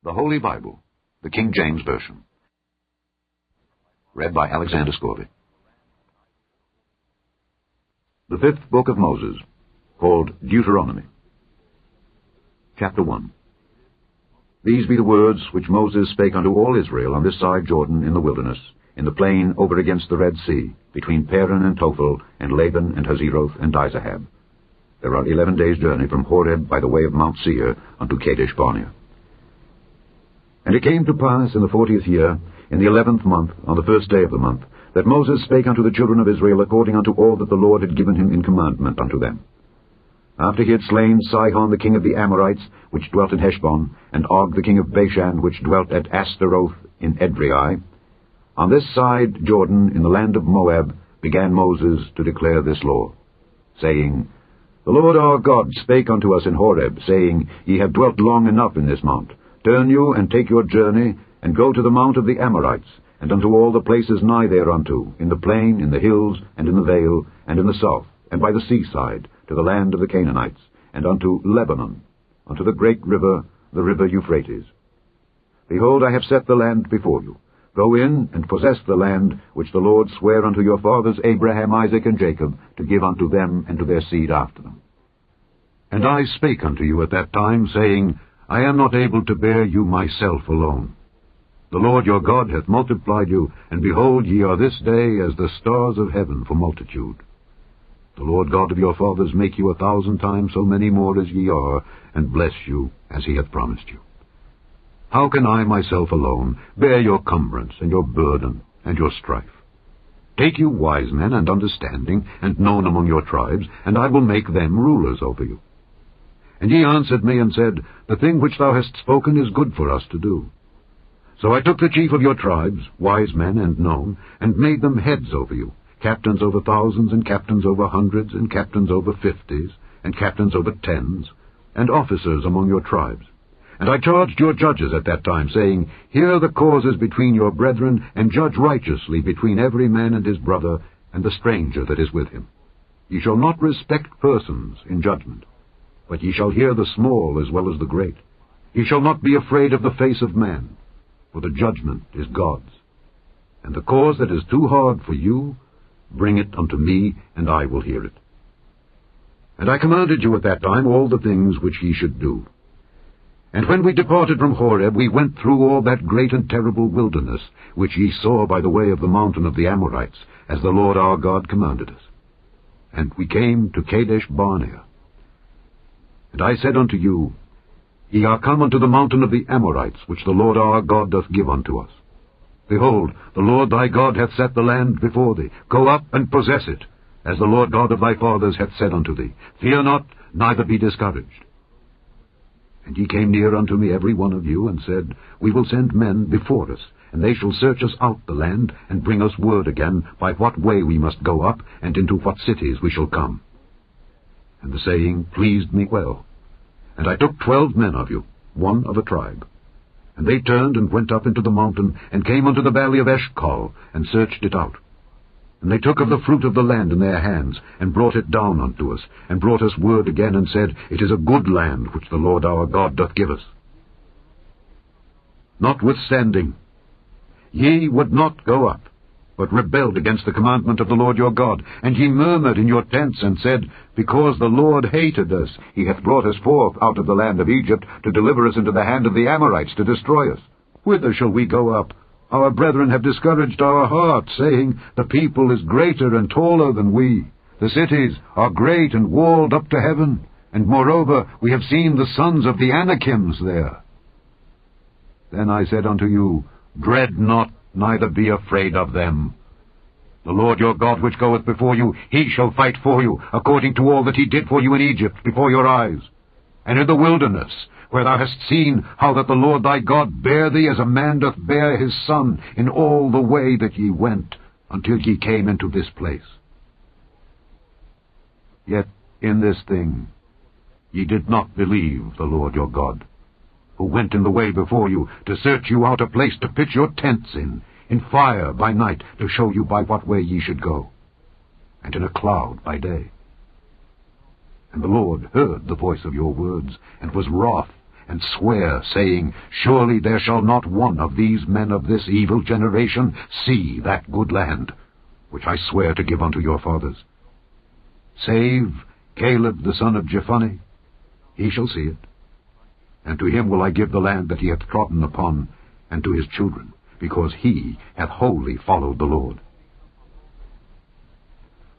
The Holy Bible, the King James Version. Read by Alexander Scourby. The fifth book of Moses, called Deuteronomy. Chapter 1. These be the words which Moses spake unto all Israel on this side Jordan in the wilderness, in the plain over against the Red Sea, between Paran and Tophel, and Laban and Hazeroth and Dizahab. There are 11 days' journey from Horeb by the way of Mount Seir unto Kadesh Barnea. And it came to pass in the 40th year, in the 11th month, on the first day of the month, that Moses spake unto the children of Israel according unto all that the Lord had given him in commandment unto them. After he had slain Sihon the king of the Amorites, which dwelt in Heshbon, and Og the king of Bashan, which dwelt at Ashtaroth in Edrei, on this side Jordan, in the land of Moab, began Moses to declare this law, saying, The Lord our God spake unto us in Horeb, saying, Ye have dwelt long enough in this mount. Turn you, and take your journey, and go to the mount of the Amorites, and unto all the places nigh thereunto, in the plain, in the hills, and in the vale, and in the south, and by the seaside, to the land of the Canaanites, and unto Lebanon, unto the great river, the river Euphrates. Behold, I have set the land before you. Go in, and possess the land, which the Lord sware unto your fathers Abraham, Isaac, and Jacob, to give unto them and to their seed after them. And I spake unto you at that time, saying, I am not able to bear you myself alone. The Lord your God hath multiplied you, and behold, ye are this day as the stars of heaven for multitude. The Lord God of your fathers make you 1,000 times so many more as ye are, and bless you as he hath promised you. How can I myself alone bear your cumbrance, and your burden, and your strife? Take you wise men and understanding, and known among your tribes, and I will make them rulers over you. And ye answered me and said, The thing which thou hast spoken is good for us to do. So I took the chief of your tribes, wise men and known, and made them heads over you, captains over thousands, and captains over hundreds, and captains over 50s, and captains over 10s, and officers among your tribes. And I charged your judges at that time, saying, Hear the causes between your brethren, and judge righteously between every man and his brother, and the stranger that is with him. Ye shall not respect persons in judgment, but ye shall hear the small as well as the great. Ye shall not be afraid of the face of man, for the judgment is God's. And the cause that is too hard for you, bring it unto me, and I will hear it. And I commanded you at that time all the things which ye should do. And when we departed from Horeb, we went through all that great and terrible wilderness, which ye saw by the way of the mountain of the Amorites, as the Lord our God commanded us. And we came to Kadesh Barnea. And I said unto you, Ye are come unto the mountain of the Amorites, which the Lord our God doth give unto us. Behold, the Lord thy God hath set the land before thee. Go up and possess it, as the Lord God of thy fathers hath said unto thee. Fear not, neither be discouraged. And ye came near unto me every one of you, and said, We will send men before us, and they shall search us out the land, and bring us word again, by what way we must go up, and into what cities we shall come. And the saying pleased me well. And I took 12 men of you, one of a tribe. And they turned and went up into the mountain, and came unto the valley of Eshcol, and searched it out. And they took of the fruit of the land in their hands, and brought it down unto us, and brought us word again, and said, It is a good land which the Lord our God doth give us. Notwithstanding, ye would not go up, but rebelled against the commandment of the Lord your God. And ye murmured in your tents, and said, Because the Lord hated us, he hath brought us forth out of the land of Egypt, to deliver us into the hand of the Amorites, to destroy us. Whither shall we go up? Our brethren have discouraged our hearts, saying, The people is greater and taller than we. The cities are great and walled up to heaven. And moreover, we have seen the sons of the Anakims there. Then I said unto you, Dread not, neither be afraid of them. The Lord your God which goeth before you, he shall fight for you, according to all that he did for you in Egypt, before your eyes. And in the wilderness, where thou hast seen how that the Lord thy God bare thee as a man doth bear his son, in all the way that ye went, until ye came into this place. Yet in this thing ye did not believe the Lord your God, who went in the way before you, to search you out a place to pitch your tents in fire by night, to show you by what way ye should go, and in a cloud by day. And the Lord heard the voice of your words, and was wroth, and swear, saying, Surely there shall not one of these men of this evil generation see that good land, which I swear to give unto your fathers. Save Caleb the son of Jephunneh, he shall see it. And to him will I give the land that he hath trodden upon, and to his children, because he hath wholly followed the Lord.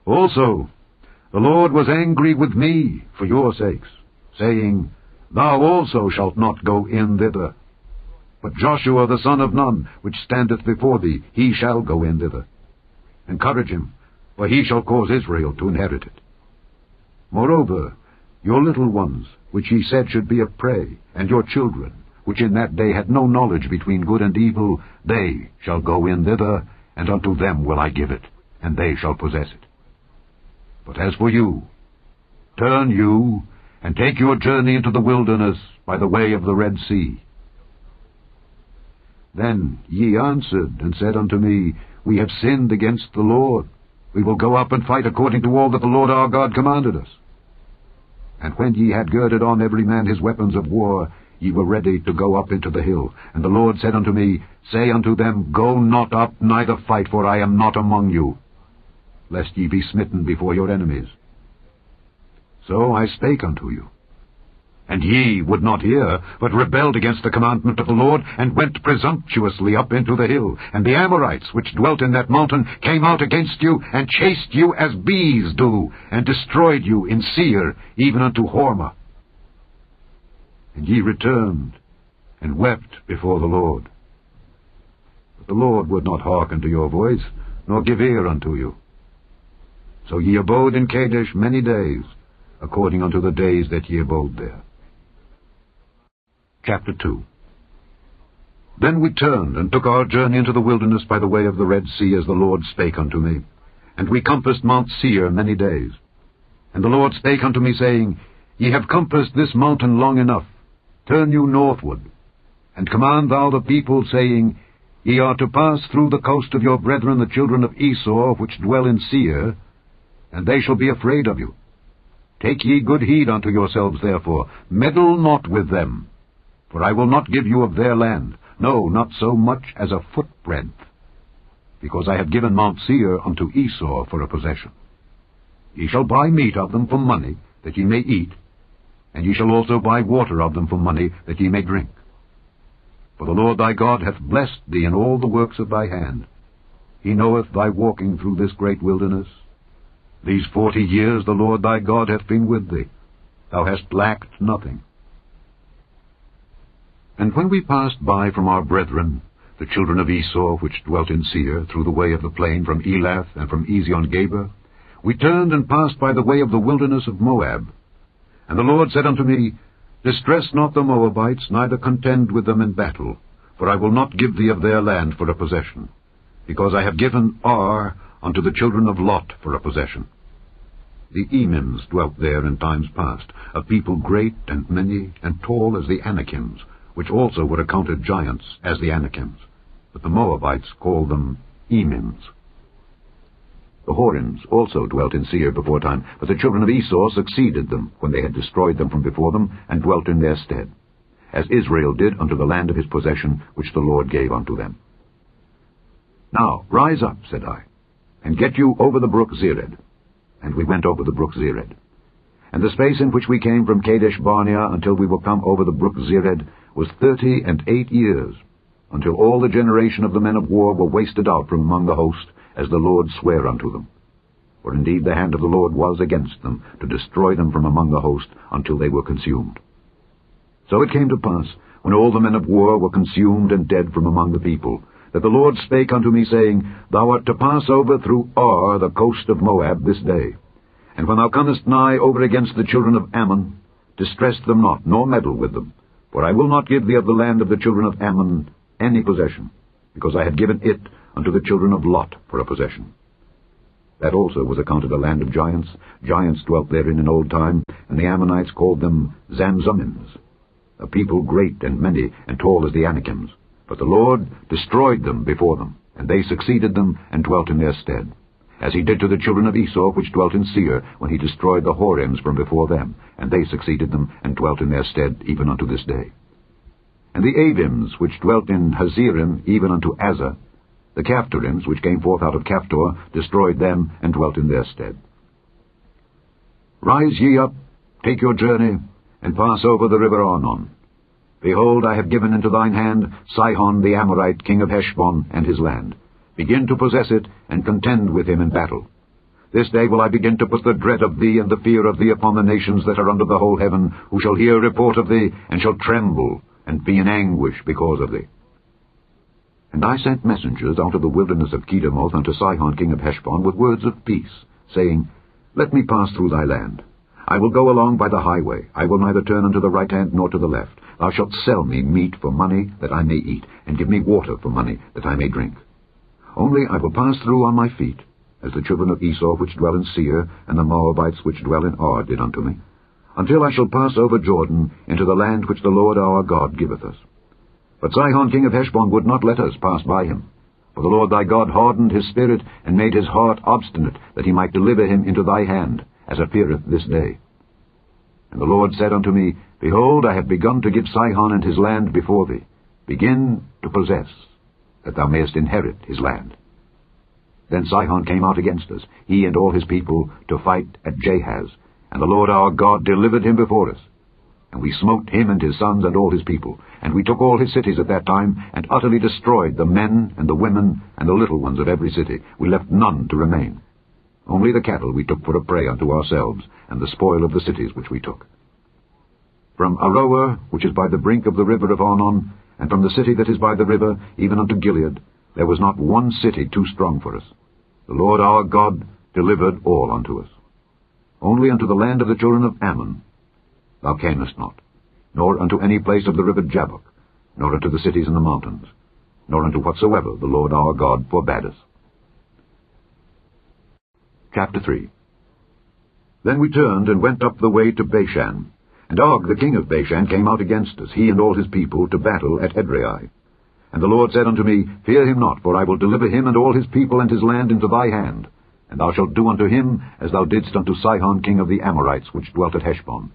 Also, the Lord was angry with me for your sakes, saying, Thou also shalt not go in thither. But Joshua the son of Nun, which standeth before thee, he shall go in thither. Encourage him, for he shall cause Israel to inherit it. Moreover, your little ones, which ye said should be a prey, and your children, which in that day had no knowledge between good and evil, they shall go in thither, and unto them will I give it, and they shall possess it. But as for you, turn you, and take your journey into the wilderness by the way of the Red Sea. Then ye answered, and said unto me, We have sinned against the Lord. We will go up and fight according to all that the Lord our God commanded us. And when ye had girded on every man his weapons of war, ye were ready to go up into the hill. And the Lord said unto me, Say unto them, Go not up, neither fight, for I am not among you, lest ye be smitten before your enemies. So I spake unto you. And ye would not hear, but rebelled against the commandment of the Lord, and went presumptuously up into the hill. And the Amorites, which dwelt in that mountain, came out against you, and chased you as bees do, and destroyed you in Seir, even unto Hormah. And ye returned, and wept before the Lord. But the Lord would not hearken to your voice, nor give ear unto you. So ye abode in Kadesh many days, according unto the days that ye abode there. Chapter 2. Then we turned, and took our journey into the wilderness by the way of the Red Sea, as the Lord spake unto me. And we compassed Mount Seir many days. And the Lord spake unto me, saying, Ye have compassed this mountain long enough. Turn you northward, and command thou the people, saying, Ye are to pass through the coast of your brethren the children of Esau, which dwell in Seir, and they shall be afraid of you. Take ye good heed unto yourselves, therefore, meddle not with them. For I will not give you of their land, no, not so much as a footbreadth, because I have given Mount Seir unto Esau for a possession. Ye shall buy meat of them for money, that ye may eat, and ye shall also buy water of them for money, that ye may drink. For the Lord thy God hath blessed thee in all the works of thy hand. He knoweth thy walking through this great wilderness. These 40 years the Lord thy God hath been with thee. Thou hast lacked nothing. And when we passed by from our brethren, the children of Esau, which dwelt in Seir, through the way of the plain from Elath and from Ezion-Geber, we turned and passed by the way of the wilderness of Moab. And the Lord said unto me, Distress not the Moabites, neither contend with them in battle, for I will not give thee of their land for a possession, because I have given Ar unto the children of Lot for a possession. The Emims dwelt there in times past, a people great and many, and tall as the Anakims, which also were accounted giants as the Anakims, but the Moabites called them Emims. The Horims also dwelt in Seir before time, but the children of Esau succeeded them, when they had destroyed them from before them, and dwelt in their stead, as Israel did unto the land of his possession, which the Lord gave unto them. Now rise up, said I, and get you over the brook Zered. And we went over the brook Zered. And the space in which we came from Kadesh Barnea until we were come over the brook Zered was 38 years, until all the generation of the men of war were wasted out from among the host, as the Lord sware unto them. For indeed the hand of the Lord was against them, to destroy them from among the host, until they were consumed. So it came to pass, when all the men of war were consumed and dead from among the people, that the Lord spake unto me, saying, Thou art to pass over through Ar, the coast of Moab, this day. And when thou comest nigh over against the children of Ammon, distress them not, nor meddle with them. For I will not give thee of the land of the children of Ammon any possession, because I have given it unto the children of Lot for a possession. That also was accounted a land of giants. Giants dwelt therein in old time, and the Ammonites called them Zamzummims, a people great and many, and tall as the Anakims. But the Lord destroyed them before them, and they succeeded them, and dwelt in their stead. as he did to the children of Esau which dwelt in Seir, when he destroyed the Horims from before them, and they succeeded them, and dwelt in their stead even unto this day. And the Avims which dwelt in Hazerim even unto Azza, the Caphtorims which came forth out of Caphtor, destroyed them, and dwelt in their stead. Rise ye up, take your journey, and pass over the river Arnon. Behold, I have given into thine hand Sihon the Amorite, king of Heshbon, and his land. Begin to possess it, and contend with him in battle. This day will I begin to put the dread of thee and the fear of thee upon the nations that are under the whole heaven, who shall hear report of thee, and shall tremble, and be in anguish because of thee. And I sent messengers out of the wilderness of Kedemoth unto Sihon king of Heshbon with words of peace, saying, Let me pass through thy land. I will go along by the highway. I will neither turn unto the right hand nor to the left. Thou shalt sell me meat for money that I may eat, and give me water for money that I may drink. Only I will pass through on my feet, as the children of Esau which dwell in Seir, and the Moabites which dwell in Ar did unto me, until I shall pass over Jordan into the land which the Lord our God giveth us. But Sihon king of Heshbon would not let us pass by him. For the Lord thy God hardened his spirit, and made his heart obstinate, that he might deliver him into thy hand, as appeareth this day. And the Lord said unto me, Behold, I have begun to give Sihon and his land before thee. Begin to possess, that thou mayest inherit his land. Then Sihon came out against us, he and all his people, to fight at Jahaz, and the Lord our God delivered him before us. And we smote him and his sons and all his people, and we took all his cities at that time, and utterly destroyed the men and the women and the little ones of every city. We left none to remain. Only the cattle we took for a prey unto ourselves, and the spoil of the cities which we took. From Aroer, which is by the brink of the river of Arnon, and from the city that is by the river, even unto Gilead, there was not one city too strong for us. The Lord our God delivered all unto us. Only unto the land of the children of Ammon thou camest not, nor unto any place of the river Jabbok, nor unto the cities in the mountains, nor unto whatsoever the Lord our God forbade us. Chapter 3. Then we turned and went up the way to Bashan, and Og the king of Bashan came out against us, he and all his people, to battle at Edrei. And the Lord said unto me, Fear him not, for I will deliver him and all his people and his land into thy hand, and thou shalt do unto him as thou didst unto Sihon king of the Amorites, which dwelt at Heshbon.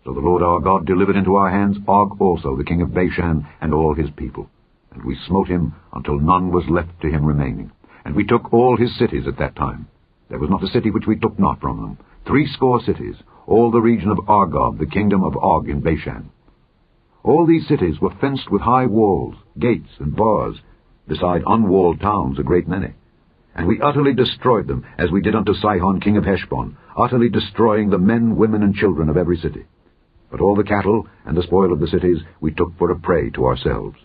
So the Lord our God delivered into our hands Og also the king of Bashan and all his people, and we smote him until none was left to him remaining. And we took all his cities at that time. There was not a city which we took not from them, 80 cities, all the region of Argob, the kingdom of Og in Bashan. All these cities were fenced with high walls, gates, and bars, beside unwalled towns a great many. And we utterly destroyed them, as we did unto Sihon king of Heshbon, utterly destroying the men, women, and children of every city. But all the cattle and the spoil of the cities we took for a prey to ourselves.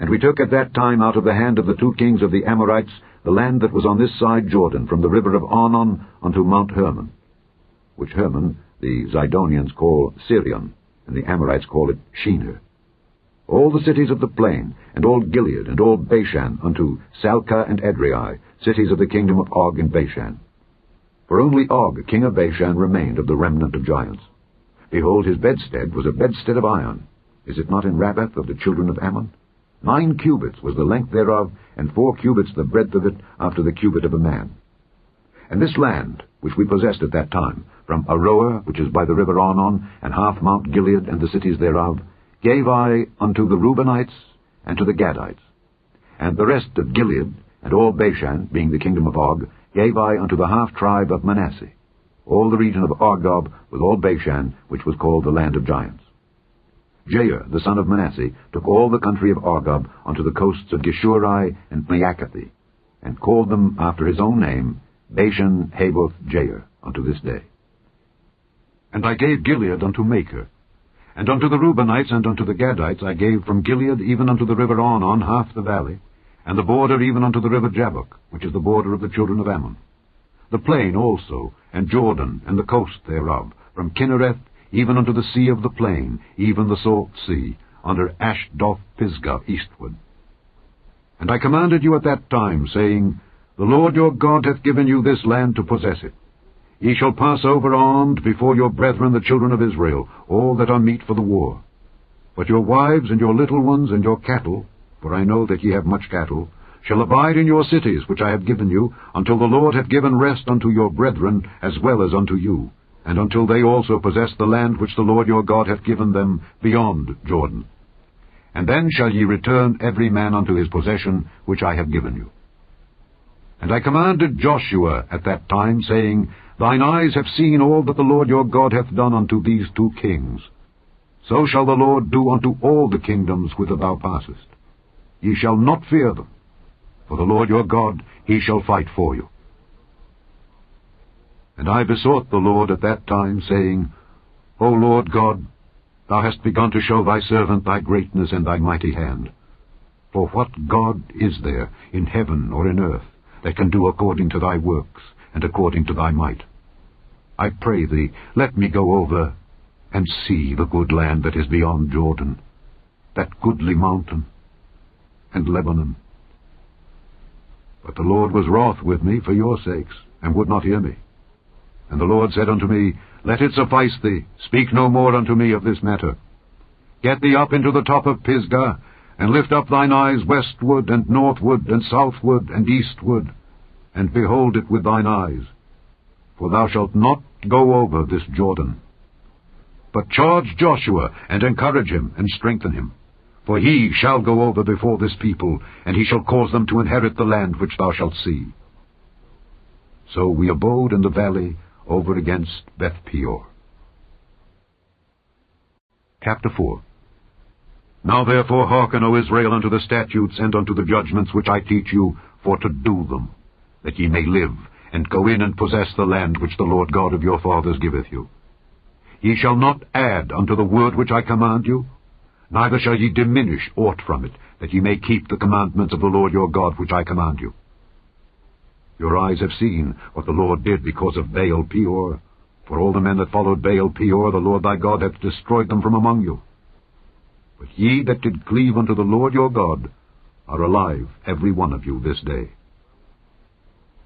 And we took at that time out of the hand of the 2 kings of the Amorites the land that was on this side Jordan, from the river of Arnon unto Mount Hermon, which Hermon the Zidonians call Sirion, and the Amorites call it Shinir. All the cities of the plain, and all Gilead, and all Bashan, unto Salcah and Edrei, cities of the kingdom of Og in Bashan. For only Og, king of Bashan, remained of the remnant of giants. Behold, his bedstead was a bedstead of iron. Is it not in Rabbath of the children of Ammon? 9 cubits was the length thereof, and 4 cubits the breadth of it, after the cubit of a man. And this land, which we possessed at that time, from Aroer, which is by the river Arnon, and half Mount Gilead and the cities thereof, gave I unto the Reubenites and to the Gadites. And the rest of Gilead, and all Bashan, being the kingdom of Og, gave I unto the half-tribe of Manasseh, all the region of Argob, with all Bashan, which was called the land of giants. Jair, the son of Manasseh, took all the country of Argob unto the coasts of Geshuri and Maacathi, and called them after his own name, Bashan Havoth Jair, unto this day. And I gave Gilead unto Machir, and unto the Reubenites and unto the Gadites I gave from Gilead even unto the river Arnon half the valley, and the border even unto the river Jabbok, which is the border of the children of Ammon. The plain also, and Jordan, and the coast thereof, from Kinnereth even unto the sea of the plain, even the salt sea, under Ashdoth Pisgah eastward. And I commanded you at that time, saying, The Lord your God hath given you this land to possess it. Ye shall pass over armed before your brethren the children of Israel, all that are meet for the war. But your wives and your little ones and your cattle, for I know that ye have much cattle, shall abide in your cities which I have given you, until the Lord hath given rest unto your brethren as well as unto you, and until they also possess the land which the Lord your God hath given them beyond Jordan. And then shall ye return every man unto his possession which I have given you. And I commanded Joshua at that time, saying, Thine eyes have seen all that the Lord your God hath done unto these 2 kings. So shall the Lord do unto all the kingdoms whither thou passest. Ye shall not fear them, for the Lord your God, he shall fight for you. And I besought the Lord at that time, saying, O Lord God, thou hast begun to show thy servant thy greatness and thy mighty hand. For what God is there in heaven or in earth that can do according to thy works and according to thy might? I pray thee, let me go over and see the good land that is beyond Jordan, that goodly mountain, and Lebanon. But the Lord was wroth with me for your sakes, and would not hear me. And the Lord said unto me, Let it suffice thee, speak no more unto me of this matter. Get thee up into the top of Pisgah, and lift up thine eyes westward, and northward, and southward, and eastward, and behold it with thine eyes. For thou shalt not go over this Jordan. But charge Joshua, and encourage him, and strengthen him. For he shall go over before this people, and he shall cause them to inherit the land which thou shalt see. So we abode in the valley over against Beth-peor. Chapter 4. Now therefore hearken, O Israel, unto the statutes and unto the judgments which I teach you, for to do them, that ye may live, and go in and possess the land which the Lord God of your fathers giveth you. Ye shall not add unto the word which I command you, neither shall ye diminish aught from it, that ye may keep the commandments of the Lord your God which I command you. Your eyes have seen what the Lord did because of Baal-peor. For all the men that followed Baal-peor, the Lord thy God hath destroyed them from among you. But ye that did cleave unto the Lord your God are alive, every one of you, this day.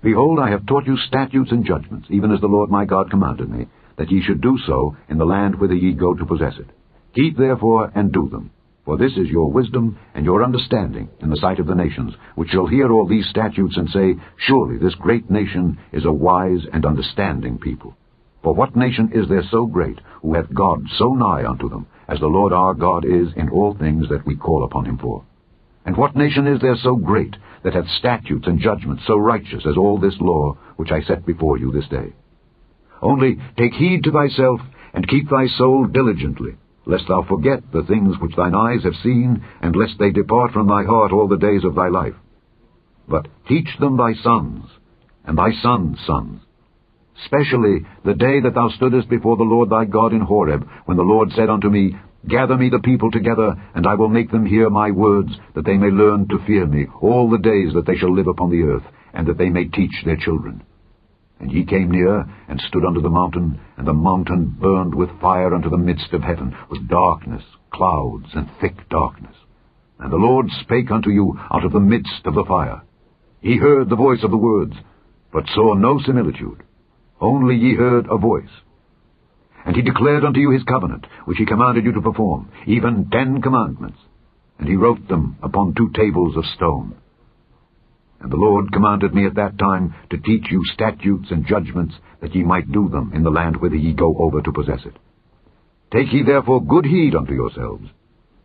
Behold, I have taught you statutes and judgments, even as the Lord my God commanded me, that ye should do so in the land whither ye go to possess it. Keep therefore and do them, for this is your wisdom and your understanding in the sight of the nations, which shall hear all these statutes and say, Surely this great nation is a wise and understanding people. For what nation is there so great, who hath God so nigh unto them, as the Lord our God is in all things that we call upon him for? And what nation is there so great, that hath statutes and judgments so righteous as all this law which I set before you this day? Only take heed to thyself, and keep thy soul diligently, lest thou forget the things which thine eyes have seen, and lest they depart from thy heart all the days of thy life. But teach them thy sons, and thy sons' sons, specially the day that thou stoodest before the Lord thy God in Horeb, when the Lord said unto me, Gather me the people together, and I will make them hear my words, that they may learn to fear me all the days that they shall live upon the earth, and that they may teach their children. And ye came near, and stood under the mountain, and the mountain burned with fire unto the midst of heaven, with darkness, clouds, and thick darkness. And the Lord spake unto you out of the midst of the fire. Ye heard the voice of the words, but saw no similitude, only ye heard a voice. And he declared unto you his covenant, which he commanded you to perform, even 10 commandments, and he wrote them upon 2 tables of stone. And the Lord commanded me at that time to teach you statutes and judgments, that ye might do them in the land whither ye go over to possess it. Take ye therefore good heed unto yourselves,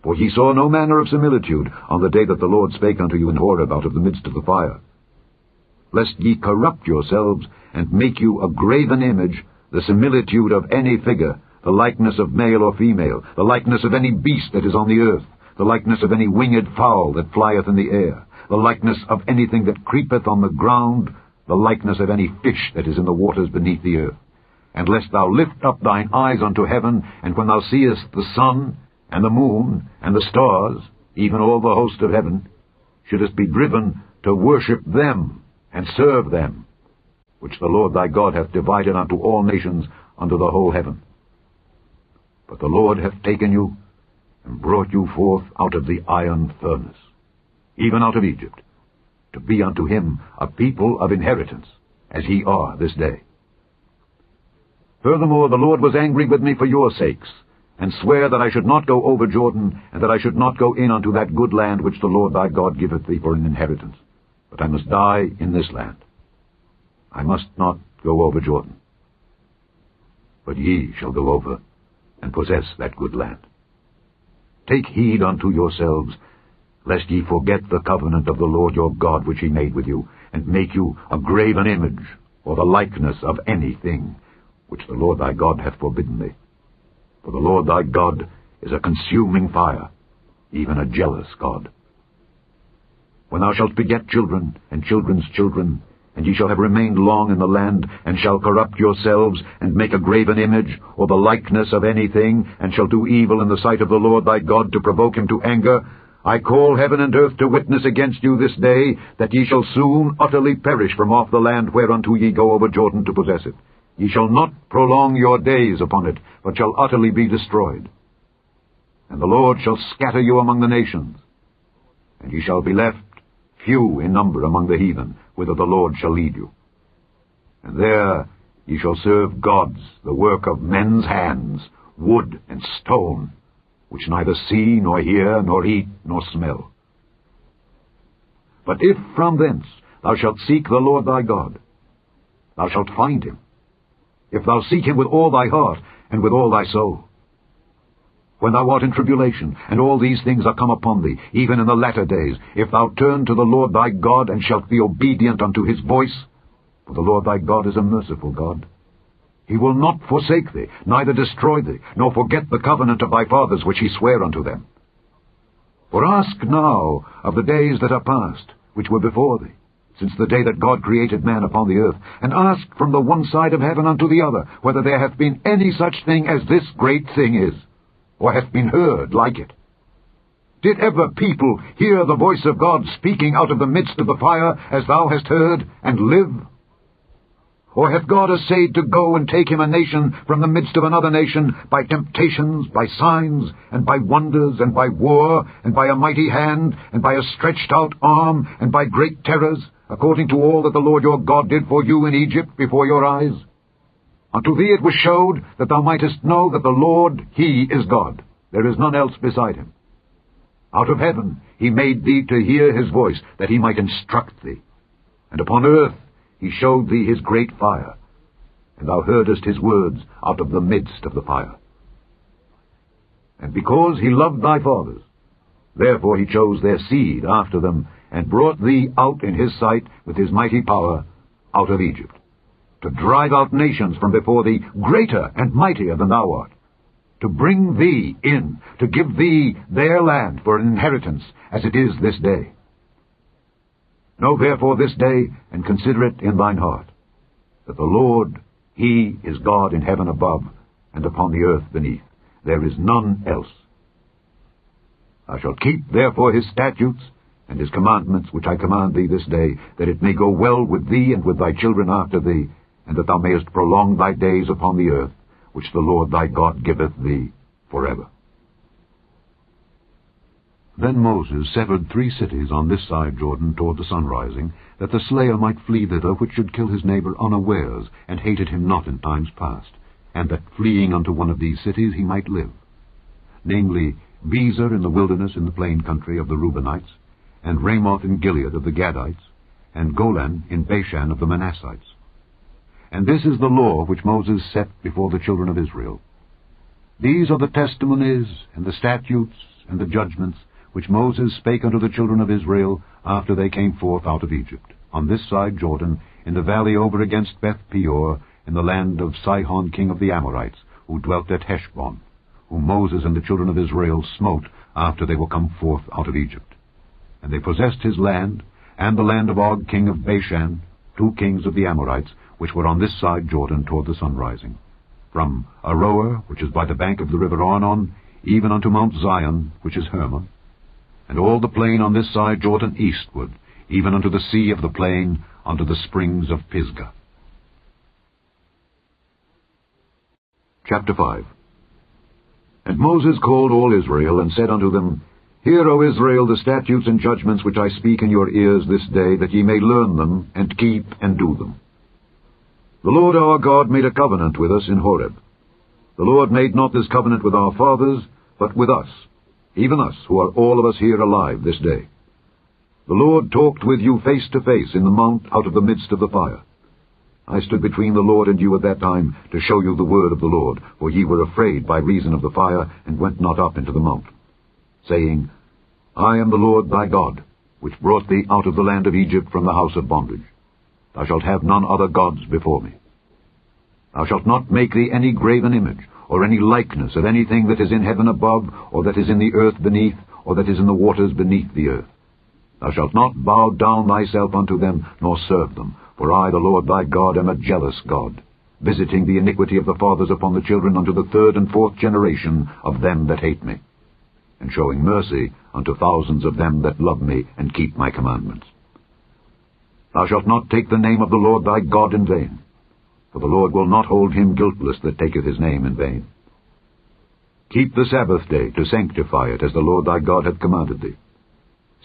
for ye saw no manner of similitude on the day that the Lord spake unto you in Horeb out of the midst of the fire, lest ye corrupt yourselves, and make you a graven image, the similitude of any figure, the likeness of male or female, the likeness of any beast that is on the earth, the likeness of any winged fowl that flieth in the air, the likeness of anything that creepeth on the ground, the likeness of any fish that is in the waters beneath the earth. And lest thou lift up thine eyes unto heaven, and when thou seest the sun, and the moon, and the stars, even all the host of heaven, shouldest be driven to worship them, and serve them, which the Lord thy God hath divided unto all nations under the whole heaven. But the Lord hath taken you, and brought you forth out of the iron furnace, even out of Egypt, to be unto him a people of inheritance, as ye are this day. Furthermore, the Lord was angry with me for your sakes, and sware that I should not go over Jordan, and that I should not go in unto that good land which the Lord thy God giveth thee for an inheritance. but I must die in this land. I must not go over Jordan. But ye shall go over, and possess that good land. Take heed unto yourselves, lest ye forget the covenant of the Lord your God which he made with you, and make you a graven image, or the likeness of anything, which the Lord thy God hath forbidden thee. For the Lord thy God is a consuming fire, even a jealous God. When thou shalt beget children, and children's children, and ye shall have remained long in the land, and shall corrupt yourselves, and make a graven image, or the likeness of anything, and shall do evil in the sight of the Lord thy God, to provoke him to anger, I call heaven and earth to witness against you this day, that ye shall soon utterly perish from off the land whereunto ye go over Jordan to possess it. Ye shall not prolong your days upon it, but shall utterly be destroyed. And the Lord shall scatter you among the nations, and ye shall be left few in number among the heathen, whither the Lord shall lead you. And there ye shall serve gods, the work of men's hands, wood and stone, which neither see, nor hear, nor eat, nor smell. But if from thence thou shalt seek the Lord thy God, thou shalt find him, if thou seek him with all thy heart and with all thy soul. When thou art in tribulation, and all these things are come upon thee, even in the latter days, if thou turn to the Lord thy God, and shalt be obedient unto his voice, for the Lord thy God is a merciful God. He will not forsake thee, neither destroy thee, nor forget the covenant of thy fathers which he sware unto them. For ask now of the days that are past, which were before thee, since the day that God created man upon the earth, and ask from the one side of heaven unto the other, whether there hath been any such thing as this great thing is, or hath been heard like it. Did ever people hear the voice of God speaking out of the midst of the fire, as thou hast heard, and live? Or hath God essayed to go and take him a nation from the midst of another nation, by temptations, by signs, and by wonders, and by war, and by a mighty hand, and by a stretched out arm, and by great terrors, according to all that the Lord your God did for you in Egypt before your eyes? Unto thee it was showed, that thou mightest know that the Lord, he is God. There is none else beside him. Out of heaven he made thee to hear his voice, that he might instruct thee. And upon earth he showed thee his great fire, and thou heardest his words out of the midst of the fire. And because he loved thy fathers, therefore he chose their seed after them, and brought thee out in his sight with his mighty power out of Egypt, to drive out nations from before thee, greater and mightier than thou art, to bring thee in, to give thee their land for an inheritance, as it is this day. Know therefore this day, and consider it in thine heart, that the Lord, he is God in heaven above, and upon the earth beneath. There is none else. Thou shalt keep therefore his statutes, and his commandments, which I command thee this day, that it may go well with thee and with thy children after thee, and that thou mayest prolong thy days upon the earth, which the Lord thy God giveth thee forever. Then Moses severed 3 cities on this side Jordan toward the sunrising, that the slayer might flee thither which should kill his neighbor unawares, and hated him not in times past, and that fleeing unto one of these cities he might live. Namely, Bezer in the wilderness in the plain country of the Reubenites, and Ramoth in Gilead of the Gadites, and Golan in Bashan of the Manassites. And this is the law which Moses set before the children of Israel. These are the testimonies, and the statutes, and the judgments, which Moses spake unto the children of Israel after they came forth out of Egypt, on this side Jordan, in the valley over against Beth Peor, in the land of Sihon king of the Amorites, who dwelt at Heshbon, whom Moses and the children of Israel smote after they were come forth out of Egypt. And they possessed his land, and the land of Og king of Bashan, 2 kings of the Amorites, which were on this side Jordan toward the sunrising, from Aroer, which is by the bank of the river Arnon, even unto Mount Zion, which is Hermon, and all the plain on this side Jordan eastward, even unto the sea of the plain, unto the springs of Pisgah. Chapter 5. And Moses called all Israel, and said unto them, Hear, O Israel, the statutes and judgments which I speak in your ears this day, that ye may learn them, and keep and do them. The Lord our God made a covenant with us in Horeb. The Lord made not this covenant with our fathers, but with us, even us, who are all of us here alive this day. The Lord talked with you face to face in the mount out of the midst of the fire. I stood between the Lord and you at that time to show you the word of the Lord, for ye were afraid by reason of the fire, and went not up into the mount, saying, I am the Lord thy God, which brought thee out of the land of Egypt from the house of bondage. Thou shalt have none other gods before me. Thou shalt not make thee any graven image, or any likeness of anything that is in heaven above, or that is in the earth beneath, or that is in the waters beneath the earth. Thou shalt not bow down thyself unto them, nor serve them. For I, the Lord thy God, am a jealous God, visiting the iniquity of the fathers upon the children unto the third and fourth generation of them that hate me, and showing mercy unto thousands of them that love me and keep my commandments. Thou shalt not take the name of the Lord thy God in vain, for the Lord will not hold him guiltless that taketh his name in vain. Keep the Sabbath day to sanctify it, as the Lord thy God hath commanded thee.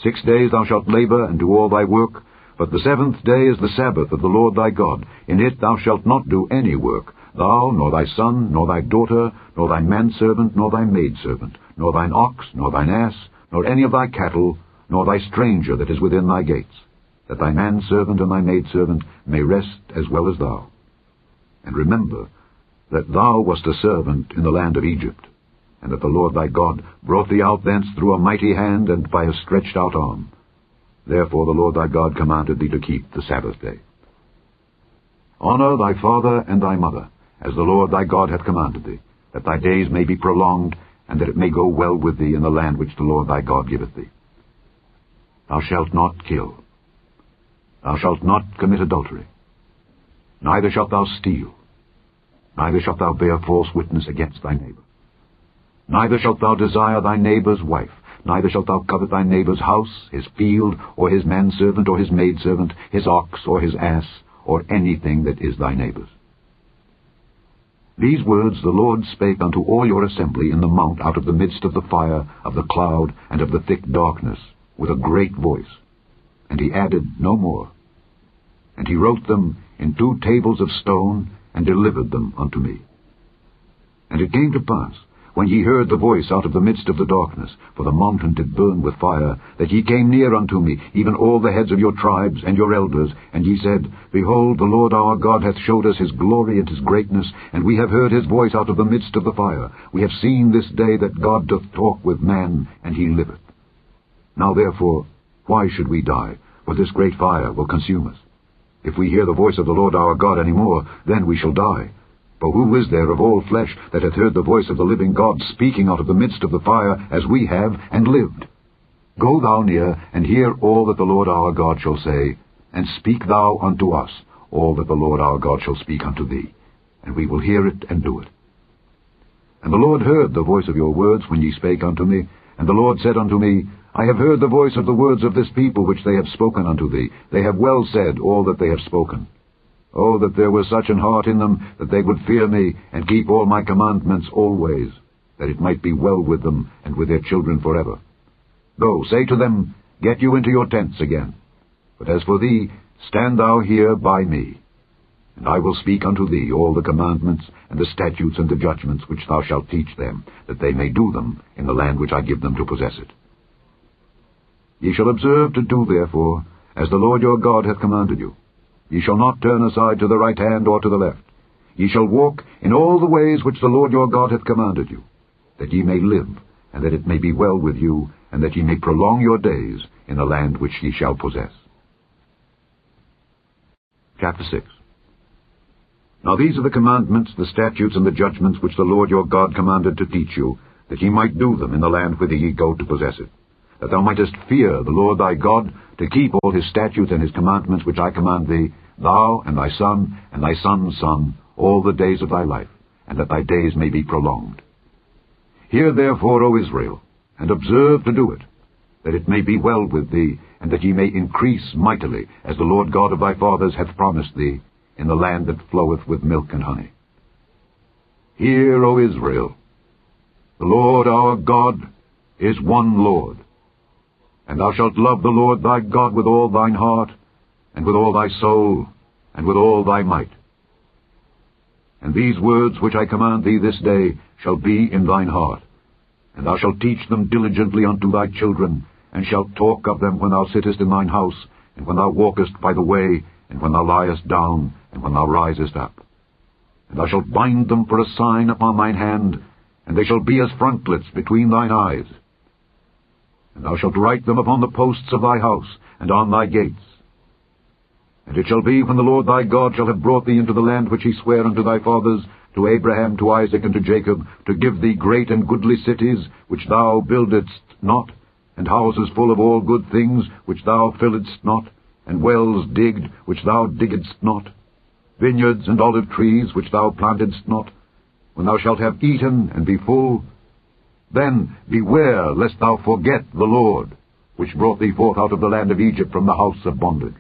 6 days thou shalt labor and do all thy work, but the 7th day is the Sabbath of the Lord thy God. In it thou shalt not do any work, thou, nor thy son, nor thy daughter, nor thy manservant, nor thy maidservant, nor thine ox, nor thine ass, nor any of thy cattle, nor thy stranger that is within thy gates, that thy manservant and thy maidservant may rest as well as thou. And remember that thou wast a servant in the land of Egypt, and that the Lord thy God brought thee out thence through a mighty hand and by a stretched out arm. Therefore the Lord thy God commanded thee to keep the Sabbath day. Honor thy father and thy mother, as the Lord thy God hath commanded thee, that thy days may be prolonged, and that it may go well with thee in the land which the Lord thy God giveth thee. Thou shalt not kill. Thou shalt not commit adultery. Neither shalt thou steal. Neither shalt thou bear false witness against thy neighbor. Neither shalt thou desire thy neighbor's wife. Neither shalt thou covet thy neighbor's house, his field, or his manservant, or his maidservant, his ox, or his ass, or anything that is thy neighbor's. These words the Lord spake unto all your assembly in the mount out of the midst of the fire, of the cloud, and of the thick darkness, with a great voice. And he added no more. And he wrote them in 2 tables of stone, and delivered them unto me. And it came to pass, when ye heard the voice out of the midst of the darkness, for the mountain did burn with fire, that ye came near unto me, even all the heads of your tribes and your elders, and ye said, Behold, the Lord our God hath showed us his glory and his greatness, and we have heard his voice out of the midst of the fire. We have seen this day that God doth talk with man, and he liveth. Now therefore, why should we die? For this great fire will consume us. If we hear the voice of the Lord our God any more, then we shall die. For who is there of all flesh that hath heard the voice of the living God speaking out of the midst of the fire, as we have, and lived? Go thou near, and hear all that the Lord our God shall say, and speak thou unto us all that the Lord our God shall speak unto thee, and we will hear it and do it. And the Lord heard the voice of your words when ye spake unto me, and the Lord said unto me, I have heard the voice of the words of this people which they have spoken unto thee. They have well said all that they have spoken. Oh, that there were such an heart in them, that they would fear me, and keep all my commandments always, that it might be well with them, and with their children forever. Go, say to them, Get you into your tents again. But as for thee, stand thou here by me. And I will speak unto thee all the commandments, and the statutes, and the judgments, which thou shalt teach them, that they may do them in the land which I give them to possess it. Ye shall observe to do, therefore, as the Lord your God hath commanded you. Ye shall not turn aside to the right hand or to the left. Ye shall walk in all the ways which the Lord your God hath commanded you, that ye may live, and that it may be well with you, and that ye may prolong your days in the land which ye shall possess. Chapter 6. Now these are the commandments, the statutes, and the judgments which the Lord your God commanded to teach you, that ye might do them in the land whither ye go to possess it, that thou mightest fear the Lord thy God, to keep all his statutes and his commandments which I command thee, thou and thy son and thy son's son, all the days of thy life, and that thy days may be prolonged. Hear therefore, O Israel, and observe to do it, that it may be well with thee, and that ye may increase mightily, as the Lord God of thy fathers hath promised thee, in the land that floweth with milk and honey. Hear, O Israel, the Lord our God is one Lord. And thou shalt love the Lord thy God with all thine heart, and with all thy soul, and with all thy might. And these words which I command thee this day shall be in thine heart, and thou shalt teach them diligently unto thy children, and shalt talk of them when thou sittest in thine house, and when thou walkest by the way, and when thou liest down, and when thou risest up. And thou shalt bind them for a sign upon thine hand, and they shall be as frontlets between thine eyes. And thou shalt write them upon the posts of thy house, and on thy gates. And it shall be, when the Lord thy God shall have brought thee into the land which he sware unto thy fathers, to Abraham, to Isaac, and to Jacob, to give thee great and goodly cities, which thou buildedst not, and houses full of all good things, which thou filledst not, and wells digged, which thou diggedst not, vineyards and olive trees, which thou plantedst not, when thou shalt have eaten and be full, then beware lest thou forget the Lord, which brought thee forth out of the land of Egypt from the house of bondage.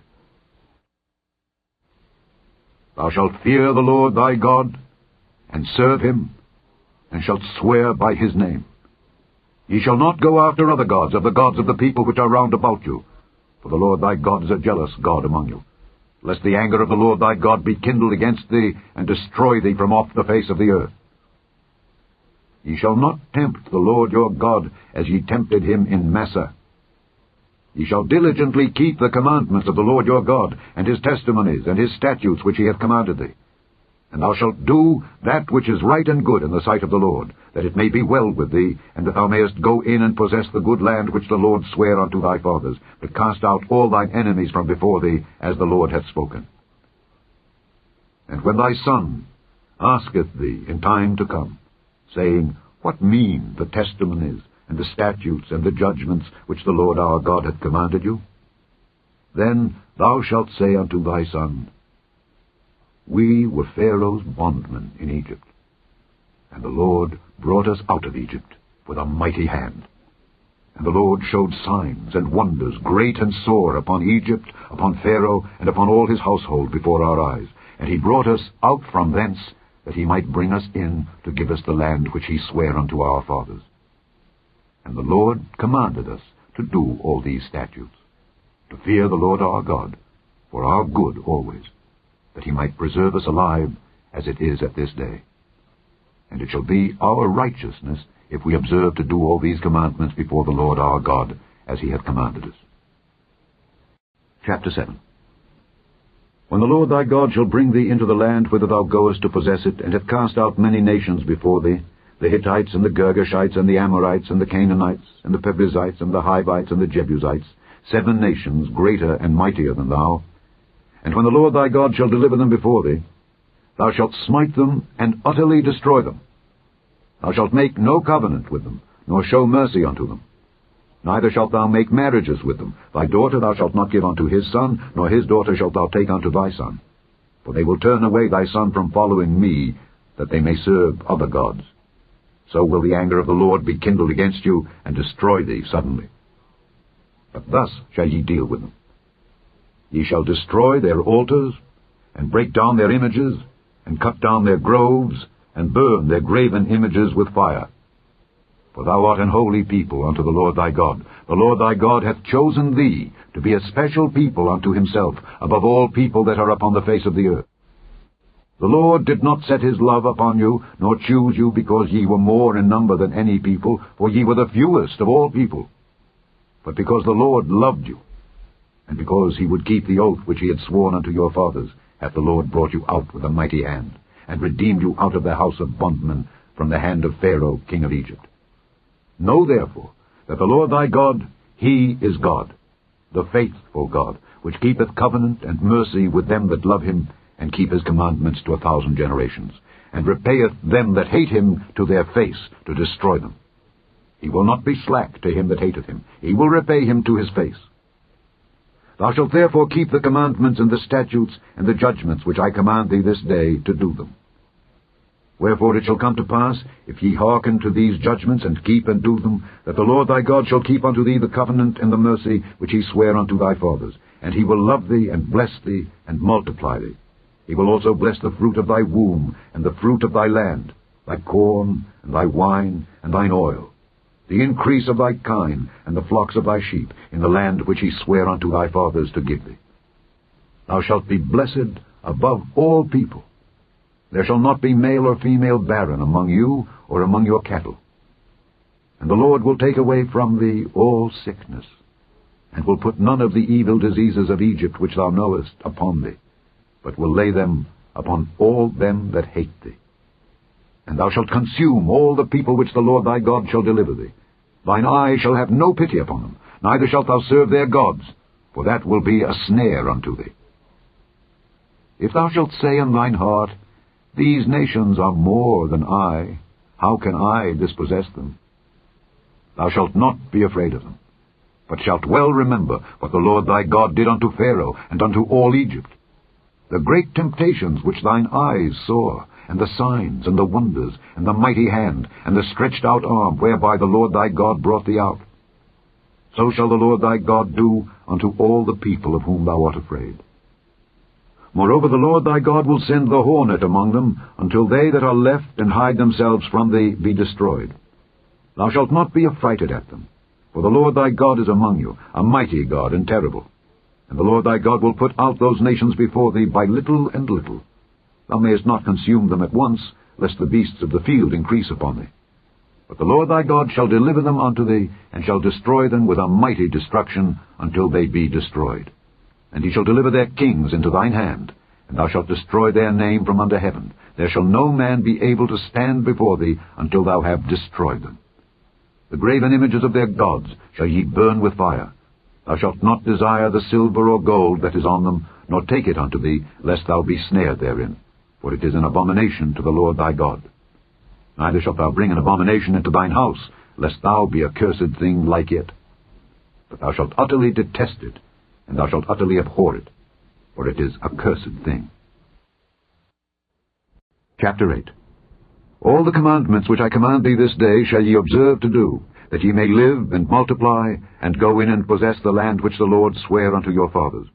Thou shalt fear the Lord thy God, and serve him, and shalt swear by his name. Ye shall not go after other gods, of the gods of the people which are round about you, for the Lord thy God is a jealous God among you, lest the anger of the Lord thy God be kindled against thee, and destroy thee from off the face of the earth. Ye shall not tempt the Lord your God, as ye tempted him in Massah. Ye shall diligently keep the commandments of the Lord your God, and his testimonies, and his statutes which he hath commanded thee. And thou shalt do that which is right and good in the sight of the Lord, that it may be well with thee, and that thou mayest go in and possess the good land which the Lord sware unto thy fathers, to cast out all thine enemies from before thee, as the Lord hath spoken. And when thy son asketh thee in time to come, saying, What mean the testimonies, and the statutes, and the judgments, which the Lord our God hath commanded you? Then thou shalt say unto thy son, We were Pharaoh's bondmen in Egypt, and the Lord brought us out of Egypt with a mighty hand. And the Lord showed signs and wonders great and sore upon Egypt, upon Pharaoh, and upon all his household before our eyes. And he brought us out from thence, that he might bring us in to give us the land which he sware unto our fathers. And the Lord commanded us to do all these statutes, to fear the Lord our God, for our good always, that he might preserve us alive, as it is at this day. And it shall be our righteousness, if we observe to do all these commandments before the Lord our God, as he hath commanded us. Chapter 7. When the Lord thy God shall bring thee into the land whither thou goest to possess it, and hath cast out many nations before thee, the Hittites, and the Girgashites, and the Amorites, and the Canaanites, and the Perizzites, and the Hivites, and the Jebusites, 7 nations greater and mightier than thou, and when the Lord thy God shall deliver them before thee, thou shalt smite them and utterly destroy them. Thou shalt make no covenant with them, nor show mercy unto them. Neither shalt thou make marriages with them. Thy daughter thou shalt not give unto his son, nor his daughter shalt thou take unto thy son. For they will turn away thy son from following me, that they may serve other gods. So will the anger of the Lord be kindled against you, and destroy thee suddenly. But thus shall ye deal with them. Ye shall destroy their altars, and break down their images, and cut down their groves, and burn their graven images with fire. For thou art an holy people unto the Lord thy God. The Lord thy God hath chosen thee to be a special people unto himself, above all people that are upon the face of the earth. The Lord did not set his love upon you, nor choose you because ye were more in number than any people, for ye were the fewest of all people. But because the Lord loved you, and because he would keep the oath which he had sworn unto your fathers, hath the Lord brought you out with a mighty hand, and redeemed you out of the house of bondmen, from the hand of Pharaoh king of Egypt. Know therefore that the Lord thy God, he is God, the faithful God, which keepeth covenant and mercy with them that love him, and keep his commandments to 1,000 generations, and repayeth them that hate him to their face, to destroy them. He will not be slack to him that hateth him. He will repay him to his face. Thou shalt therefore keep the commandments and the statutes and the judgments which I command thee this day to do them. Wherefore it shall come to pass, if ye hearken to these judgments, and keep and do them, that the Lord thy God shall keep unto thee the covenant and the mercy which he sware unto thy fathers, and he will love thee, and bless thee, and multiply thee. He will also bless the fruit of thy womb, and the fruit of thy land, thy corn, and thy wine, and thine oil, the increase of thy kine, and the flocks of thy sheep, in the land which he sware unto thy fathers to give thee. Thou shalt be blessed above all people. There shall not be male or female barren among you, or among your cattle. And the Lord will take away from thee all sickness, and will put none of the evil diseases of Egypt which thou knowest upon thee, but will lay them upon all them that hate thee. And thou shalt consume all the people which the Lord thy God shall deliver thee. Thine eye shall have no pity upon them, neither shalt thou serve their gods, for that will be a snare unto thee. If thou shalt say in thine heart, These nations are more than I, how can I dispossess them? Thou shalt not be afraid of them, but shalt well remember what the Lord thy God did unto Pharaoh and unto all Egypt, the great temptations which thine eyes saw, and the signs, and the wonders, and the mighty hand, and the stretched out arm, whereby the Lord thy God brought thee out. So shall the Lord thy God do unto all the people of whom thou art afraid. Moreover, the Lord thy God will send the hornet among them, until they that are left and hide themselves from thee be destroyed. Thou shalt not be affrighted at them, for the Lord thy God is among you, a mighty God and terrible. And the Lord thy God will put out those nations before thee by little and little. Thou mayest not consume them at once, lest the beasts of the field increase upon thee. But the Lord thy God shall deliver them unto thee, and shall destroy them with a mighty destruction, until they be destroyed. And he shall deliver their kings into thine hand, and thou shalt destroy their name from under heaven. There shall no man be able to stand before thee, until thou have destroyed them. The graven images of their gods shall ye burn with fire. Thou shalt not desire the silver or gold that is on them, nor take it unto thee, lest thou be snared therein, for it is an abomination to the Lord thy God. Neither shalt thou bring an abomination into thine house, lest thou be a cursed thing like it. But thou shalt utterly detest it, and thou shalt utterly abhor it, for it is a cursed thing. Chapter 8. All the commandments which I command thee this day shall ye observe to do, that ye may live and multiply, and go in and possess the land which the Lord sware unto your fathers.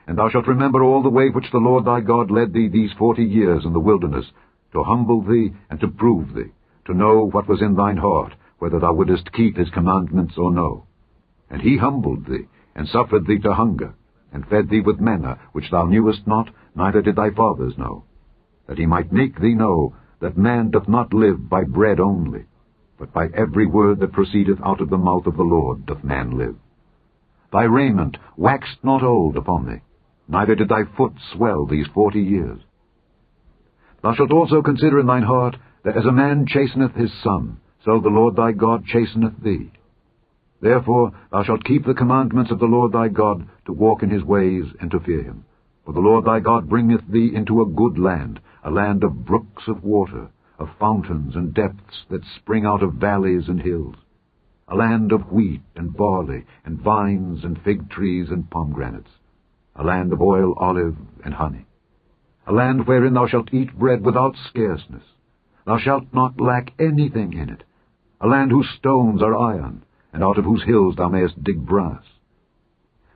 And thou shalt remember all the way which the Lord thy God led thee these 40 years in the wilderness, to humble thee and to prove thee, to know what was in thine heart, whether thou wouldest keep his commandments or no. And he humbled thee, and suffered thee to hunger, and fed thee with manna, which thou knewest not, neither did thy fathers know, that he might make thee know that man doth not live by bread only, but by every word that proceedeth out of the mouth of the Lord doth man live. Thy raiment waxed not old upon thee, neither did thy foot swell these 40 years. Thou shalt also consider in thine heart, that as a man chasteneth his son, so the Lord thy God chasteneth thee. Therefore thou shalt keep the commandments of the Lord thy God, to walk in his ways, and to fear him. For the Lord thy God bringeth thee into a good land, a land of brooks of water, of fountains and depths that spring out of valleys and hills, a land of wheat and barley, and vines and fig trees and pomegranates, a land of oil, olive, and honey, a land wherein thou shalt eat bread without scarceness. Thou shalt not lack anything in it, a land whose stones are iron, and out of whose hills thou mayest dig brass.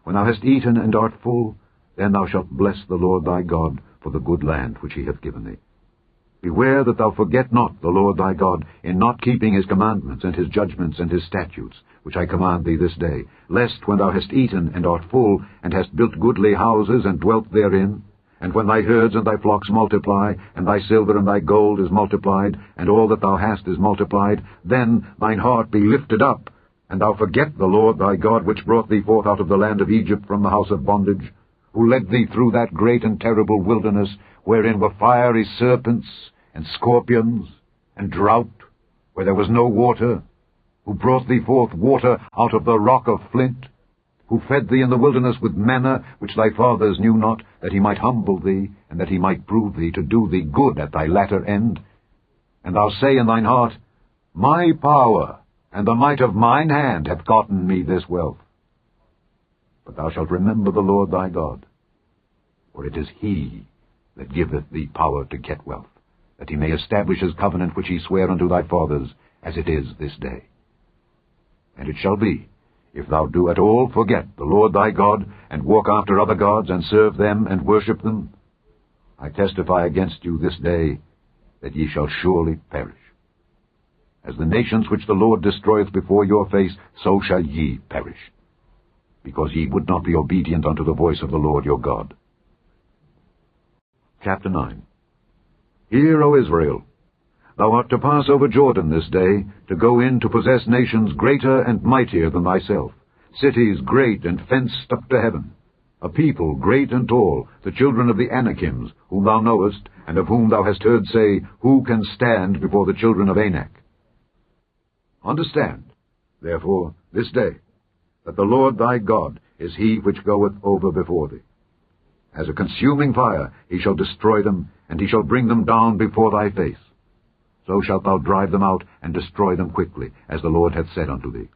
When thou hast eaten and art full, then thou shalt bless the Lord thy God for the good land which he hath given thee. Beware that thou forget not the Lord thy God in not keeping his commandments and his judgments and his statutes, which I command thee this day, lest when thou hast eaten and art full, and hast built goodly houses and dwelt therein, and when thy herds and thy flocks multiply, and thy silver and thy gold is multiplied, and all that thou hast is multiplied, then thine heart be lifted up, and thou forget the Lord thy God, which brought thee forth out of the land of Egypt from the house of bondage, who led thee through that great and terrible wilderness, wherein were fiery serpents, and scorpions, and drought, where there was no water, who brought thee forth water out of the rock of flint, who fed thee in the wilderness with manna, which thy fathers knew not, that he might humble thee, and that he might prove thee, to do thee good at thy latter end. And thou say in thine heart, My power and the might of mine hand hath gotten me this wealth. But thou shalt remember the Lord thy God, for it is he that giveth thee power to get wealth, that he may establish his covenant which he sware unto thy fathers, as it is this day. And it shall be, if thou do at all forget the Lord thy God, and walk after other gods, and serve them, and worship them, I testify against you this day, that ye shall surely perish. As the nations which the Lord destroyeth before your face, so shall ye perish, because ye would not be obedient unto the voice of the Lord your God. Chapter 9. Hear, O Israel, thou art to pass over Jordan this day, to go in to possess nations greater and mightier than thyself, cities great and fenced up to heaven, a people great and tall, the children of the Anakims, whom thou knowest, and of whom thou hast heard say, Who can stand before the children of Anak? Understand, therefore, this day, that the Lord thy God is he which goeth over before thee. As a consuming fire he shall destroy them, and he shall bring them down before thy face. So shalt thou drive them out, and destroy them quickly, as the Lord hath said unto thee.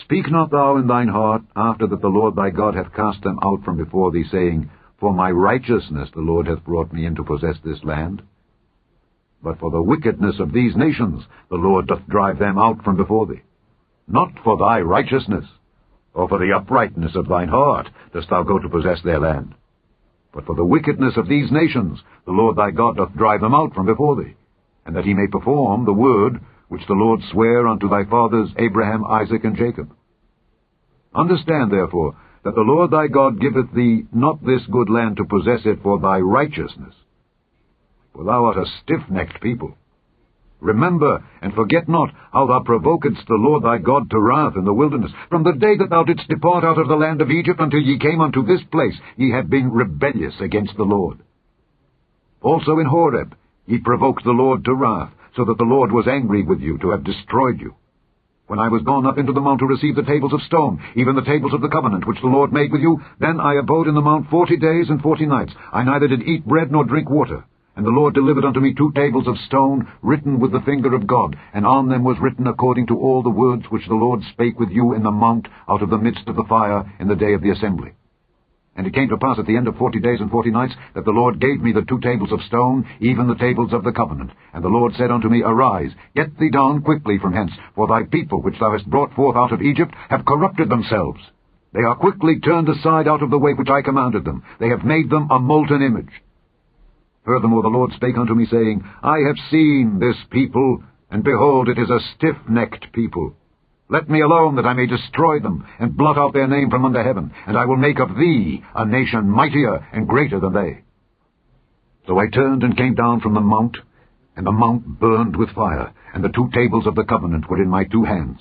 Speak not thou in thine heart, after that the Lord thy God hath cast them out from before thee, saying, For my righteousness the Lord hath brought me in to possess this land. But for the wickedness of these nations the Lord doth drive them out from before thee. Not for thy righteousness, or for the uprightness of thine heart dost thou go to possess their land. But for the wickedness of these nations the Lord thy God doth drive them out from before thee, and that he may perform the word which the Lord sware unto thy fathers Abraham, Isaac, and Jacob. Understand, therefore, that the Lord thy God giveth thee not this good land to possess it for thy righteousness, for thou art a stiff-necked people. Remember, and forget not, how thou provokedst the Lord thy God to wrath in the wilderness. From the day that thou didst depart out of the land of Egypt until ye came unto this place, ye have been rebellious against the Lord. Also in Horeb ye provoked the Lord to wrath, so that the Lord was angry with you to have destroyed you. When I was gone up into the mount to receive the tables of stone, even the tables of the covenant which the Lord made with you, then I abode in the mount 40 days and 40 nights. I neither did eat bread nor drink water. And the Lord delivered unto me 2 tables of stone, written with the finger of God, and on them was written according to all the words which the Lord spake with you in the mount out of the midst of the fire in the day of the assembly. And it came to pass at the end of 40 days and 40 nights, that the Lord gave me the 2 tables of stone, even the tables of the covenant. And the Lord said unto me, Arise, get thee down quickly from hence, for thy people which thou hast brought forth out of Egypt have corrupted themselves. They are quickly turned aside out of the way which I commanded them. They have made them a molten image. Furthermore the Lord spake unto me, saying, I have seen this people, and behold, it is a stiff-necked people. Let me alone, that I may destroy them, and blot out their name from under heaven, and I will make of thee a nation mightier and greater than they. So I turned and came down from the mount, and the mount burned with fire, and the 2 tables of the covenant were in my 2 hands.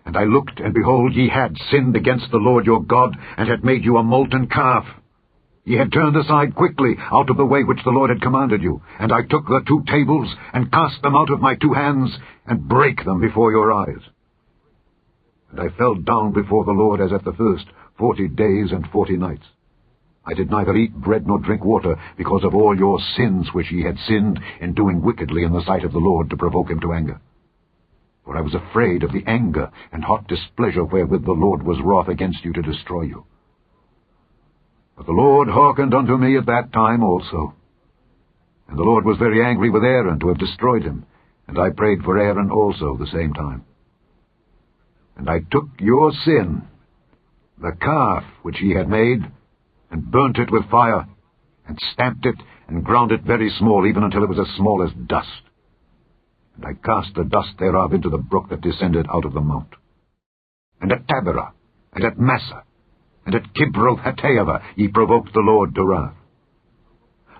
And I looked, and behold, ye had sinned against the Lord your God, and had made you a molten calf. Ye had turned aside quickly out of the way which the Lord had commanded you. And I took the 2 tables, and cast them out of my 2 hands, and brake them before your eyes. And I fell down before the Lord as at the first, 40 days and 40 nights. I did neither eat bread nor drink water, because of all your sins which ye had sinned in doing wickedly in the sight of the Lord to provoke him to anger. For I was afraid of the anger and hot displeasure wherewith the Lord was wroth against you to destroy you. But the Lord hearkened unto me at that time also. And the Lord was very angry with Aaron to have destroyed him, and I prayed for Aaron also the same time. And I took your sin, the calf which ye had made, and burnt it with fire, and stamped it, and ground it very small, even until it was as small as dust. And I cast the dust thereof into the brook that descended out of the mount. And at Taberah, and at Massa, and at Kibroth-Hattaavah ye provoked the Lord to wrath.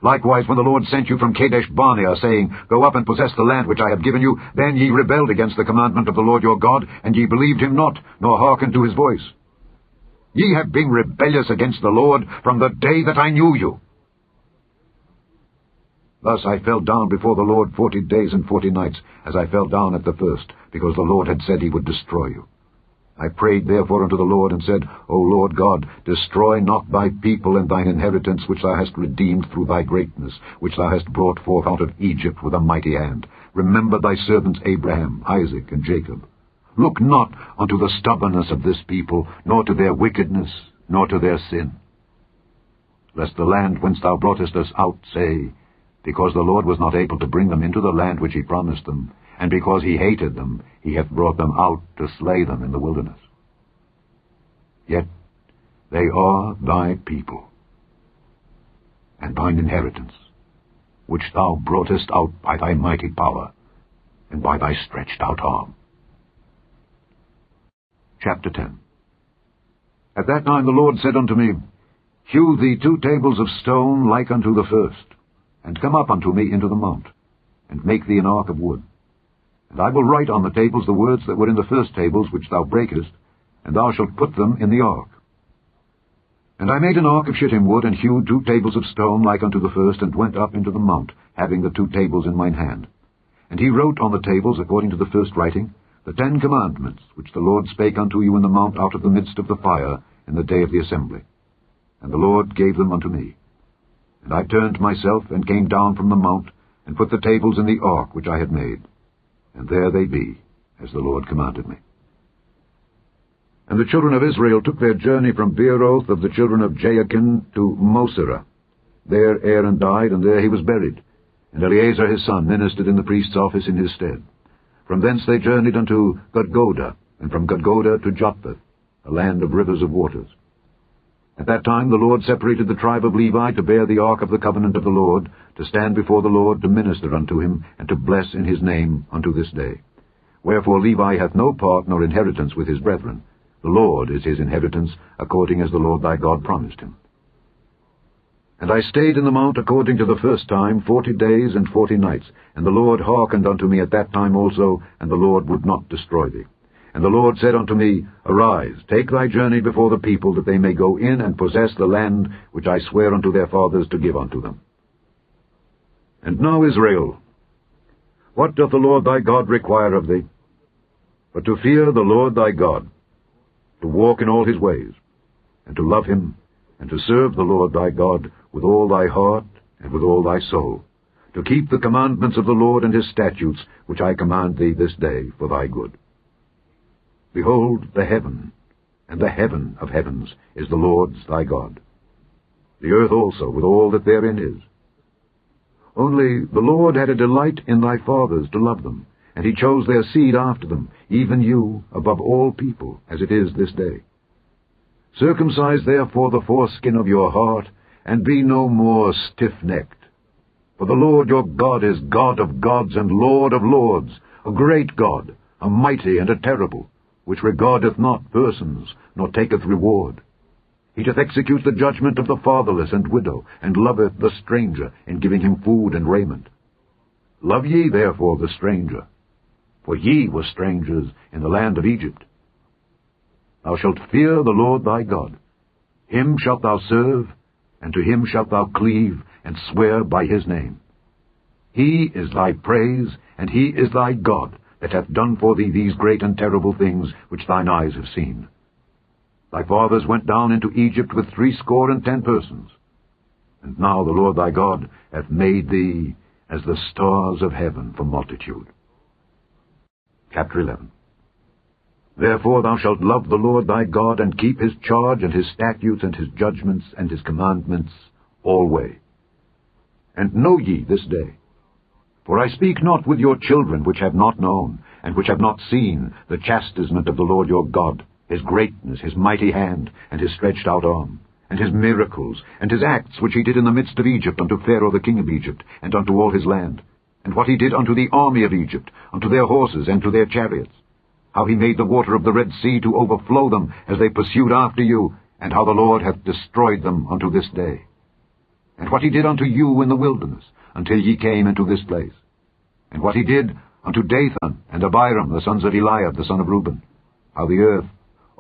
Likewise, when the Lord sent you from Kadesh-barnea, saying, Go up and possess the land which I have given you, then ye rebelled against the commandment of the Lord your God, and ye believed him not, nor hearkened to his voice. Ye have been rebellious against the Lord from the day that I knew you. Thus I fell down before the Lord 40 days and 40 nights, as I fell down at the first, because the Lord had said he would destroy you. I prayed therefore unto the Lord, and said, O Lord God, destroy not thy people and thine inheritance, which thou hast redeemed through thy greatness, which thou hast brought forth out of Egypt with a mighty hand. Remember thy servants Abraham, Isaac, and Jacob. Look not unto the stubbornness of this people, nor to their wickedness, nor to their sin. Lest the land whence thou broughtest us out say, Because the Lord was not able to bring them into the land which he promised them, and because he hated them, he hath brought them out to slay them in the wilderness. Yet they are thy people, and thine inheritance, which thou broughtest out by thy mighty power, and by thy stretched out arm. Chapter 10. At that time the Lord said unto me, Hew thee 2 tables of stone like unto the first, and come up unto me into the mount, and make thee an ark of wood. And I will write on the tables the words that were in the first tables which thou brakest, and thou shalt put them in the ark. And I made an ark of shittim wood, and hewed 2 tables of stone like unto the first, and went up into the mount, having the 2 tables in mine hand. And he wrote on the tables, according to the first writing, the 10 commandments, which the Lord spake unto you in the mount out of the midst of the fire, in the day of the assembly. And the Lord gave them unto me. And I turned myself, and came down from the mount, and put the tables in the ark which I had made. And there they be, as the Lord commanded me. And the children of Israel took their journey from Beeroth of the children of Jaakan to Moserah. There Aaron died, and there he was buried. And Eleazar his son ministered in the priest's office in his stead. From thence they journeyed unto Gudgodah, and from Gudgodah to Jopheth, a land of rivers of waters. At that time the Lord separated the tribe of Levi to bear the ark of the covenant of the Lord, to stand before the Lord, to minister unto him, and to bless in his name unto this day. Wherefore Levi hath no part nor inheritance with his brethren. The Lord is his inheritance, according as the Lord thy God promised him. And I stayed in the mount according to the first time 40 days and 40 nights, and the Lord hearkened unto me at that time also, and the Lord would not destroy thee. And the Lord said unto me, Arise, take thy journey before the people, that they may go in and possess the land which I swear unto their fathers to give unto them. And now, Israel, what doth the Lord thy God require of thee? But to fear the Lord thy God, to walk in all his ways, and to love him, and to serve the Lord thy God with all thy heart and with all thy soul, to keep the commandments of the Lord and his statutes, which I command thee this day for thy good. Behold, the heaven, and the heaven of heavens, is the Lord's thy God. The earth also, with all that therein is. Only the Lord had a delight in thy fathers to love them, and he chose their seed after them, even you, above all people, as it is this day. Circumcise therefore the foreskin of your heart, and be no more stiff-necked. For the Lord your God is God of gods and Lord of lords, a great God, a mighty and a terrible, which regardeth not persons, nor taketh reward. He doth execute the judgment of the fatherless and widow, and loveth the stranger, in giving him food and raiment. Love ye therefore the stranger, for ye were strangers in the land of Egypt. Thou shalt fear the Lord thy God. Him shalt thou serve, and to him shalt thou cleave, and swear by his name. He is thy praise, and he is thy God, that hath done for thee these great and terrible things which thine eyes have seen. Thy fathers went down into Egypt with 70 persons. And now the Lord thy God hath made thee as the stars of heaven for multitude. Chapter 11. Therefore thou shalt love the Lord thy God, and keep his charge, and his statutes, and his judgments, and his commandments alway. And know ye this day, for I speak not with your children which have not known, and which have not seen the chastisement of the Lord your God, his greatness, his mighty hand, and his stretched out arm, and his miracles, and his acts which he did in the midst of Egypt unto Pharaoh the king of Egypt, and unto all his land, and what he did unto the army of Egypt, unto their horses, and to their chariots, how he made the water of the Red Sea to overflow them as they pursued after you, and how the Lord hath destroyed them unto this day. And what he did unto you in the wilderness, until ye came into this place. And what he did unto Dathan and Abiram, the sons of Eliab, the son of Reuben, how the earth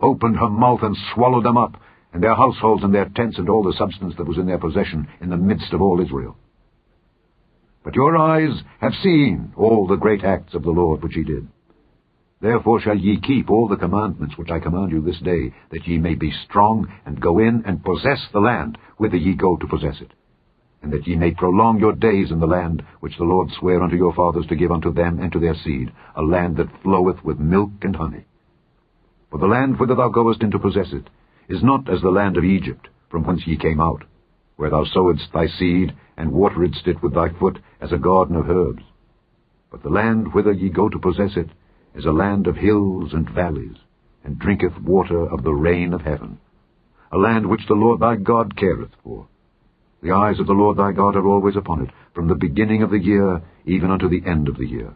opened her mouth and swallowed them up, and their households and their tents and all the substance that was in their possession in the midst of all Israel. But your eyes have seen all the great acts of the Lord which he did. Therefore shall ye keep all the commandments which I command you this day, that ye may be strong, and go in and possess the land whither ye go to possess it, and that ye may prolong your days in the land which the Lord sware unto your fathers to give unto them and to their seed, a land that floweth with milk and honey. For the land whither thou goest in to possess it is not as the land of Egypt, from whence ye came out, where thou sowedst thy seed, and wateredst it with thy foot as a garden of herbs. But the land whither ye go to possess it is a land of hills and valleys, and drinketh water of the rain of heaven, a land which the Lord thy God careth for. The eyes of the Lord thy God are always upon it, from the beginning of the year even unto the end of the year.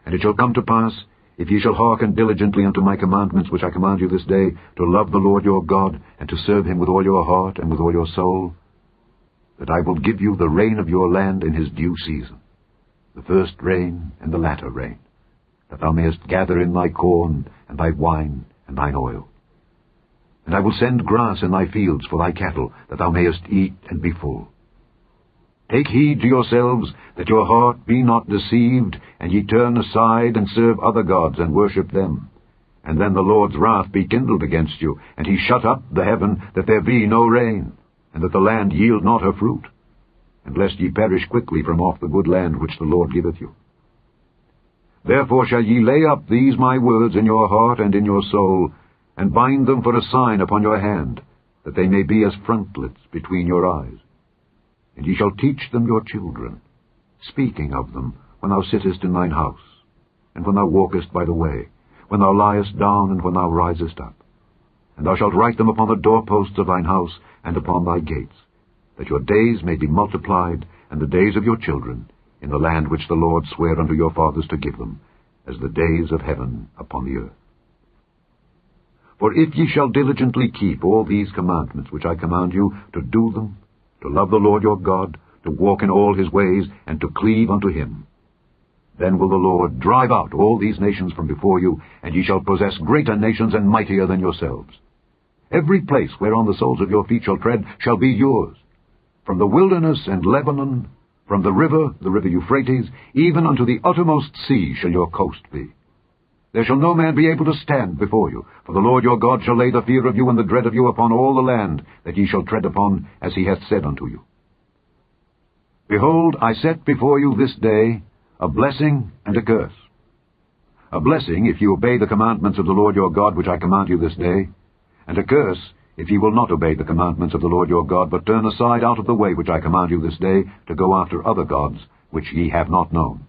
And it shall come to pass, if ye shall hearken diligently unto my commandments which I command you this day, to love the Lord your God, and to serve him with all your heart and with all your soul, that I will give you the rain of your land in his due season, the first rain and the latter rain, that thou mayest gather in thy corn, and thy wine, and thine oil. And I will send grass in thy fields for thy cattle, that thou mayest eat and be full. Take heed to yourselves, that your heart be not deceived, and ye turn aside and serve other gods and worship them. And then the Lord's wrath be kindled against you, and he shut up the heaven, that there be no rain, and that the land yield not her fruit, and lest ye perish quickly from off the good land which the Lord giveth you. Therefore shall ye lay up these my words in your heart and in your soul, and bind them for a sign upon your hand, that they may be as frontlets between your eyes. And ye shall teach them your children, speaking of them when thou sittest in thine house, and when thou walkest by the way, when thou liest down, and when thou risest up. And thou shalt write them upon the doorposts of thine house, and upon thy gates, that your days may be multiplied, and the days of your children, in the land which the Lord sware unto your fathers to give them, as the days of heaven upon the earth. For if ye shall diligently keep all these commandments which I command you, to do them, to love the Lord your God, to walk in all his ways, and to cleave unto him, then will the Lord drive out all these nations from before you, and ye shall possess greater nations and mightier than yourselves. Every place whereon the soles of your feet shall tread shall be yours, from the wilderness and Lebanon, from the river Euphrates, even unto the uttermost sea shall your coast be. There shall no man be able to stand before you, for the Lord your God shall lay the fear of you and the dread of you upon all the land that ye shall tread upon, as he hath said unto you. Behold, I set before you this day a blessing and a curse. A blessing, if ye obey the commandments of the Lord your God which I command you this day, and a curse, if ye will not obey the commandments of the Lord your God, but turn aside out of the way which I command you this day, to go after other gods which ye have not known.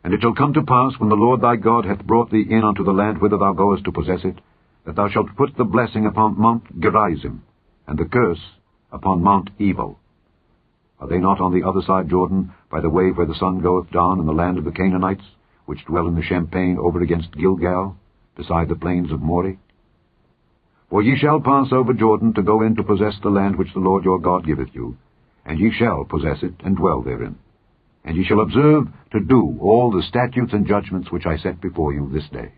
And it shall come to pass, when the Lord thy God hath brought thee in unto the land whither thou goest to possess it, that thou shalt put the blessing upon Mount Gerizim, and the curse upon Mount Ebal. Are they not on the other side Jordan, by the way where the sun goeth down, in the land of the Canaanites, which dwell in the champaign over against Gilgal, beside the plains of Moreh? For ye shall pass over Jordan to go in to possess the land which the Lord your God giveth you, and ye shall possess it and dwell therein. And ye shall observe to do all the statutes and judgments which I set before you this day.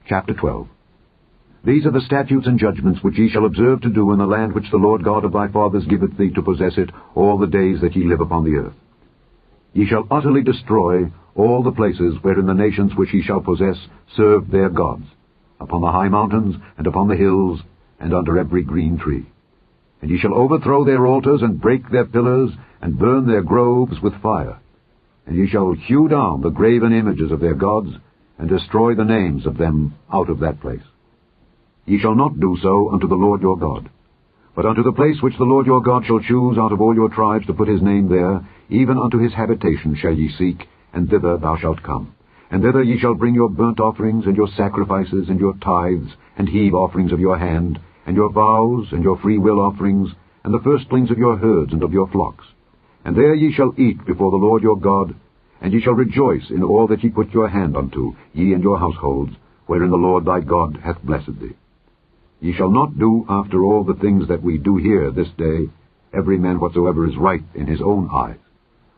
Chapter 12. These are the statutes and judgments which ye shall observe to do in the land which the Lord God of thy fathers giveth thee to possess it all the days that ye live upon the earth. Ye shall utterly destroy all the places wherein the nations which ye shall possess serve their gods, upon the high mountains, and upon the hills, and under every green tree. And ye shall overthrow their altars, and break their pillars, and burn their groves with fire. And ye shall hew down the graven images of their gods, and destroy the names of them out of that place. Ye shall not do so unto the Lord your God, but unto the place which the Lord your God shall choose out of all your tribes to put his name there, even unto his habitation shall ye seek, and thither thou shalt come. And thither ye shall bring your burnt offerings, and your sacrifices, and your tithes, and heave offerings of your hand, and your vows, and your freewill offerings, and the firstlings of your herds and of your flocks. And there ye shall eat before the Lord your God, and ye shall rejoice in all that ye put your hand unto, ye and your households, wherein the Lord thy God hath blessed thee. Ye shall not do after all the things that we do here this day, every man whatsoever is right in his own eyes.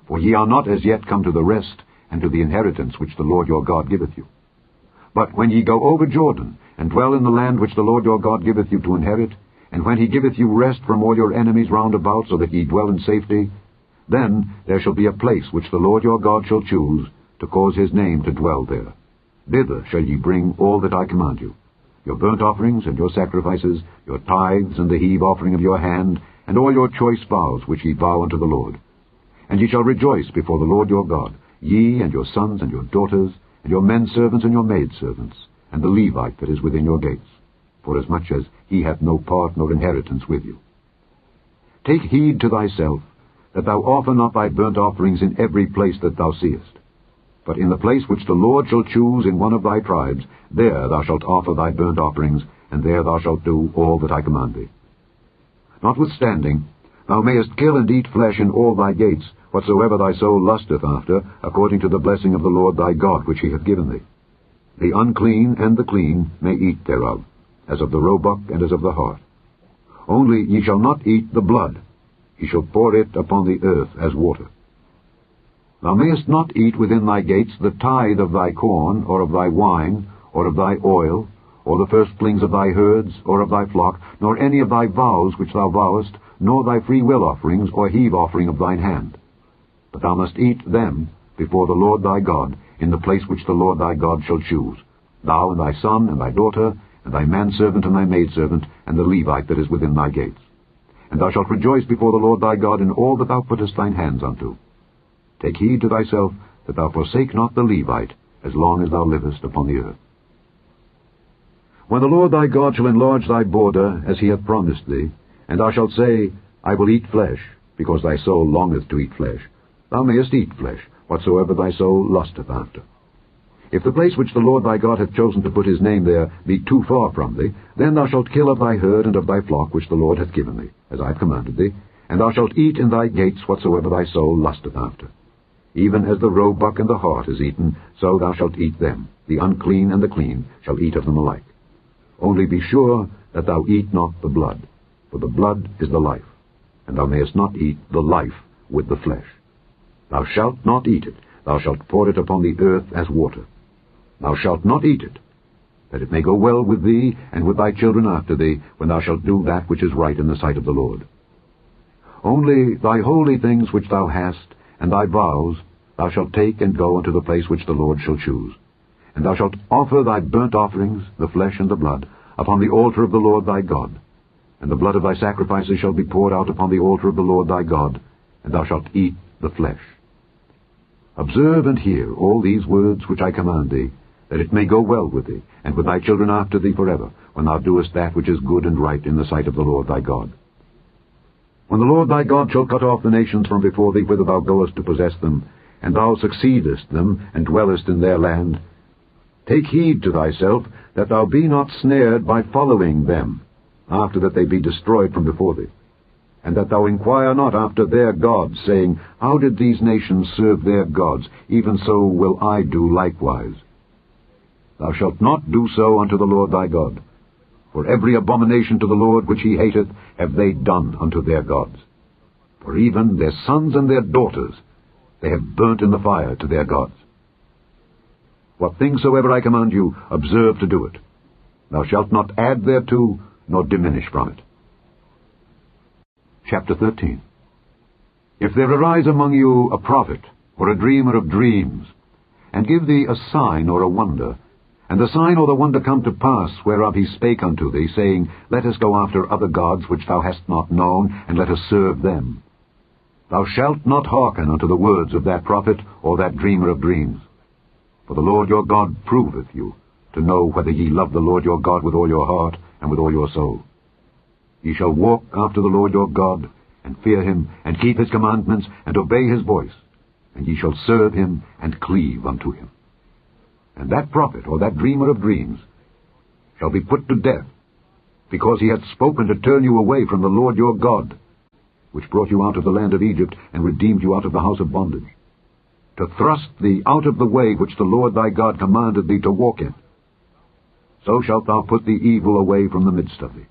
For ye are not as yet come to the rest, and to the inheritance which the Lord your God giveth you. But when ye go over Jordan, and dwell in the land which the Lord your God giveth you to inherit, and when he giveth you rest from all your enemies round about, so that ye dwell in safety, then there shall be a place which the Lord your God shall choose, to cause his name to dwell there. Thither shall ye bring all that I command you, your burnt offerings, and your sacrifices, your tithes, and the heave offering of your hand, and all your choice vows which ye vow unto the Lord. And ye shall rejoice before the Lord your God, ye and your sons and your daughters, and your men servants and your maidservants, and the Levite that is within your gates, forasmuch as he hath no part nor inheritance with you. Take heed to thyself, that thou offer not thy burnt offerings in every place that thou seest. But in the place which the Lord shall choose in one of thy tribes, there thou shalt offer thy burnt offerings, and there thou shalt do all that I command thee. Notwithstanding, thou mayest kill and eat flesh in all thy gates, whatsoever thy soul lusteth after, according to the blessing of the Lord thy God which he hath given thee. The unclean and the clean may eat thereof, as of the roebuck and as of the hart. Only ye shall not eat the blood. Ye shall pour it upon the earth as water. Thou mayest not eat within thy gates the tithe of thy corn, or of thy wine, or of thy oil, or the firstlings of thy herds, or of thy flock, nor any of thy vows which thou vowest, nor thy freewill offerings, or heave offering of thine hand. But thou must eat them before the Lord thy God, in the place which the Lord thy God shall choose, thou and thy son and thy daughter, and thy manservant and thy maidservant, and the Levite that is within thy gates. And thou shalt rejoice before the Lord thy God in all that thou puttest thine hands unto. Take heed to thyself that thou forsake not the Levite, as long as thou livest upon the earth. When the Lord thy God shall enlarge thy border, as he hath promised thee, and thou shalt say, I will eat flesh, because thy soul longeth to eat flesh, thou mayest eat flesh, whatsoever thy soul lusteth after. If the place which the Lord thy God hath chosen to put his name there be too far from thee, then thou shalt kill of thy herd and of thy flock which the Lord hath given thee, as I have commanded thee, and thou shalt eat in thy gates whatsoever thy soul lusteth after. Even as the roebuck and the hart is eaten, so thou shalt eat them. The unclean and the clean shall eat of them alike. Only be sure that thou eat not the blood, for the blood is the life, and thou mayest not eat the life with the flesh. Thou shalt not eat it, thou shalt pour it upon the earth as water. Thou shalt not eat it, that it may go well with thee and with thy children after thee, when thou shalt do that which is right in the sight of the Lord. Only thy holy things which thou hast, and thy vows, thou shalt take and go unto the place which the Lord shall choose. And thou shalt offer thy burnt offerings, the flesh and the blood, upon the altar of the Lord thy God. And the blood of thy sacrifices shall be poured out upon the altar of the Lord thy God, and thou shalt eat the flesh. Observe and hear all these words which I command thee, that it may go well with thee, and with thy children after thee forever, when thou doest that which is good and right in the sight of the Lord thy God. When the Lord thy God shall cut off the nations from before thee whither thou goest to possess them, and thou succeedest them, and dwellest in their land, take heed to thyself that thou be not snared by following them, after that they be destroyed from before thee, and that thou inquire not after their gods, saying, How did these nations serve their gods? Even so will I do likewise. Thou shalt not do so unto the Lord thy God. For every abomination to the Lord which he hateth have they done unto their gods. For even their sons and their daughters they have burnt in the fire to their gods. What things soever I command you, observe to do it. Thou shalt not add thereto, nor diminish from it. Chapter 13. If there arise among you a prophet, or a dreamer of dreams, and give thee a sign or a wonder, and the sign or the wonder come to pass, whereof he spake unto thee, saying, Let us go after other gods which thou hast not known, and let us serve them. Thou shalt not hearken unto the words of that prophet or that dreamer of dreams. For the Lord your God proveth you, to know whether ye love the Lord your God with all your heart and with all your soul. Ye shall walk after the Lord your God, and fear him, and keep his commandments, and obey his voice, and ye shall serve him, and cleave unto him. And that prophet or that dreamer of dreams shall be put to death, because he hath spoken to turn you away from the Lord your God, which brought you out of the land of Egypt, and redeemed you out of the house of bondage, to thrust thee out of the way which the Lord thy God commanded thee to walk in. So shalt thou put the evil away from the midst of thee.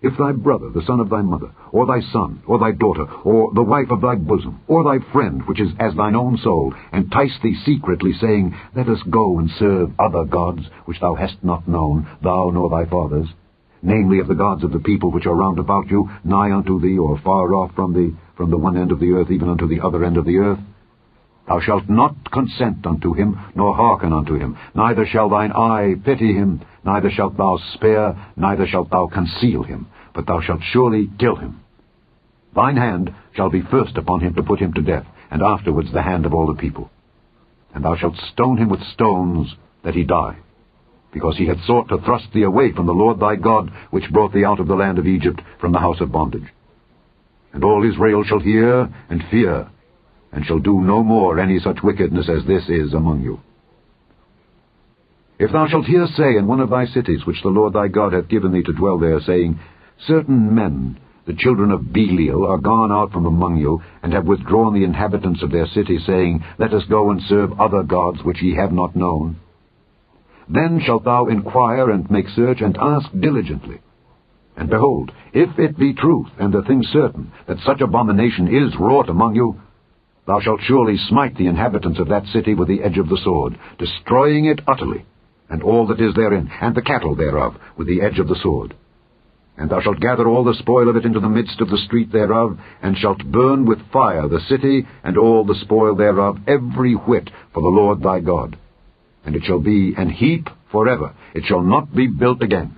If thy brother, the son of thy mother, or thy son, or thy daughter, or the wife of thy bosom, or thy friend, which is as thine own soul, entice thee secretly, saying, Let us go and serve other gods, which thou hast not known, thou nor thy fathers, namely of the gods of the people which are round about you, nigh unto thee, or far off from thee, from the one end of the earth even unto the other end of the earth, thou shalt not consent unto him, nor hearken unto him, neither shall thine eye pity him, neither shalt thou spare, neither shalt thou conceal him, but thou shalt surely kill him. Thine hand shall be first upon him to put him to death, and afterwards the hand of all the people. And thou shalt stone him with stones, that he die, because he hath sought to thrust thee away from the Lord thy God, which brought thee out of the land of Egypt, from the house of bondage. And all Israel shall hear and fear, and shall do no more any such wickedness as this is among you. If thou shalt hear say in one of thy cities, which the Lord thy God hath given thee to dwell there, saying, Certain men, the children of Belial, are gone out from among you, and have withdrawn the inhabitants of their city, saying, Let us go and serve other gods which ye have not known. Then shalt thou inquire and make search, and ask diligently. And behold, if it be truth, and the thing certain, that such abomination is wrought among you, thou shalt surely smite the inhabitants of that city with the edge of the sword, destroying it utterly, and all that is therein, and the cattle thereof, with the edge of the sword. And thou shalt gather all the spoil of it into the midst of the street thereof, and shalt burn with fire the city, and all the spoil thereof, every whit, for the Lord thy God. And it shall be an heap forever, it shall not be built again.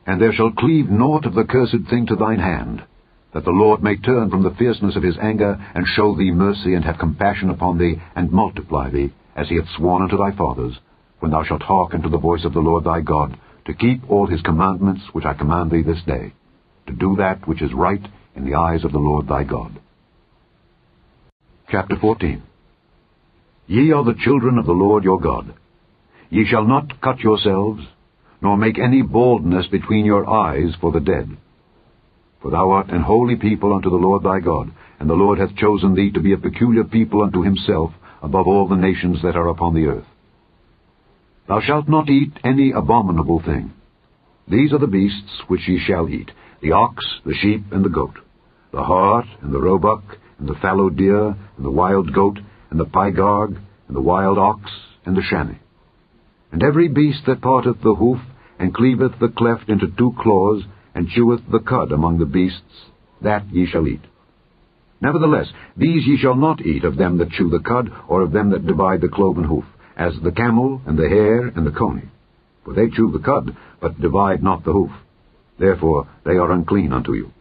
And there shall cleave naught of the cursed thing to thine hand, that the Lord may turn from the fierceness of his anger, and show thee mercy, and have compassion upon thee, and multiply thee, as he hath sworn unto thy fathers, when thou shalt hearken to the voice of the Lord thy God, to keep all his commandments which I command thee this day, to do that which is right in the eyes of the Lord thy God. Chapter 14. Ye are the children of the Lord your God. Ye shall not cut yourselves, nor make any baldness between your eyes for the dead. For thou art an holy people unto the Lord thy God, and the Lord hath chosen thee to be a peculiar people unto himself above all the nations that are upon the earth. Thou shalt not eat any abominable thing. These are the beasts which ye shall eat, the ox, the sheep, and the goat, the hart, and the roebuck, and the fallow deer, and the wild goat, and the pygarg, and the wild ox, and the chamois. And every beast that parteth the hoof, and cleaveth the cleft into two claws, and cheweth the cud among the beasts, that ye shall eat. Nevertheless, these ye shall not eat of them that chew the cud, or of them that divide the cloven hoof, as the camel, and the hare, and the coney. For they chew the cud, but divide not the hoof. Therefore they are unclean unto you.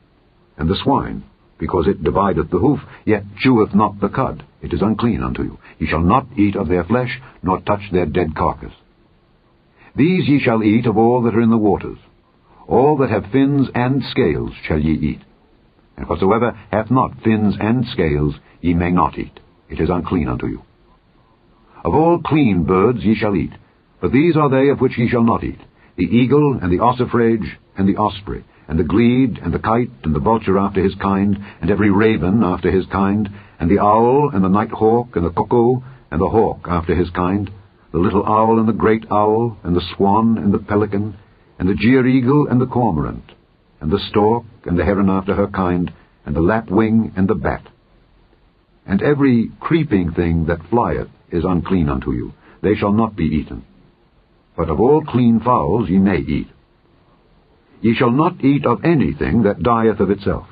And the swine, because it divideth the hoof, yet cheweth not the cud, it is unclean unto you. Ye shall not eat of their flesh, nor touch their dead carcass. These ye shall eat of all that are in the waters. All that have fins and scales shall ye eat. And whatsoever hath not fins and scales ye may not eat. It is unclean unto you. Of all clean birds ye shall eat, but these are they of which ye shall not eat: the eagle, and the ossifrage, and the osprey, and the glede, and the kite, and the vulture after his kind, and every raven after his kind, and the owl, and the night hawk, and the cuckoo, and the hawk after his kind, the little owl, and the great owl, and the swan, and the pelican, and the jeer-eagle, and the cormorant, and the stork, and the heron after her kind, and the lapwing, and the bat. And every creeping thing that flieth is unclean unto you. They shall not be eaten. But of all clean fowls ye may eat. Ye shall not eat of anything that dieth of itself.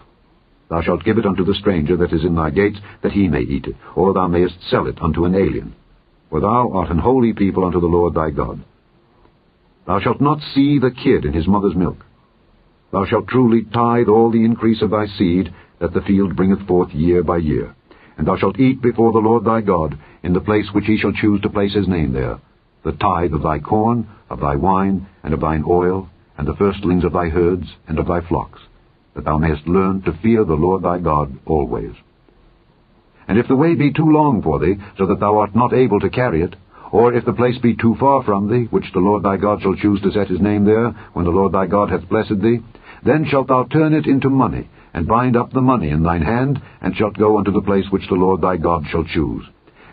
Thou shalt give it unto the stranger that is in thy gates, that he may eat it, or thou mayest sell it unto an alien. For thou art an holy people unto the Lord thy God. Thou shalt not see the kid in his mother's milk. Thou shalt truly tithe all the increase of thy seed, that the field bringeth forth year by year. And thou shalt eat before the Lord thy God, in the place which he shall choose to place his name there, the tithe of thy corn, of thy wine, and of thine oil, and the firstlings of thy herds, and of thy flocks, that thou mayest learn to fear the Lord thy God always. And if the way be too long for thee, so that thou art not able to carry it, or if the place be too far from thee, which the Lord thy God shall choose to set his name there, when the Lord thy God hath blessed thee, then shalt thou turn it into money, and bind up the money in thine hand, and shalt go unto the place which the Lord thy God shall choose.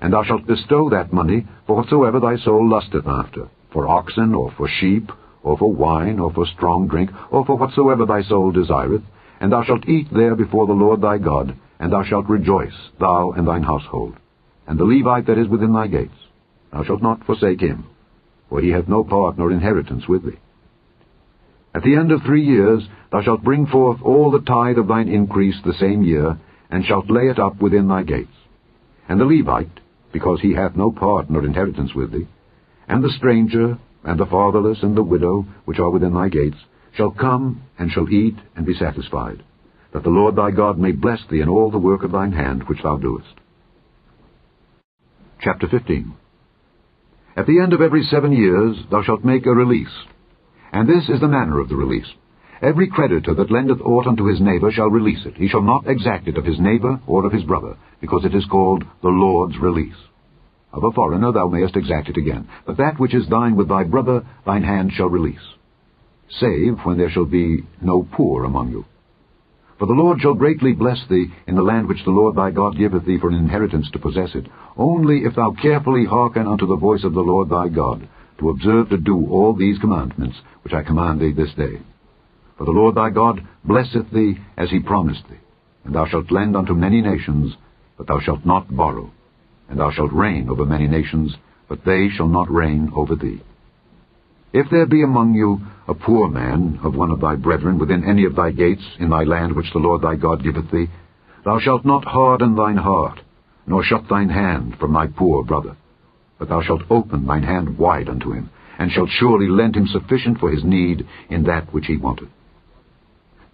And thou shalt bestow that money for whatsoever thy soul lusteth after, for oxen, or for sheep, or for wine, or for strong drink, or for whatsoever thy soul desireth, and thou shalt eat there before the Lord thy God, and thou shalt rejoice, thou and thine household. And the Levite that is within thy gates, thou shalt not forsake him, for he hath no part nor inheritance with thee. At the end of 3 years thou shalt bring forth all the tithe of thine increase the same year, and shalt lay it up within thy gates. And the Levite, because he hath no part nor inheritance with thee, and the stranger, and the fatherless, and the widow, which are within thy gates, shall come, and shall eat, and be satisfied, that the Lord thy God may bless thee in all the work of thine hand which thou doest. Chapter 15. At the end of every 7 years thou shalt make a release. And this is the manner of the release. Every creditor that lendeth aught unto his neighbor shall release it. He shall not exact it of his neighbor or of his brother, because it is called the Lord's release. Of a foreigner thou mayest exact it again, but that which is thine with thy brother thine hand shall release, save when there shall be no poor among you. For the Lord shall greatly bless thee in the land which the Lord thy God giveth thee for an inheritance to possess it, only if thou carefully hearken unto the voice of the Lord thy God, to observe to do all these commandments which I command thee this day. For the Lord thy God blesseth thee as he promised thee, and thou shalt lend unto many nations, but thou shalt not borrow. And thou shalt reign over many nations, but they shall not reign over thee. If there be among you a poor man of one of thy brethren within any of thy gates in thy land which the Lord thy God giveth thee, thou shalt not harden thine heart, nor shut thine hand from thy poor brother. But thou shalt open thine hand wide unto him, and shalt surely lend him sufficient for his need in that which he wanteth.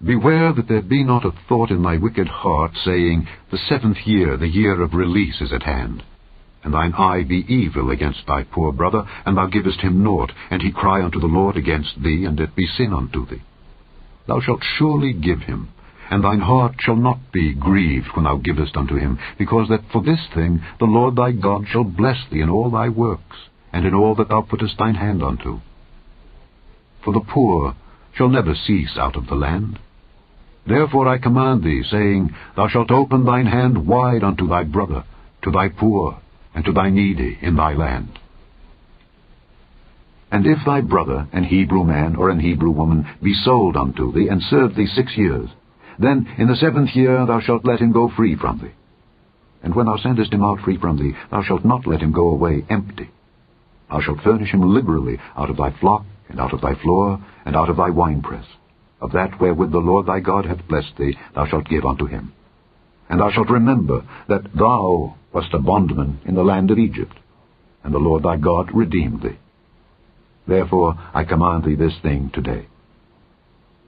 Beware that there be not a thought in thy wicked heart, saying, The 7th year, the year of release, is at hand. And thine eye be evil against thy poor brother, and thou givest him naught, and he cry unto the Lord against thee, and it be sin unto thee. Thou shalt surely give him, and thine heart shall not be grieved when thou givest unto him, because that for this thing the Lord thy God shall bless thee in all thy works, and in all that thou puttest thine hand unto. For the poor shall never cease out of the land. Therefore I command thee, saying, Thou shalt open thine hand wide unto thy brother, to thy poor, and to thy needy in thy land. And if thy brother, an Hebrew man or an Hebrew woman, be sold unto thee, and serve thee 6 years, then in the 7th year thou shalt let him go free from thee. And when thou sendest him out free from thee, thou shalt not let him go away empty. Thou shalt furnish him liberally out of thy flock, and out of thy floor, and out of thy winepress. Of that wherewith the Lord thy God hath blessed thee, thou shalt give unto him. And thou shalt remember that thou wast a bondman in the land of Egypt, and the Lord thy God redeemed thee. Therefore I command thee this thing today.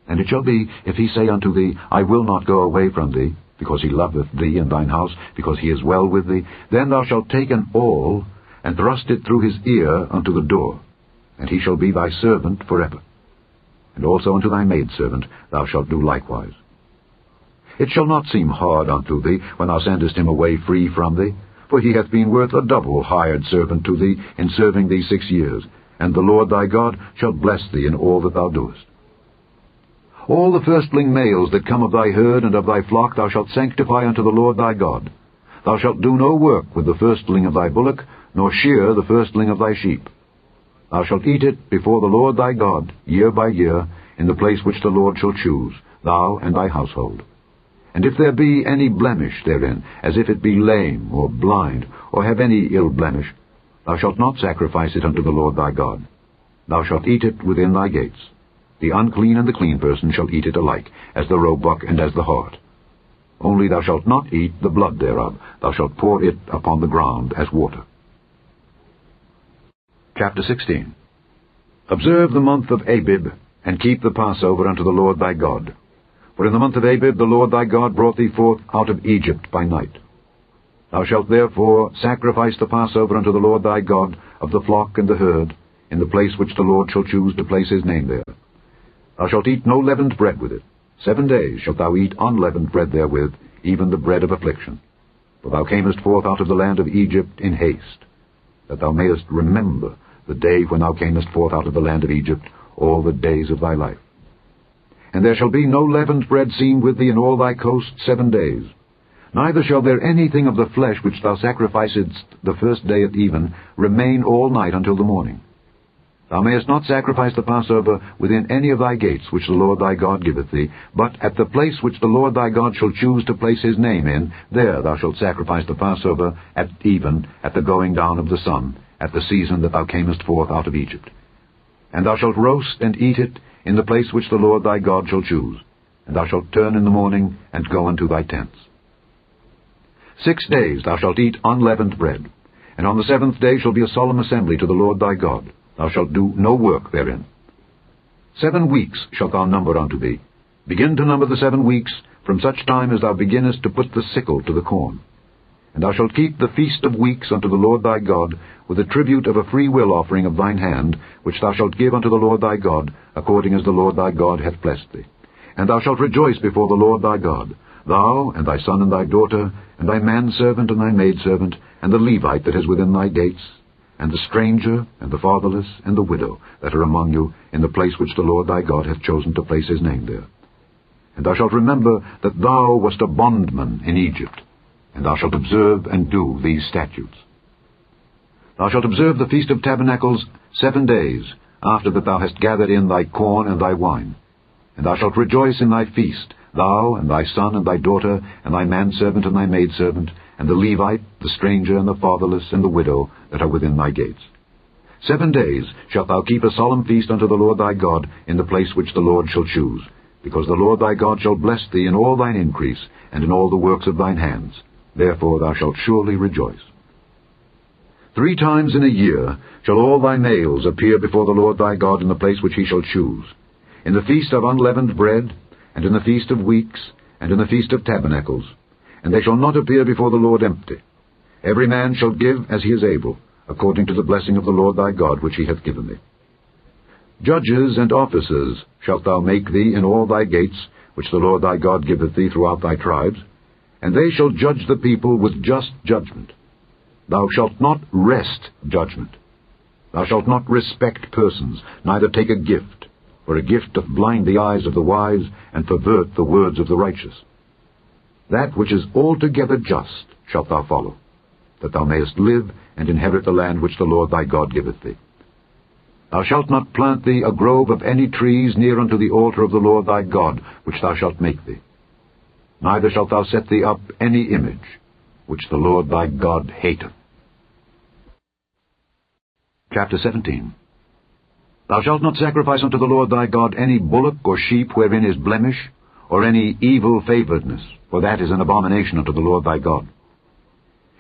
And it shall be, if he say unto thee, I will not go away from thee, because he loveth thee and thine house, because he is well with thee, then thou shalt take an awl, and thrust it through his ear unto the door, and he shall be thy servant forever. And also unto thy maidservant thou shalt do likewise. It shall not seem hard unto thee when thou sendest him away free from thee, for he hath been worth a double hired servant to thee in serving thee 6 years, and the Lord thy God shall bless thee in all that thou doest. All the firstling males that come of thy herd and of thy flock thou shalt sanctify unto the Lord thy God. Thou shalt do no work with the firstling of thy bullock, nor shear the firstling of thy sheep. Thou shalt eat it before the Lord thy God, year by year, in the place which the Lord shall choose, thou and thy household. And if there be any blemish therein, as if it be lame, or blind, or have any ill blemish, thou shalt not sacrifice it unto the Lord thy God. Thou shalt eat it within thy gates. The unclean and the clean person shall eat it alike, as the roebuck and as the hart. Only thou shalt not eat the blood thereof. Thou shalt pour it upon the ground as water. Chapter 16. Observe the month of Abib, and keep the Passover unto the Lord thy God. For in the month of Abib the Lord thy God brought thee forth out of Egypt by night. Thou shalt therefore sacrifice the Passover unto the Lord thy God of the flock and the herd, in the place which the Lord shall choose to place his name there. Thou shalt eat no leavened bread with it. 7 days shalt thou eat unleavened bread therewith, even the bread of affliction. For thou camest forth out of the land of Egypt in haste, that thou mayest remember the day when thou camest forth out of the land of Egypt, all the days of thy life. And there shall be no leavened bread seen with thee in all thy coast 7 days. Neither shall there anything of the flesh which thou sacrificedst the first day at even remain all night until the morning. Thou mayest not sacrifice the Passover within any of thy gates which the Lord thy God giveth thee, but at the place which the Lord thy God shall choose to place his name in, there thou shalt sacrifice the Passover at even, at the going down of the sun, at the season that thou camest forth out of Egypt. And thou shalt roast and eat it in the place which the Lord thy God shall choose, and thou shalt turn in the morning and go unto thy tents. 6 days thou shalt eat unleavened bread, and on the 7th day shall be a solemn assembly to the Lord thy God. Thou shalt do no work therein. 7 weeks shalt thou number unto thee. Begin to number the 7 weeks, from such time as thou beginnest to put the sickle to the corn. And thou shalt keep the feast of weeks unto the Lord thy God, with a tribute of a freewill offering of thine hand, which thou shalt give unto the Lord thy God, according as the Lord thy God hath blessed thee. And thou shalt rejoice before the Lord thy God, thou, and thy son and thy daughter, and thy manservant and thy maidservant, and the Levite that is within thy gates, and the stranger, and the fatherless, and the widow that are among you, in the place which the Lord thy God hath chosen to place his name there. And thou shalt remember that thou wast a bondman in Egypt, and thou shalt observe and do these statutes. Thou shalt observe the Feast of Tabernacles 7 days, after that thou hast gathered in thy corn and thy wine. And thou shalt rejoice in thy feast, thou, and thy son, and thy daughter, and thy manservant, and thy maidservant, and the Levite, the stranger, and the fatherless, and the widow that are within thy gates. 7 days shalt thou keep a solemn feast unto the Lord thy God in the place which the Lord shall choose, because the Lord thy God shall bless thee in all thine increase, and in all the works of thine hands. Therefore thou shalt surely rejoice. 3 times in a year shall all thy males appear before the Lord thy God in the place which he shall choose, in the feast of unleavened bread, and in the feast of weeks, and in the feast of tabernacles. And they shall not appear before the Lord empty. Every man shall give as he is able, according to the blessing of the Lord thy God which he hath given thee. Judges and officers shalt thou make thee in all thy gates, which the Lord thy God giveth thee throughout thy tribes, and they shall judge the people with just judgment. Thou shalt not wrest judgment. Thou shalt not respect persons, neither take a gift, for a gift doth blind the eyes of the wise, and pervert the words of the righteous. That which is altogether just shalt thou follow, that thou mayest live and inherit the land which the Lord thy God giveth thee. Thou shalt not plant thee a grove of any trees near unto the altar of the Lord thy God, which thou shalt make thee. Neither shalt thou set thee up any image, which the Lord thy God hateth. Chapter 17. Thou shalt not sacrifice unto the Lord thy God any bullock or sheep wherein is blemish, or any evil favoredness, for that is an abomination unto the Lord thy God.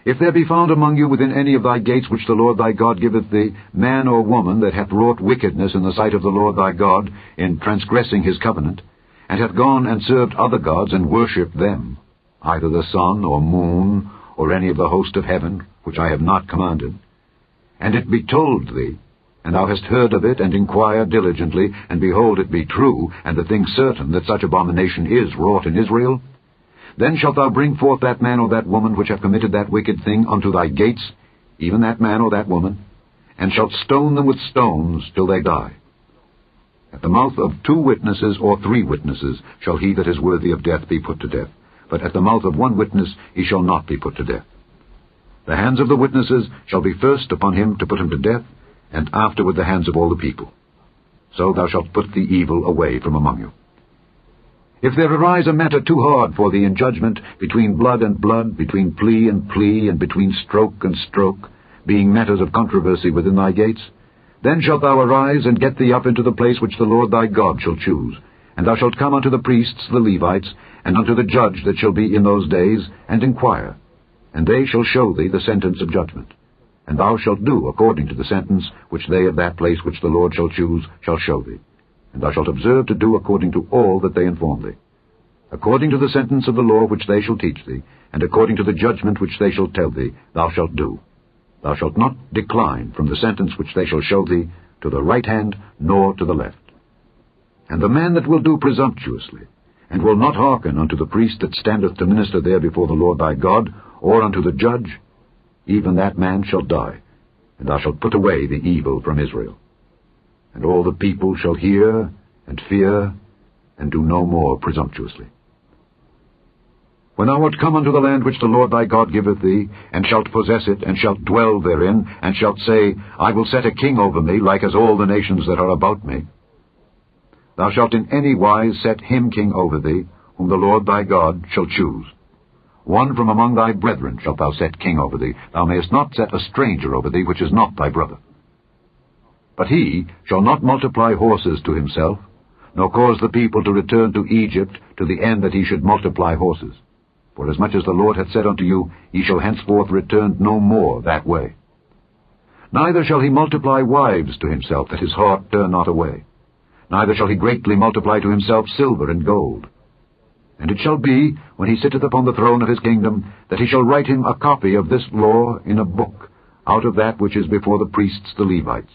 If there be found among you within any of thy gates which the Lord thy God giveth thee, man or woman that hath wrought wickedness in the sight of the Lord thy God, in transgressing his covenant, and hath gone and served other gods and worshipped them, either the sun or moon, or any of the host of heaven, which I have not commanded, and it be told thee, and thou hast heard of it, and inquired diligently, and behold, it be true, and the thing certain, that such abomination is wrought in Israel, then shalt thou bring forth that man or that woman which have committed that wicked thing unto thy gates, even that man or that woman, and shalt stone them with stones till they die. At the mouth of 2 witnesses or 3 witnesses shall he that is worthy of death be put to death, but at the mouth of 1 witness he shall not be put to death. The hands of the witnesses shall be first upon him to put him to death, and afterward the hands of all the people. So thou shalt put the evil away from among you. If there arise a matter too hard for thee in judgment, between blood and blood, between plea, and between stroke and stroke, being matters of controversy within thy gates, then shalt thou arise and get thee up into the place which the Lord thy God shall choose, and thou shalt come unto the priests, the Levites, and unto the judge that shall be in those days, and inquire, and they shall show thee the sentence of judgment. And thou shalt do according to the sentence which they of that place which the Lord shall choose shall show thee. And thou shalt observe to do according to all that they inform thee. According to the sentence of the law which they shall teach thee, and according to the judgment which they shall tell thee, thou shalt do. Thou shalt not decline from the sentence which they shall show thee, to the right hand, nor to the left. And the man that will do presumptuously, and will not hearken unto the priest that standeth to minister there before the Lord thy God, or unto the judge, even that man shall die, and thou shalt put away the evil from Israel. And all the people shall hear, and fear, and do no more presumptuously. When thou art come unto the land which the Lord thy God giveth thee, and shalt possess it, and shalt dwell therein, and shalt say, I will set a king over me, like as all the nations that are about me, thou shalt in any wise set him king over thee, whom the Lord thy God shall choose. 1 from among thy brethren shalt thou set king over thee. Thou mayest not set a stranger over thee, which is not thy brother. But he shall not multiply horses to himself, nor cause the people to return to Egypt, to the end that he should multiply horses. For as much as the Lord hath said unto you, ye shall henceforth return no more that way. Neither shall he multiply wives to himself, that his heart turn not away. Neither shall he greatly multiply to himself silver and gold. And it shall be, when he sitteth upon the throne of his kingdom, that he shall write him a copy of this law in a book, out of that which is before the priests the Levites.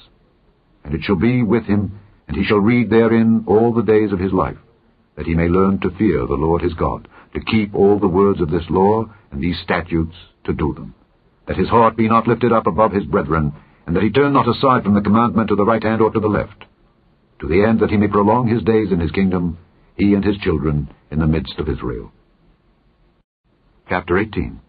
And it shall be with him, and he shall read therein all the days of his life, that he may learn to fear the Lord his God, to keep all the words of this law and these statutes, to do them, that his heart be not lifted up above his brethren, and that he turn not aside from the commandment to the right hand or to the left, to the end that he may prolong his days in his kingdom, he and his children, in the midst of Israel. Chapter 18.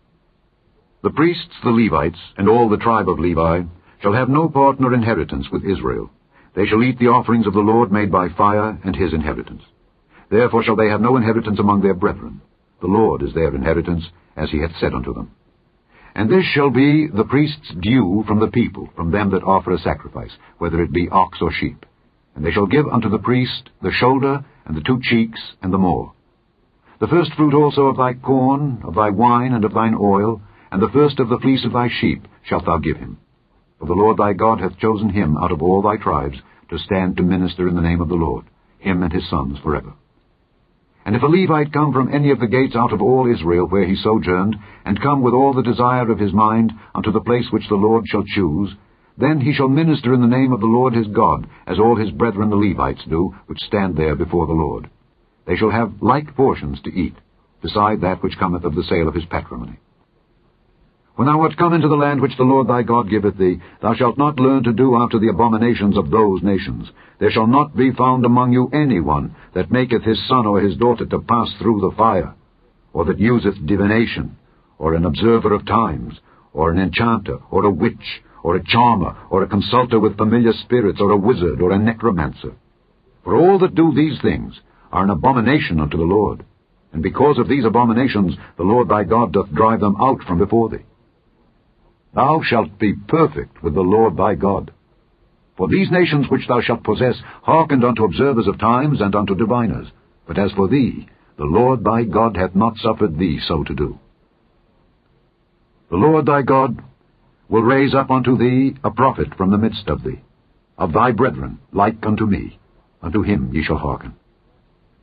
The priests, the Levites, and all the tribe of Levi, shall have no part nor inheritance with Israel. They shall eat the offerings of the Lord made by fire, and his inheritance. Therefore shall they have no inheritance among their brethren. The Lord is their inheritance, as he hath said unto them. And this shall be the priest's due from the people, from them that offer a sacrifice, whether it be ox or sheep. And they shall give unto the priest the shoulder, and the 2 cheeks, and the maw. The first fruit also of thy corn, of thy wine, and of thine oil, and the first of the fleece of thy sheep shalt thou give him. For the Lord thy God hath chosen him out of all thy tribes to stand to minister in the name of the Lord, him and his sons forever. And if a Levite come from any of the gates out of all Israel where he sojourned, and come with all the desire of his mind unto the place which the Lord shall choose, then he shall minister in the name of the Lord his God, as all his brethren the Levites do, which stand there before the Lord. They shall have like portions to eat, beside that which cometh of the sale of his patrimony. When thou art come into the land which the Lord thy God giveth thee, thou shalt not learn to do after the abominations of those nations. There shall not be found among you any one that maketh his son or his daughter to pass through the fire, or that useth divination, or an observer of times, or an enchanter, or a witch, or a charmer, or a consulter with familiar spirits, or a wizard, or a necromancer. For all that do these things are an abomination unto the Lord, and because of these abominations the Lord thy God doth drive them out from before thee. Thou shalt be perfect with the Lord thy God. For these nations which thou shalt possess hearkened unto observers of times and unto diviners. But as for thee, the Lord thy God hath not suffered thee so to do. The Lord thy God will raise up unto thee a prophet from the midst of thee, of thy brethren, like unto me. Unto him ye shall hearken.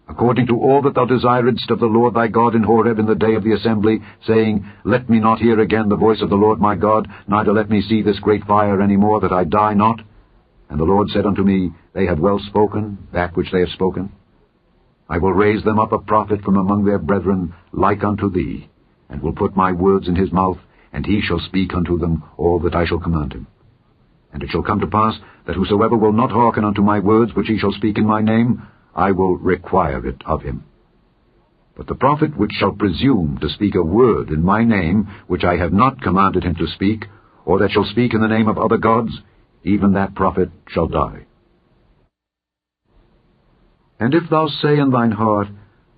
According to all that thou desiredst of the Lord thy God in Horeb in the day of the assembly, saying, Let me not hear again the voice of the Lord my God, neither let me see this great fire any more, that I die not. And the Lord said unto me, They have well spoken, that which they have spoken. I will raise them up a prophet from among their brethren, like unto thee, and will put my words in his mouth, and he shall speak unto them all that I shall command him. And it shall come to pass, that whosoever will not hearken unto my words which he shall speak in my name, I will require it of him. But the prophet which shall presume to speak a word in my name, which I have not commanded him to speak, or that shall speak in the name of other gods, even that prophet shall die. And if thou say in thine heart,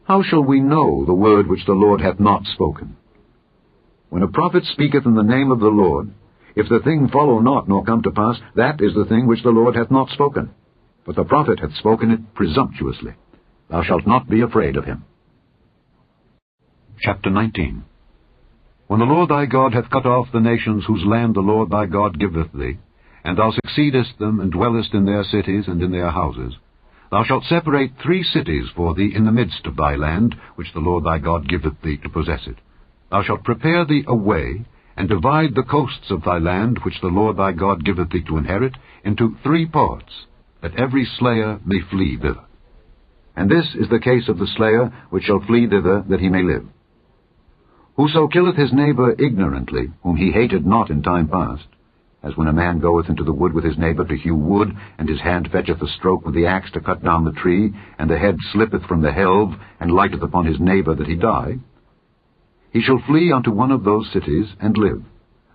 How shall we know the word which the Lord hath not spoken? When a prophet speaketh in the name of the Lord, if the thing follow not nor come to pass, that is the thing which the Lord hath not spoken. But the prophet hath spoken it presumptuously. Thou shalt not be afraid of him. Chapter 19. When the Lord thy God hath cut off the nations whose land the Lord thy God giveth thee, and thou succeedest them, and dwellest in their cities and in their houses, thou shalt separate 3 cities for thee in the midst of thy land, which the Lord thy God giveth thee to possess it. Thou shalt prepare thee a way, and divide the coasts of thy land, which the Lord thy God giveth thee to inherit, into 3 parts, that every slayer may flee thither. And this is the case of the slayer which shall flee thither, that he may live. Whoso killeth his neighbor ignorantly, whom he hated not in time past, as when a man goeth into the wood with his neighbor to hew wood, and his hand fetcheth a stroke with the axe to cut down the tree, and the head slippeth from the helve, and lighteth upon his neighbor that he die, he shall flee unto one of those cities, and live,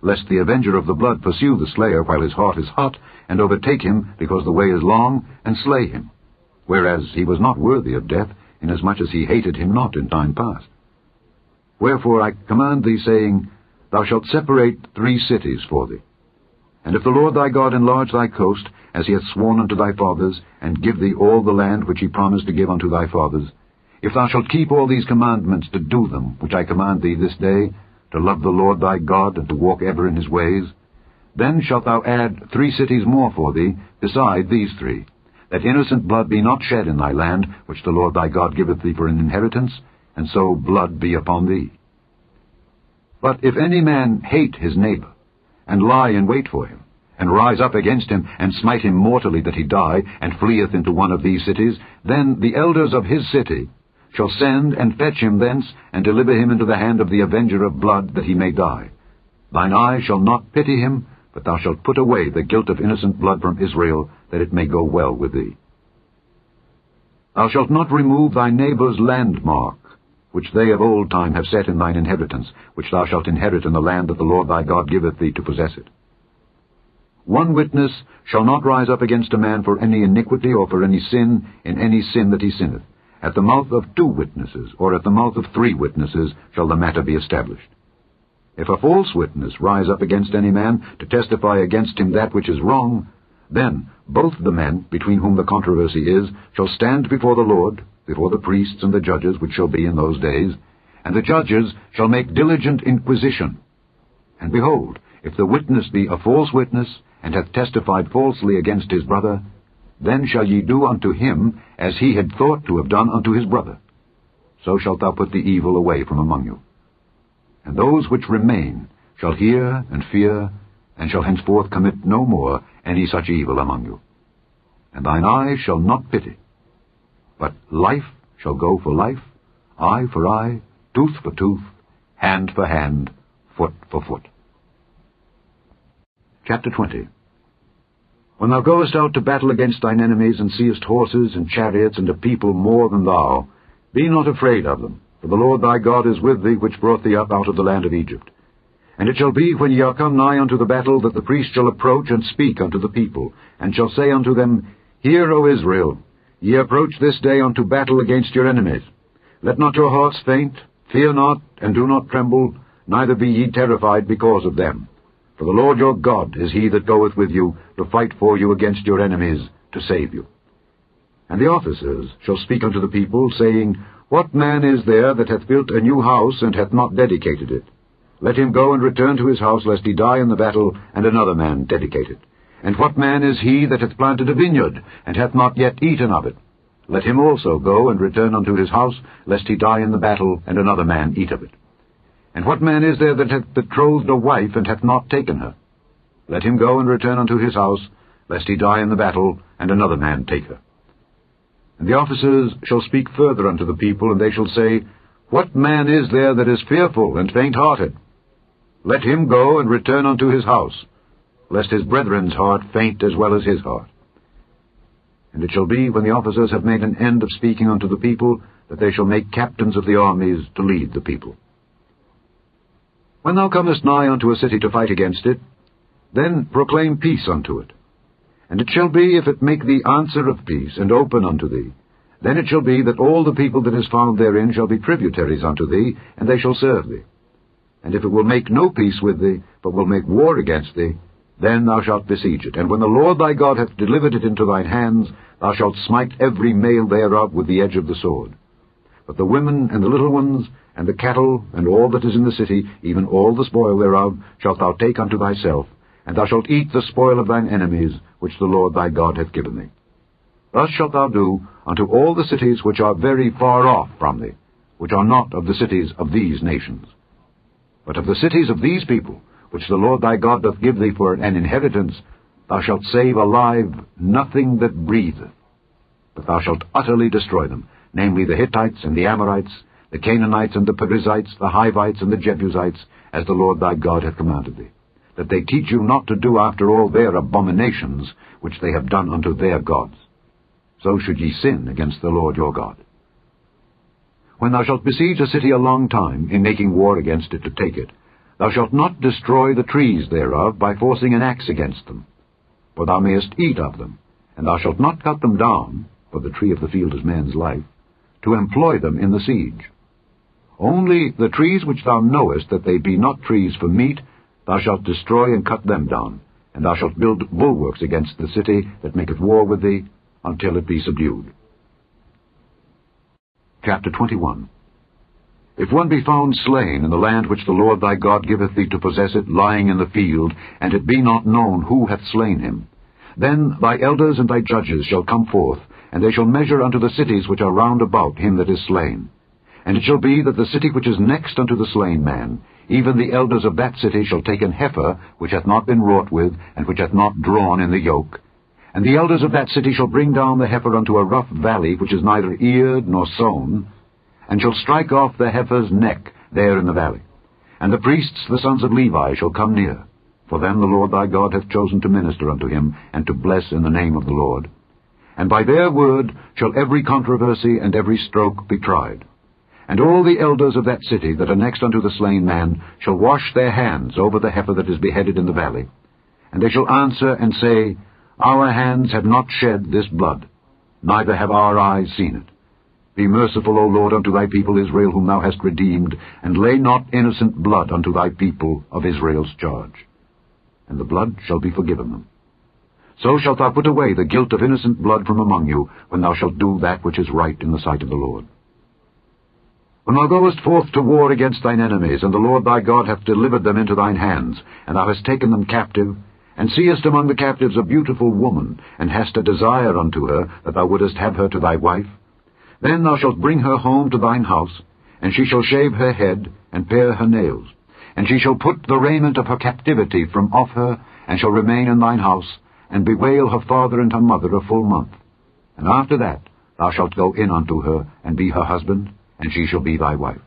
lest the avenger of the blood pursue the slayer while his heart is hot, and overtake him, because the way is long, and slay him, whereas he was not worthy of death, inasmuch as he hated him not in time past. Wherefore I command thee, saying, Thou shalt separate 3 cities for thee. And if the Lord thy God enlarge thy coast, as he hath sworn unto thy fathers, and give thee all the land which he promised to give unto thy fathers, if thou shalt keep all these commandments to do them, which I command thee this day, to love the Lord thy God, and to walk ever in his ways, then shalt thou add 3 cities more for thee, beside these 3, that innocent blood be not shed in thy land, which the Lord thy God giveth thee for an inheritance, and so blood be upon thee. But if any man hate his neighbor, and lie in wait for him, and rise up against him, and smite him mortally that he die, and fleeth into one of these cities, then the elders of his city shall send and fetch him thence, and deliver him into the hand of the avenger of blood, that he may die. Thine eye shall not pity him, but thou shalt put away the guilt of innocent blood from Israel, that it may go well with thee. Thou shalt not remove thy neighbour's landmark, which they of old time have set in thine inheritance, which thou shalt inherit in the land that the Lord thy God giveth thee to possess it. 1 witness shall not rise up against a man for any iniquity or for any sin in any sin that he sinneth. At the mouth of 2 witnesses, or at the mouth of 3 witnesses, shall the matter be established. If a false witness rise up against any man to testify against him that which is wrong, then both the men between whom the controversy is shall stand before the Lord, before the priests and the judges which shall be in those days, and the judges shall make diligent inquisition. And behold, if the witness be a false witness, and hath testified falsely against his brother, then shall ye do unto him as he had thought to have done unto his brother. So shalt thou put the evil away from among you. And those which remain shall hear and fear, and shall henceforth commit no more any such evil among you. And thine eye shall not pity, but life shall go for life, eye for eye, tooth for tooth, hand for hand, foot for foot. Chapter 20. When thou goest out to battle against thine enemies, and seest horses and chariots and a people more than thou, be not afraid of them, for the Lord thy God is with thee, which brought thee up out of the land of Egypt. And it shall be, when ye are come nigh unto the battle, that the priest shall approach and speak unto the people, and shall say unto them, Hear, O Israel, ye approach this day unto battle against your enemies. Let not your hearts faint, fear not, and do not tremble, neither be ye terrified because of them. For the Lord your God is he that goeth with you to fight for you against your enemies, to save you. And the officers shall speak unto the people, saying, What man is there that hath built a new house, and hath not dedicated it? Let him go and return to his house, lest he die in the battle, and another man dedicate it. And what man is he that hath planted a vineyard, and hath not yet eaten of it? Let him also go and return unto his house, lest he die in the battle, and another man eat of it. And what man is there that hath betrothed a wife, and hath not taken her? Let him go and return unto his house, lest he die in the battle, and another man take her. And the officers shall speak further unto the people, and they shall say, What man is there that is fearful and faint-hearted? Let him go and return unto his house, lest his brethren's heart faint as well as his heart. And it shall be, when the officers have made an end of speaking unto the people, that they shall make captains of the armies to lead the people. When thou comest nigh unto a city to fight against it, then proclaim peace unto it. And it shall be, if it make thee answer of peace, and open unto thee, then it shall be that all the people that is found therein shall be tributaries unto thee, and they shall serve thee. And if it will make no peace with thee, but will make war against thee, then thou shalt besiege it. And when the Lord thy God hath delivered it into thine hands, thou shalt smite every male thereof with the edge of the sword. But the women and the little ones, and the cattle, and all that is in the city, even all the spoil thereof, shalt thou take unto thyself, and thou shalt eat the spoil of thine enemies, which the Lord thy God hath given thee. Thus shalt thou do unto all the cities which are very far off from thee, which are not of the cities of these nations. But of the cities of these people, which the Lord thy God doth give thee for an inheritance, thou shalt save alive nothing that breatheth, but thou shalt utterly destroy them, namely the Hittites and the Amorites, the Canaanites and the Perizzites, the Hivites and the Jebusites, as the Lord thy God hath commanded thee, that they teach you not to do after all their abominations, which they have done unto their gods. So should ye sin against the Lord your God. When thou shalt besiege a city a long time, in making war against it to take it, thou shalt not destroy the trees thereof by forcing an axe against them. For thou mayest eat of them, and thou shalt not cut them down, for the tree of the field is man's life, to employ them in the siege. Only the trees which thou knowest that they be not trees for meat, thou shalt destroy and cut them down, and thou shalt build bulwarks against the city that maketh war with thee, until it be subdued. Chapter 21. If one be found slain in the land which the Lord thy God giveth thee to possess it, lying in the field, and it be not known who hath slain him, then thy elders and thy judges shall come forth, and they shall measure unto the cities which are round about him that is slain. And it shall be that the city which is next unto the slain man, even the elders of that city shall take an heifer which hath not been wrought with, and which hath not drawn in the yoke. And the elders of that city shall bring down the heifer unto a rough valley, which is neither eared nor sown, and shall strike off the heifer's neck there in the valley. And the priests, the sons of Levi, shall come near, for them the Lord thy God hath chosen to minister unto him, and to bless in the name of the Lord. And by their word shall every controversy and every stroke be tried. And all the elders of that city that are next unto the slain man shall wash their hands over the heifer that is beheaded in the valley. And they shall answer and say, Our hands have not shed this blood, neither have our eyes seen it. Be merciful, O Lord, unto thy people Israel, whom thou hast redeemed, and lay not innocent blood unto thy people of Israel's charge. And the blood shall be forgiven them. So shalt thou put away the guilt of innocent blood from among you, when thou shalt do that which is right in the sight of the Lord. When thou goest forth to war against thine enemies, and the Lord thy God hath delivered them into thine hands, and thou hast taken them captive, and seest among the captives a beautiful woman, and hast a desire unto her, that thou wouldest have her to thy wife, then thou shalt bring her home to thine house, and she shall shave her head, and pare her nails, and she shall put the raiment of her captivity from off her, and shall remain in thine house, and bewail her father and her mother a full month. And after that thou shalt go in unto her, and be her husband, and she shall be thy wife.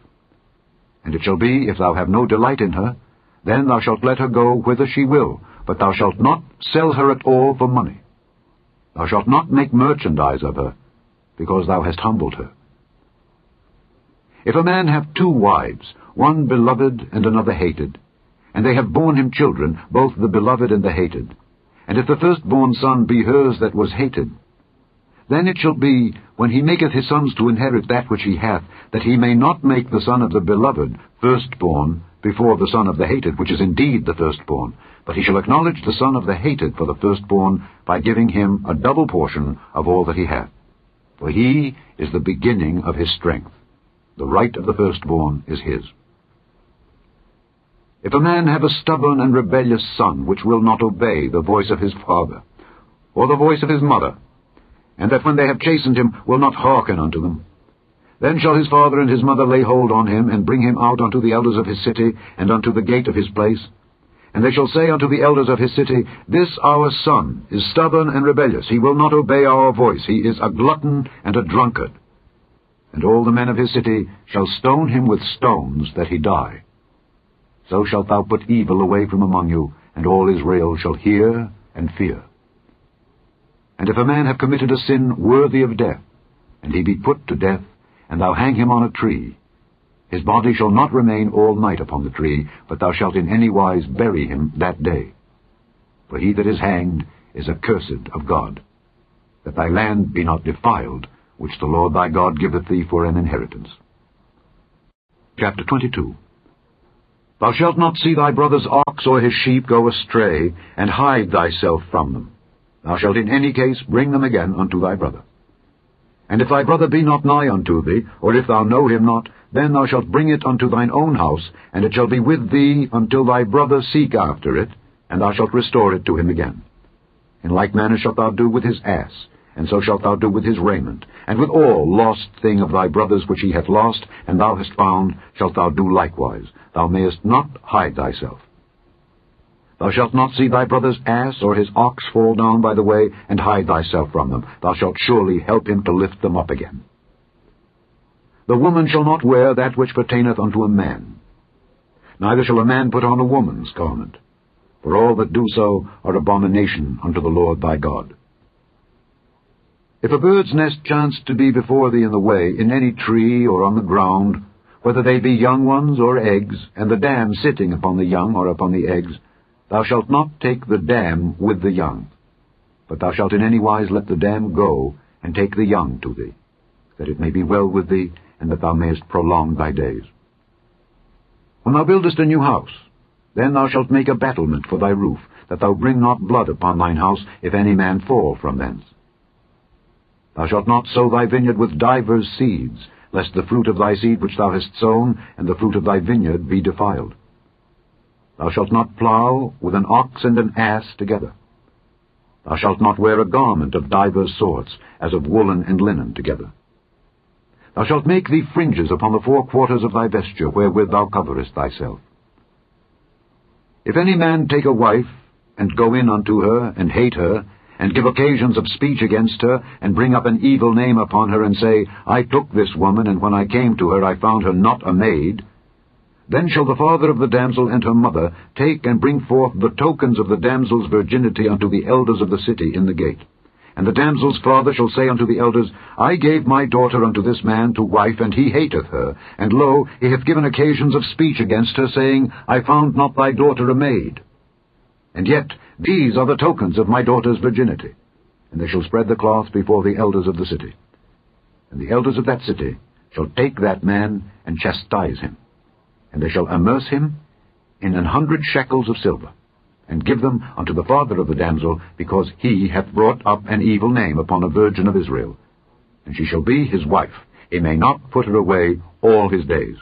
And it shall be, if thou have no delight in her, then thou shalt let her go whither she will, but thou shalt not sell her at all for money. Thou shalt not make merchandise of her, because thou hast humbled her. If a man have 2 wives, one beloved and another hated, and they have borne him children, both the beloved and the hated, and if the firstborn son be hers that was hated, then it shall be, when he maketh his sons to inherit that which he hath, that he may not make the son of the beloved firstborn before the son of the hated, which is indeed the firstborn, but he shall acknowledge the son of the hated for the firstborn, by giving him a double portion of all that he hath. For he is the beginning of his strength. The right of the firstborn is his. If a man have a stubborn and rebellious son, which will not obey the voice of his father, or the voice of his mother, and that when they have chastened him will not hearken unto them, then shall his father and his mother lay hold on him, and bring him out unto the elders of his city, and unto the gate of his place. And they shall say unto the elders of his city, This our son is stubborn and rebellious. He will not obey our voice. He is a glutton and a drunkard. And all the men of his city shall stone him with stones, that he die. So shalt thou put evil away from among you, and all Israel shall hear and fear. And if a man have committed a sin worthy of death, and he be put to death, and thou hang him on a tree, his body shall not remain all night upon the tree, but thou shalt in any wise bury him that day. For he that is hanged is accursed of God, that thy land be not defiled, which the Lord thy God giveth thee for an inheritance. Chapter 22. Thou shalt not see thy brother's ox or his sheep go astray, and hide thyself from them. Thou shalt in any case bring them again unto thy brother. And if thy brother be not nigh unto thee, or if thou know him not, then thou shalt bring it unto thine own house, and it shall be with thee until thy brother seek after it, and thou shalt restore it to him again. In like manner shalt thou do with his ass, and so shalt thou do with his raiment, and with all lost thing of thy brother's which he hath lost, and thou hast found, shalt thou do likewise. Thou mayest not hide thyself. Thou shalt not see thy brother's ass or his ox fall down by the way, and hide thyself from them. Thou shalt surely help him to lift them up again. The woman shall not wear that which pertaineth unto a man, neither shall a man put on a woman's garment, for all that do so are abomination unto the Lord thy God. If a bird's nest chance to be before thee in the way, in any tree or on the ground, whether they be young ones or eggs, and the dam sitting upon the young or upon the eggs, thou shalt not take the dam with the young, but thou shalt in any wise let the dam go, and take the young to thee, that it may be well with thee, and that thou mayest prolong thy days. When thou buildest a new house, then thou shalt make a battlement for thy roof, that thou bring not blood upon thine house, if any man fall from thence. Thou shalt not sow thy vineyard with divers seeds, lest the fruit of thy seed which thou hast sown, and the fruit of thy vineyard be defiled. Thou shalt not plow with an ox and an ass together. Thou shalt not wear a garment of divers sorts, as of woolen and linen together. Thou shalt make thee fringes upon the 4 quarters of thy vesture, wherewith thou coverest thyself. If any man take a wife, and go in unto her, and hate her, and give occasions of speech against her, and bring up an evil name upon her, and say, I took this woman, and when I came to her I found her not a maid, then shall the father of the damsel and her mother take and bring forth the tokens of the damsel's virginity unto the elders of the city in the gate. And the damsel's father shall say unto the elders, I gave my daughter unto this man to wife, and he hateth her. And lo, he hath given occasions of speech against her, saying, I found not thy daughter a maid. And yet these are the tokens of my daughter's virginity. And they shall spread the cloth before the elders of the city. And And the elders of that city shall take that man and chastise him, and they shall amerce him in 100 shekels of silver, and give them unto the father of the damsel, because he hath brought up an evil name upon a virgin of Israel. And she shall be his wife. He may not put her away all his days.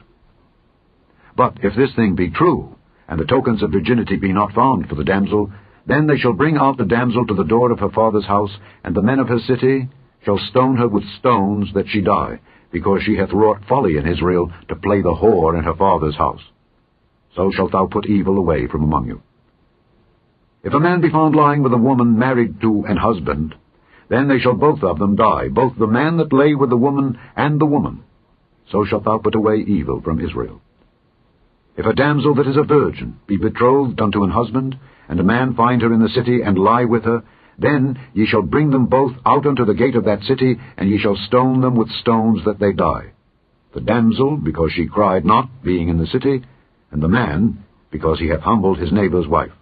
But if this thing be true, and the tokens of virginity be not found for the damsel, then they shall bring out the damsel to the door of her father's house, and the men of her city shall stone her with stones that she die, because she hath wrought folly in Israel to play the whore in her father's house. So shalt thou put evil away from among you. If a man be found lying with a woman married to an husband, then they shall both of them die, both the man that lay with the woman and the woman. So shalt thou put away evil from Israel. If a damsel that is a virgin be betrothed unto an husband, and a man find her in the city, and lie with her, then ye shall bring them both out unto the gate of that city, and ye shall stone them with stones that they die. The damsel, because she cried not, being in the city, and the man, because he hath humbled his neighbour's wife.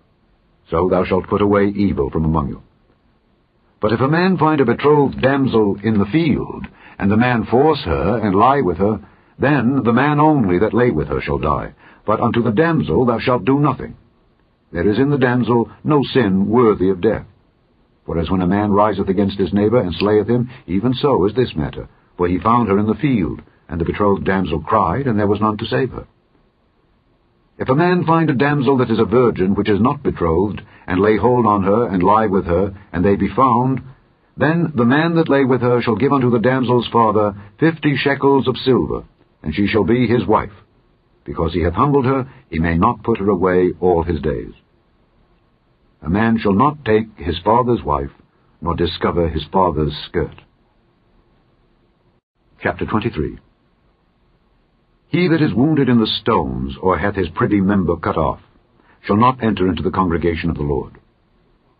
So thou shalt put away evil from among you. But if a man find a betrothed damsel in the field, and the man force her, and lie with her, then the man only that lay with her shall die. But unto the damsel thou shalt do nothing. There is in the damsel no sin worthy of death. For as when a man riseth against his neighbour, and slayeth him, even so is this matter. For he found her in the field, and the betrothed damsel cried, and there was none to save her. If a man find a damsel that is a virgin, which is not betrothed, and lay hold on her, and lie with her, and they be found, then the man that lay with her shall give unto the damsel's father 50 shekels of silver, and she shall be his wife. Because he hath humbled her, he may not put her away all his days. A man shall not take his father's wife, nor discover his father's skirt. Chapter 23. He that is wounded in the stones, or hath his privy member cut off, shall not enter into the congregation of the Lord.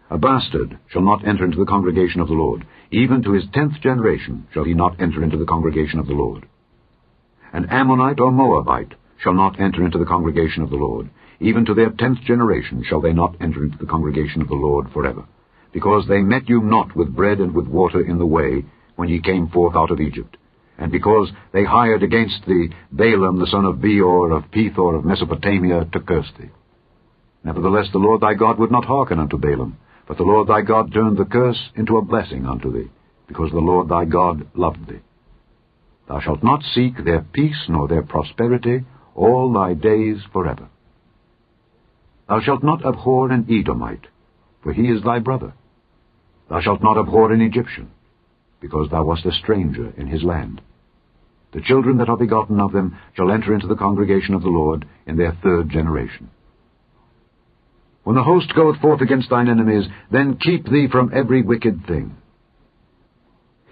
A bastard shall not enter into the congregation of the Lord. Even to his 10th generation shall he not enter into the congregation of the Lord. An Ammonite or Moabite shall not enter into the congregation of the Lord. Even to their 10th generation shall they not enter into the congregation of the Lord forever. Because they met you not with bread and with water in the way, when ye came forth out of Egypt. And because they hired against thee Balaam the son of Beor of Pethor of Mesopotamia to curse thee. Nevertheless the Lord thy God would not hearken unto Balaam, but the Lord thy God turned the curse into a blessing unto thee, because the Lord thy God loved thee. Thou shalt not seek their peace nor their prosperity all thy days forever. Thou shalt not abhor an Edomite, for he is thy brother. Thou shalt not abhor an Egyptian, because thou wast a stranger in his land. The children that are begotten of them shall enter into the congregation of the Lord in their 3rd generation. When the host goeth forth against thine enemies, then keep thee from every wicked thing.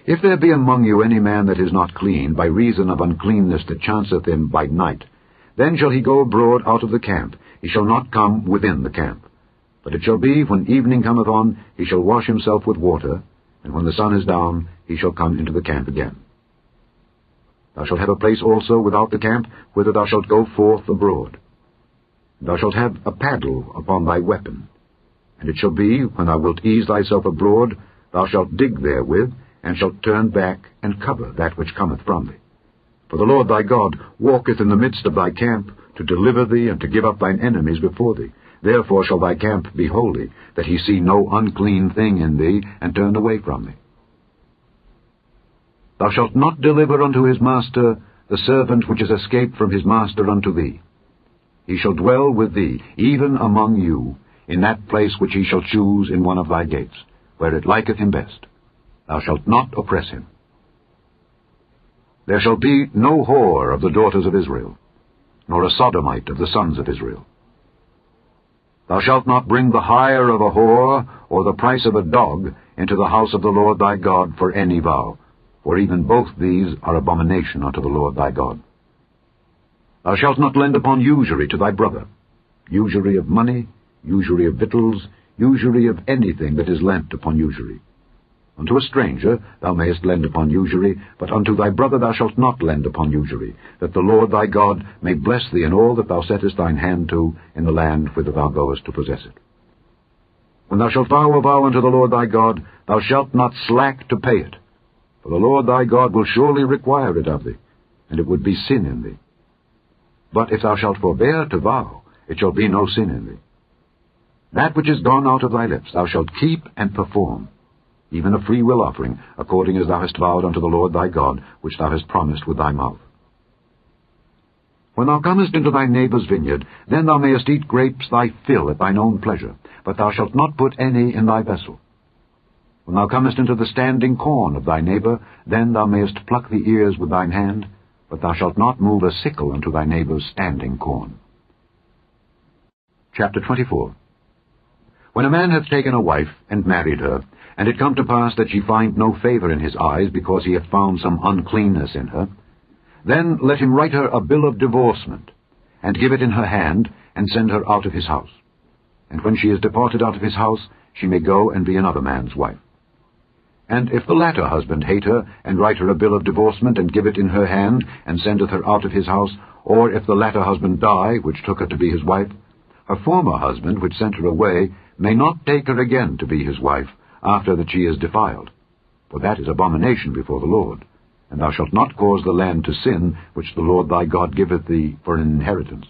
If there be among you any man that is not clean, by reason of uncleanness that chanceth him by night, then shall he go abroad out of the camp. He shall not come within the camp. But it shall be, when evening cometh on, he shall wash himself with water, and when the sun is down, he shall come into the camp again. Thou shalt have a place also without the camp, whither thou shalt go forth abroad. Thou shalt have a paddle upon thy weapon. And it shall be, when thou wilt ease thyself abroad, thou shalt dig therewith, and shalt turn back and cover that which cometh from thee. For the Lord thy God walketh in the midst of thy camp, to deliver thee, and to give up thine enemies before thee. Therefore shall thy camp be holy, that he see no unclean thing in thee, and turn away from thee. Thou shalt not deliver unto his master the servant which is escaped from his master unto thee. He shall dwell with thee, even among you, in that place which he shall choose in one of thy gates, where it liketh him best. Thou shalt not oppress him. There shall be no whore of the daughters of Israel, nor a sodomite of the sons of Israel. Thou shalt not bring the hire of a whore, or the price of a dog, into the house of the Lord thy God for any vow, for even both these are abomination unto the Lord thy God. Thou shalt not lend upon usury to thy brother, usury of money, usury of victuals, usury of anything that is lent upon usury. Unto a stranger thou mayest lend upon usury, but unto thy brother thou shalt not lend upon usury, that the Lord thy God may bless thee in all that thou settest thine hand to in the land whither thou goest to possess it. When thou shalt vow a vow unto the Lord thy God, thou shalt not slack to pay it. For the Lord thy God will surely require it of thee, and it would be sin in thee. But if thou shalt forbear to vow, it shall be no sin in thee. That which is gone out of thy lips thou shalt keep and perform, even a freewill offering, according as thou hast vowed unto the Lord thy God, which thou hast promised with thy mouth. When thou comest into thy neighbour's vineyard, then thou mayest eat grapes thy fill at thine own pleasure, but thou shalt not put any in thy vessel. When thou comest into the standing corn of thy neighbour, then thou mayest pluck the ears with thine hand, but thou shalt not move a sickle unto thy neighbour's standing corn. Chapter 24. When a man hath taken a wife, and married her, and it come to pass that she find no favour in his eyes, because he hath found some uncleanness in her, then let him write her a bill of divorcement, and give it in her hand, and send her out of his house. And when she is departed out of his house, she may go and be another man's wife. And if the latter husband hate her, and write her a bill of divorcement, and give it in her hand, and sendeth her out of his house, or if the latter husband die, which took her to be his wife, her former husband, which sent her away, may not take her again to be his wife, after that she is defiled. For that is abomination before the Lord. And thou shalt not cause the land to sin, which the Lord thy God giveth thee for an inheritance.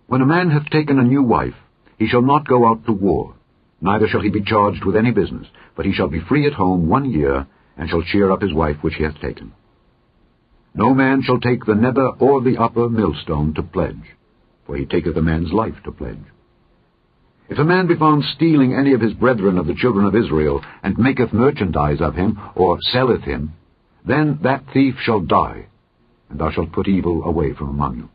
When a man hath taken a new wife, he shall not go out to war, neither shall he be charged with any business, but he shall be free at home 1 year, and shall cheer up his wife which he hath taken. No man shall take the nether or the upper millstone to pledge, for he taketh a man's life to pledge. If a man be found stealing any of his brethren of the children of Israel, and maketh merchandise of him, or selleth him, then that thief shall die, and thou shalt put evil away from among you.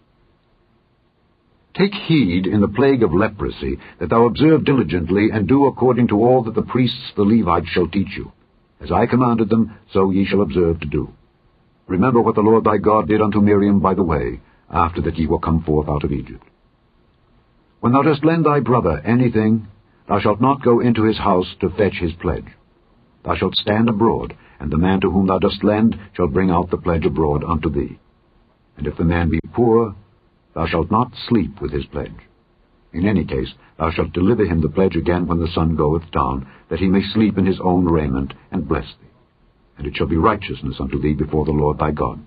Take heed in the plague of leprosy, that thou observe diligently, and do according to all that the priests the Levites shall teach you. As I commanded them, so ye shall observe to do. Remember what the Lord thy God did unto Miriam by the way, after that ye were come forth out of Egypt. When thou dost lend thy brother anything, thou shalt not go into his house to fetch his pledge. Thou shalt stand abroad, and the man to whom thou dost lend shall bring out the pledge abroad unto thee. And if the man be poor, thou shalt not sleep with his pledge. In any case, thou shalt deliver him the pledge again when the sun goeth down, that he may sleep in his own raiment, and bless thee. And it shall be righteousness unto thee before the Lord thy God.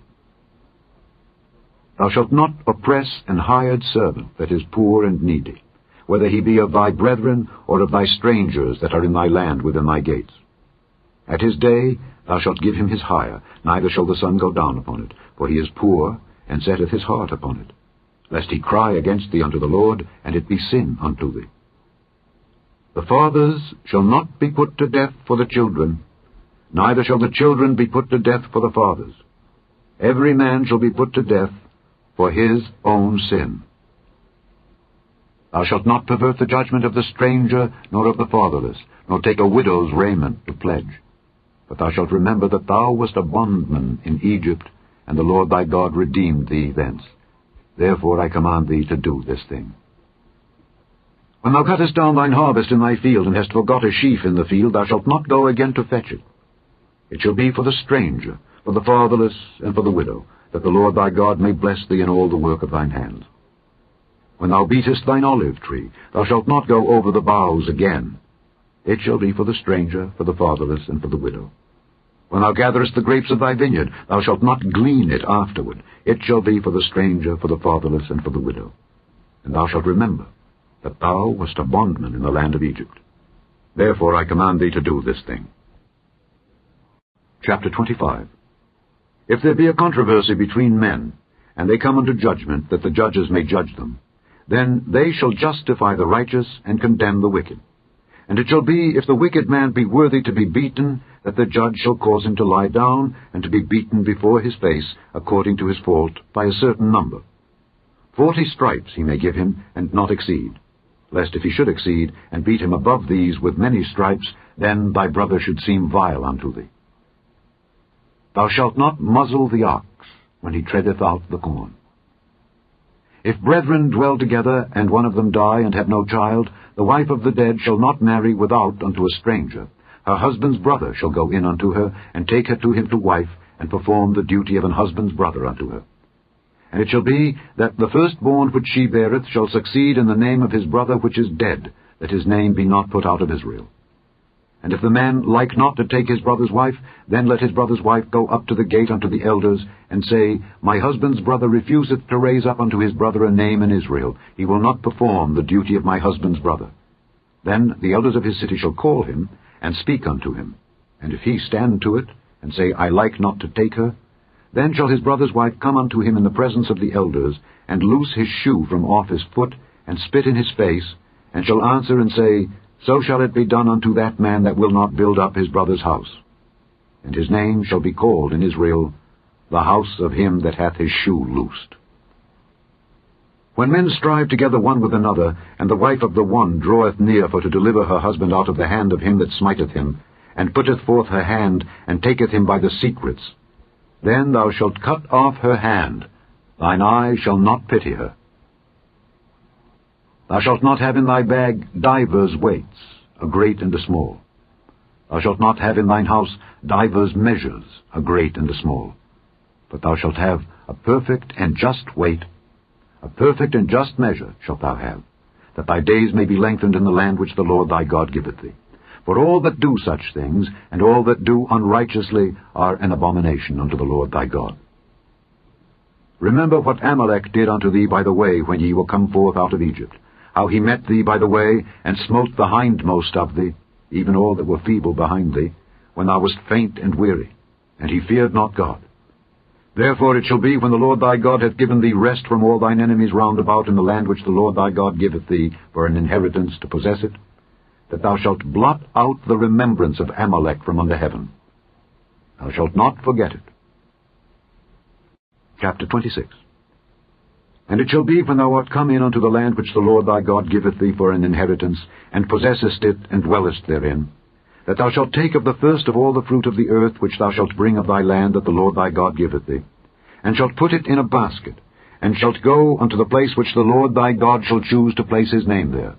Thou shalt not oppress an hired servant that is poor and needy, whether he be of thy brethren or of thy strangers that are in thy land within thy gates. At his day thou shalt give him his hire, neither shall the sun go down upon it, for he is poor, and setteth his heart upon it, lest he cry against thee unto the Lord, and it be sin unto thee. The fathers shall not be put to death for the children, neither shall the children be put to death for the fathers. Every man shall be put to death for his own sin. Thou shalt not pervert the judgment of the stranger, nor of the fatherless, nor take a widow's raiment to pledge. But thou shalt remember that thou wast a bondman in Egypt, and the Lord thy God redeemed thee thence. Therefore I command thee to do this thing. When thou cuttest down thine harvest in thy field, and hast forgot a sheaf in the field, thou shalt not go again to fetch it. It shall be for the stranger, for the fatherless, and for the widow, that the Lord thy God may bless thee in all the work of thine hands. When thou beatest thine olive tree, thou shalt not go over the boughs again. It shall be for the stranger, for the fatherless, and for the widow. When thou gatherest the grapes of thy vineyard, thou shalt not glean it afterward. It shall be for the stranger, for the fatherless, and for the widow. And thou shalt remember that thou wast a bondman in the land of Egypt. Therefore I command thee to do this thing. Chapter 25. If there be a controversy between men, and they come unto judgment, that the judges may judge them, then they shall justify the righteous, and condemn the wicked. And it shall be, if the wicked man be worthy to be beaten, that the judge shall cause him to lie down, and to be beaten before his face, according to his fault, by a certain number. 40 stripes he may give him, and not exceed. Lest if he should exceed, and beat him above these with many stripes, then thy brother should seem vile unto thee. Thou shalt not muzzle the ox when he treadeth out the corn. If brethren dwell together, and one of them die, and have no child, the wife of the dead shall not marry without unto a stranger. Her husband's brother shall go in unto her, and take her to him to wife, and perform the duty of an husband's brother unto her. And it shall be, that the firstborn which she beareth shall succeed in the name of his brother which is dead, that his name be not put out of Israel. And if the man like not to take his brother's wife, then let his brother's wife go up to the gate unto the elders, and say, My husband's brother refuseth to raise up unto his brother a name in Israel. He will not perform the duty of my husband's brother. Then the elders of his city shall call him, and speak unto him. And if he stand to it, and say, I like not to take her, then shall his brother's wife come unto him in the presence of the elders, and loose his shoe from off his foot, and spit in his face, and shall answer and say, So shall it be done unto that man that will not build up his brother's house. And his name shall be called in Israel, the house of him that hath his shoe loosed. When men strive together one with another, and the wife of the one draweth near for to deliver her husband out of the hand of him that smiteth him, and putteth forth her hand, and taketh him by the secrets, then thou shalt cut off her hand, thine eye shall not pity her. Thou shalt not have in thy bag divers weights, a great and a small. Thou shalt not have in thine house divers measures, a great and a small. But thou shalt have a perfect and just weight, a perfect and just measure shalt thou have, that thy days may be lengthened in the land which the Lord thy God giveth thee. For all that do such things, and all that do unrighteously, are an abomination unto the Lord thy God. Remember what Amalek did unto thee by the way when ye were come forth out of Egypt, how he met thee by the way, and smote the hindmost of thee, even all that were feeble behind thee, when thou wast faint and weary, and he feared not God. Therefore it shall be, when the Lord thy God hath given thee rest from all thine enemies round about in the land which the Lord thy God giveth thee for an inheritance to possess it, that thou shalt blot out the remembrance of Amalek from under heaven. Thou shalt not forget it. Chapter 26. And it shall be, when thou art come in unto the land which the Lord thy God giveth thee for an inheritance, and possessest it, and dwellest therein, that thou shalt take of the first of all the fruit of the earth which thou shalt bring of thy land that the Lord thy God giveth thee, and shalt put it in a basket, and shalt go unto the place which the Lord thy God shall choose to place his name there.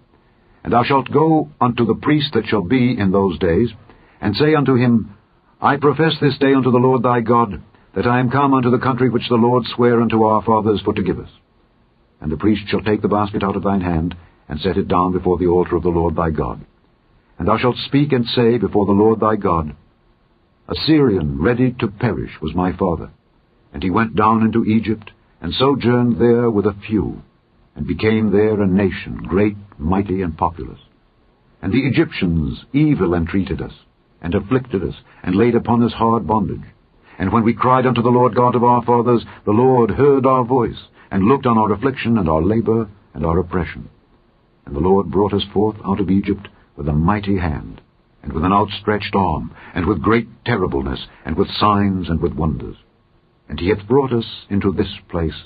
And thou shalt go unto the priest that shall be in those days, and say unto him, I profess this day unto the Lord thy God, that I am come unto the country which the Lord sware unto our fathers for to give us. And the priest shall take the basket out of thine hand, and set it down before the altar of the Lord thy God. And thou shalt speak and say before the Lord thy God, A Syrian ready to perish was my father, and he went down into Egypt, and sojourned there with a few, and became there a nation, great, mighty, and populous. And the Egyptians evil entreated us, and afflicted us, and laid upon us hard bondage. And when we cried unto the Lord God of our fathers, the Lord heard our voice, and looked on our affliction, and our labor, and our oppression. And the Lord brought us forth out of Egypt with a mighty hand, and with an outstretched arm, and with great terribleness, and with signs, and with wonders. And he hath brought us into this place,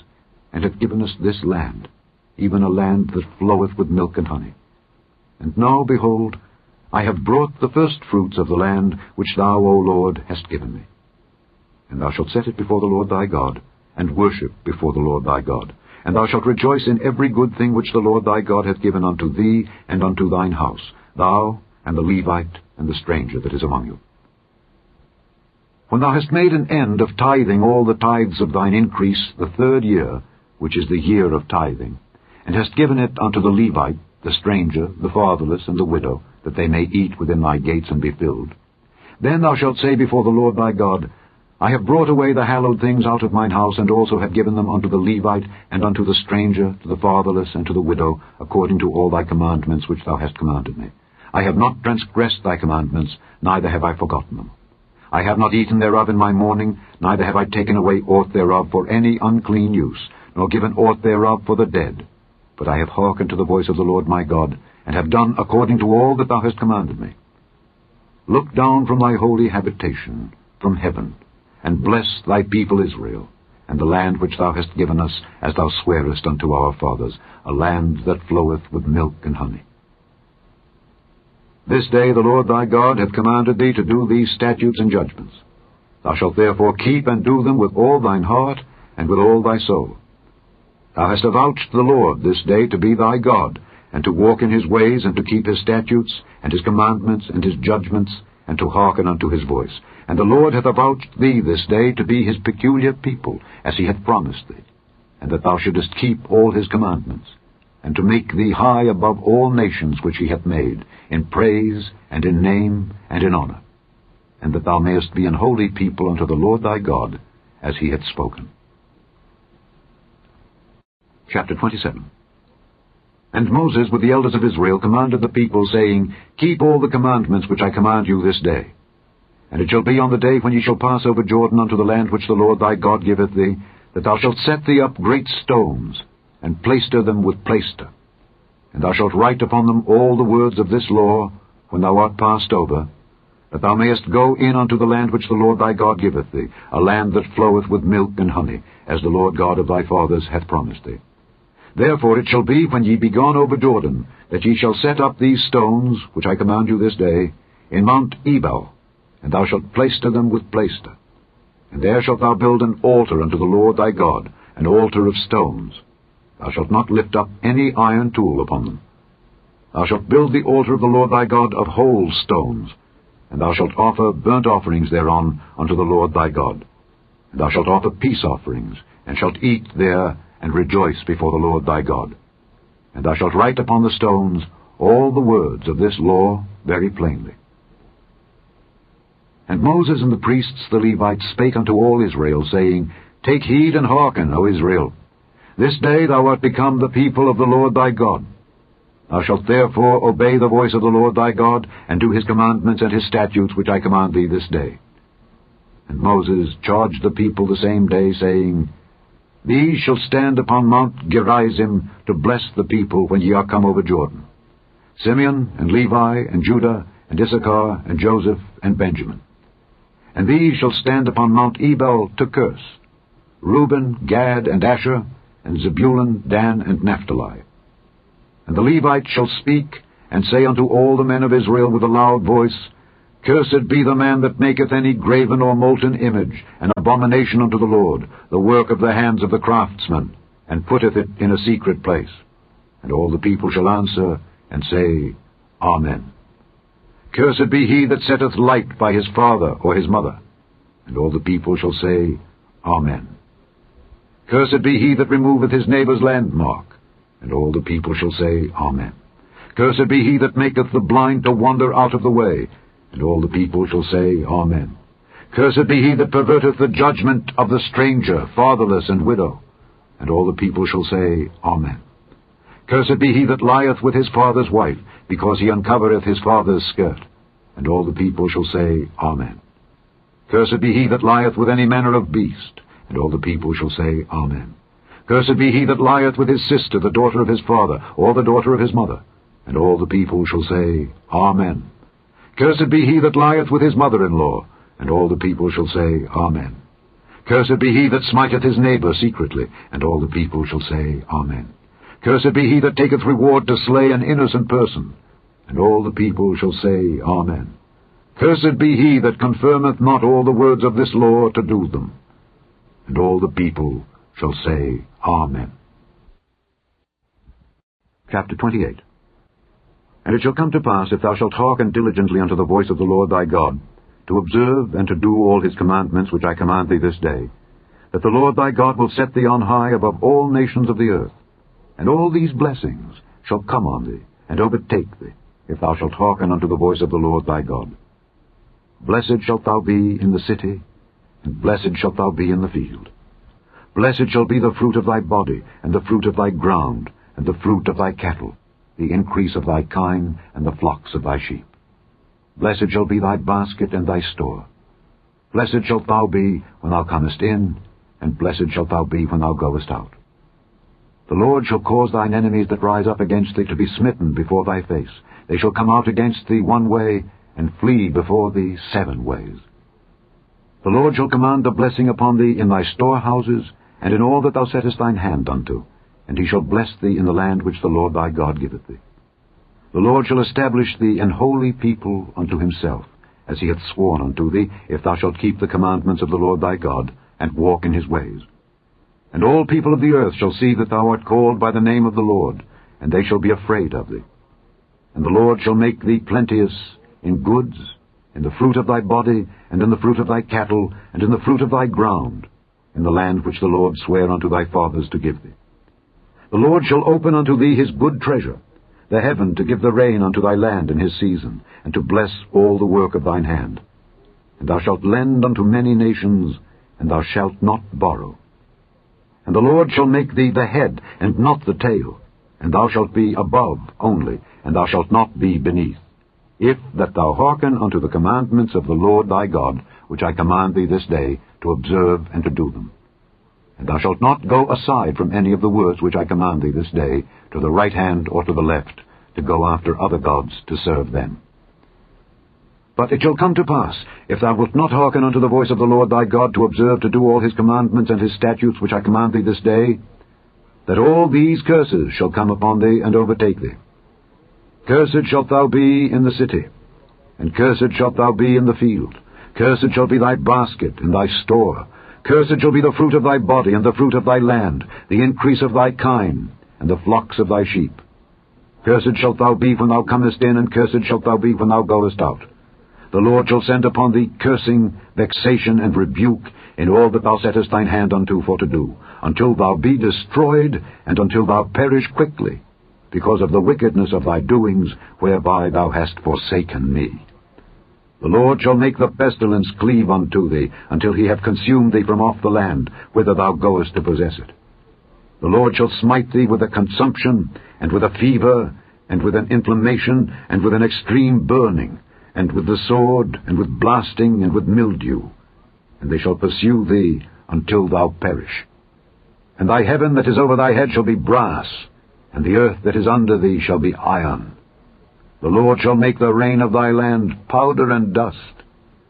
and hath given us this land, even a land that floweth with milk and honey. And now, behold, I have brought the firstfruits of the land which thou, O Lord, hast given me. And thou shalt set it before the Lord thy God, and worship before the Lord thy God. And thou shalt rejoice in every good thing which the Lord thy God hath given unto thee and unto thine house, thou and the Levite and the stranger that is among you. When thou hast made an end of tithing all the tithes of thine increase the third year, which is the year of tithing, and hast given it unto the Levite, the stranger, the fatherless, and the widow, that they may eat within thy gates and be filled, then thou shalt say before the Lord thy God, I have brought away the hallowed things out of mine house, and also have given them unto the Levite, and unto the stranger, to the fatherless, and to the widow, according to all thy commandments which thou hast commanded me. I have not transgressed thy commandments, neither have I forgotten them. I have not eaten thereof in my mourning, neither have I taken away aught thereof for any unclean use, nor given aught thereof for the dead. But I have hearkened to the voice of the Lord my God, and have done according to all that thou hast commanded me. Look down from thy holy habitation, from heaven, and bless thy people Israel, and the land which thou hast given us, as thou swarest unto our fathers, a land that floweth with milk and honey. This day the Lord thy God hath commanded thee to do these statutes and judgments. Thou shalt therefore keep and do them with all thine heart and with all thy soul. Thou hast avouched the Lord this day to be thy God, and to walk in his ways, and to keep his statutes, and his commandments, and his judgments, and to hearken unto his voice. And the Lord hath avouched thee this day to be his peculiar people, as he hath promised thee, and that thou shouldest keep all his commandments. and to make thee high above all nations which he hath made, in praise, and in name, and in honour, and that thou mayest be an holy people unto the Lord thy God, as he hath spoken. Chapter 27. And Moses with the elders of Israel commanded the people, saying, Keep all the commandments which I command you this day. And it shall be on the day when ye shall pass over Jordan unto the land which the Lord thy God giveth thee, that thou shalt set thee up great stones, and plaister them with plaister. And thou shalt write upon them all the words of this law, when thou art passed over, that thou mayest go in unto the land which the Lord thy God giveth thee, a land that floweth with milk and honey, as the Lord God of thy fathers hath promised thee. Therefore it shall be, when ye be gone over Jordan, that ye shall set up these stones, which I command you this day, in Mount Ebal, and thou shalt plaister them with plaister. And there shalt thou build an altar unto the Lord thy God, an altar of stones. Thou shalt not lift up any iron tool upon them. Thou shalt build the altar of the Lord thy God of whole stones, and thou shalt offer burnt offerings thereon unto the Lord thy God. And thou shalt offer peace offerings, and shalt eat there, and rejoice before the Lord thy God. And thou shalt write upon the stones all the words of this law very plainly. And Moses and the priests the Levites spake unto all Israel, saying, Take heed and hearken, O Israel. This day thou art become the people of the Lord thy God. Thou shalt therefore obey the voice of the Lord thy God, and do his commandments and his statutes which I command thee this day. And Moses charged the people the same day, saying, These shall stand upon Mount Gerizim to bless the people when ye are come over Jordan, Simeon and Levi and Judah and Issachar and Joseph and Benjamin. And these shall stand upon Mount Ebal to curse, Reuben, Gad, and Asher, and Zebulun, Dan, and Naphtali. And the Levites shall speak, and say unto all the men of Israel with a loud voice, Cursed be the man that maketh any graven or molten image, an abomination unto the Lord, the work of the hands of the craftsman, and putteth it in a secret place. And all the people shall answer, and say, Amen. Cursed be he that setteth light by his father or his mother. And all the people shall say, Amen. Cursed be he that removeth his neighbour's landmark. And all the people shall say, Amen. Cursed be he that maketh the blind to wander out of the way. And all the people shall say, Amen. Cursed be he that perverteth the judgment of the stranger, fatherless, and widow. And all the people shall say, Amen. Cursed be he that lieth with his father's wife, because he uncovereth his father's skirt. And all the people shall say, Amen. Cursed be he that lieth with any manner of beast. And all the people shall say, Amen. Cursed be he that lieth with his sister, the daughter of his father, or the daughter of his mother. And all the people shall say, Amen. Cursed be he that lieth with his mother-in-law. And all the people shall say, Amen. Cursed be he that smiteth his neighbour secretly. And all the people shall say, Amen. Cursed be he that taketh reward to slay an innocent person. And all the people shall say, Amen. Cursed be he that confirmeth not all the words of this law to do them. And all the people shall say, Amen. Chapter 28. And it shall come to pass, if thou shalt hearken diligently unto the voice of the Lord thy God, to observe and to do all his commandments which I command thee this day, that the Lord thy God will set thee on high above all nations of the earth. And all these blessings shall come on thee, and overtake thee, if thou shalt hearken unto the voice of the Lord thy God. Blessed shalt thou be in the city, and blessed shalt thou be in the field. Blessed shall be the fruit of thy body, and the fruit of thy ground, and the fruit of thy cattle, the increase of thy kine, and the flocks of thy sheep. Blessed shall be thy basket and thy store. Blessed shalt thou be when thou comest in, and blessed shalt thou be when thou goest out. The Lord shall cause thine enemies that rise up against thee to be smitten before thy face. They shall come out against thee one way, and flee before thee 7 ways. The Lord shall command a blessing upon thee in thy storehouses, and in all that thou settest thine hand unto, and he shall bless thee in the land which the Lord thy God giveth thee. The Lord shall establish thee an holy people unto himself, as he hath sworn unto thee, if thou shalt keep the commandments of the Lord thy God, and walk in his ways. And all people of the earth shall see that thou art called by the name of the Lord, and they shall be afraid of thee. And the Lord shall make thee plenteous in goods, in the fruit of thy body, and in the fruit of thy cattle, and in the fruit of thy ground, in the land which the Lord sware unto thy fathers to give thee. The Lord shall open unto thee his good treasure, the heaven to give the rain unto thy land in his season, and to bless all the work of thine hand. And thou shalt lend unto many nations, and thou shalt not borrow. And the Lord shall make thee the head, and not the tail, and thou shalt be above only, and thou shalt not be beneath, if that thou hearken unto the commandments of the Lord thy God, which I command thee this day, to observe and to do them. And thou shalt not go aside from any of the words which I command thee this day, to the right hand or to the left, to go after other gods to serve them. But it shall come to pass, if thou wilt not hearken unto the voice of the Lord thy God, to observe to do all his commandments and his statutes which I command thee this day, that all these curses shall come upon thee and overtake thee. Cursed shalt thou be in the city, and cursed shalt thou be in the field. Cursed shall be thy basket and thy store. Cursed shall be the fruit of thy body, and the fruit of thy land, the increase of thy kine, and the flocks of thy sheep. Cursed shalt thou be when thou comest in, and cursed shalt thou be when thou goest out. The Lord shall send upon thee cursing, vexation, and rebuke in all that thou settest thine hand unto for to do, until thou be destroyed, and until thou perish quickly, because of the wickedness of thy doings, whereby thou hast forsaken me. The Lord shall make the pestilence cleave unto thee, until he have consumed thee from off the land, whither thou goest to possess it. The Lord shall smite thee with a consumption, and with a fever, and with an inflammation, and with an extreme burning, and with the sword, and with blasting, and with mildew, and they shall pursue thee until thou perish. And thy heaven that is over thy head shall be brass, and the earth that is under thee shall be iron. The Lord shall make the rain of thy land powder and dust.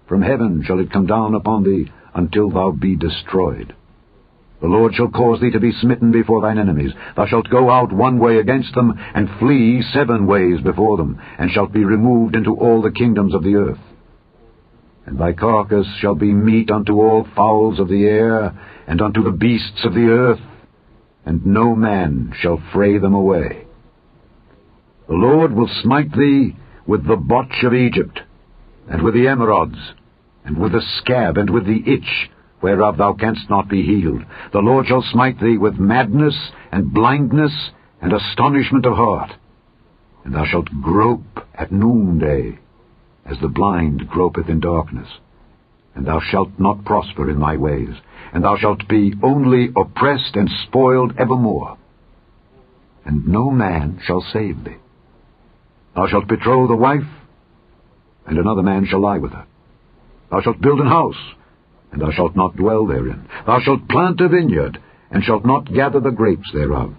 From heaven shall it come down upon thee until thou be destroyed. The Lord shall cause thee to be smitten before thine enemies. Thou shalt go out one way against them, and flee 7 ways before them, and shalt be removed into all the kingdoms of the earth. And thy carcass shall be meat unto all fowls of the air, and unto the beasts of the earth, and no man shall fray them away. The Lord will smite thee with the botch of Egypt, and with the emerods, and with the scab, and with the itch, whereof thou canst not be healed. The Lord shall smite thee with madness, and blindness, and astonishment of heart. And thou shalt grope at noonday, as the blind gropeth in darkness. And thou shalt not prosper in thy ways, and thou shalt be only oppressed and spoiled evermore. And no man shall save thee. Thou shalt betroth a wife, and another man shall lie with her. Thou shalt build an house, and thou shalt not dwell therein. Thou shalt plant a vineyard, and shalt not gather the grapes thereof.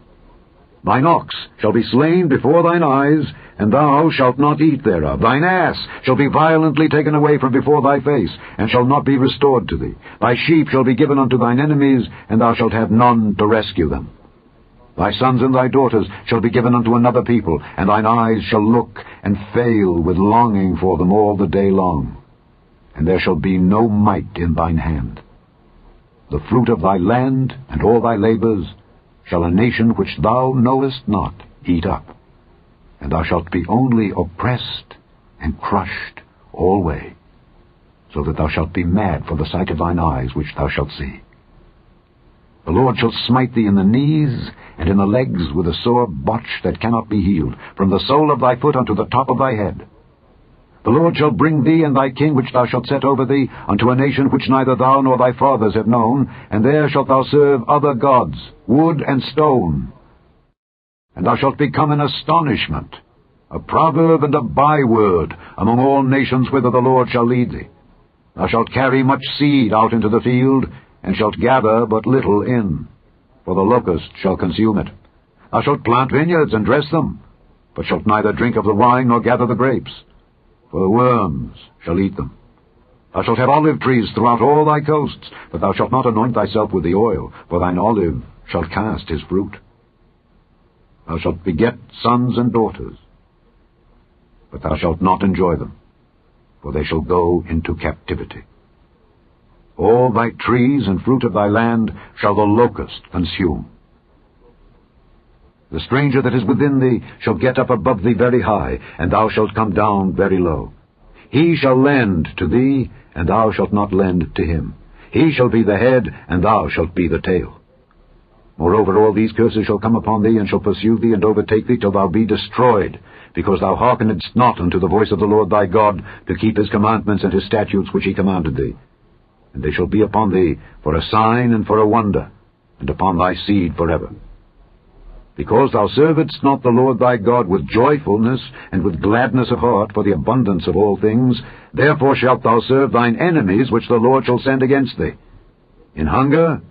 Thine ox shall be slain before thine eyes, and thou shalt not eat thereof. Thine ass shall be violently taken away from before thy face, and shall not be restored to thee. Thy sheep shall be given unto thine enemies, and thou shalt have none to rescue them. Thy sons and thy daughters shall be given unto another people, and thine eyes shall look and fail with longing for them all the day long. And there shall be no might in thine hand. The fruit of thy land and all thy labors shall a nation which thou knowest not eat up, and thou shalt be only oppressed and crushed alway, so that thou shalt be mad for the sight of thine eyes which thou shalt see. The Lord shall smite thee in the knees and in the legs with a sore botch that cannot be healed, from the sole of thy foot unto the top of thy head. The Lord shall bring thee and thy king which thou shalt set over thee unto a nation which neither thou nor thy fathers have known, and there shalt thou serve other gods, wood and stone. And thou shalt become an astonishment, a proverb and a byword among all nations whither the Lord shall lead thee. Thou shalt carry much seed out into the field, and shalt gather but little in, for the locust shall consume it. Thou shalt plant vineyards and dress them, but shalt neither drink of the wine nor gather the grapes, for the worms shall eat them. Thou shalt have olive trees throughout all thy coasts, but thou shalt not anoint thyself with the oil, for thine olive shall cast his fruit. Thou shalt beget sons and daughters, but thou shalt not enjoy them, for they shall go into captivity. All thy trees and fruit of thy land shall the locust consume. The stranger that is within thee shall get up above thee very high, and thou shalt come down very low. He shall lend to thee, and thou shalt not lend to him. He shall be the head, and thou shalt be the tail. Moreover, all these curses shall come upon thee, and shall pursue thee, and overtake thee, till thou be destroyed, because thou hearkenedst not unto the voice of the Lord thy God, to keep his commandments and his statutes which he commanded thee. And they shall be upon thee for a sign and for a wonder, and upon thy seed forever. Because thou servedst not the Lord thy God with joyfulness and with gladness of heart for the abundance of all things, therefore shalt thou serve thine enemies which the Lord shall send against thee, in hunger,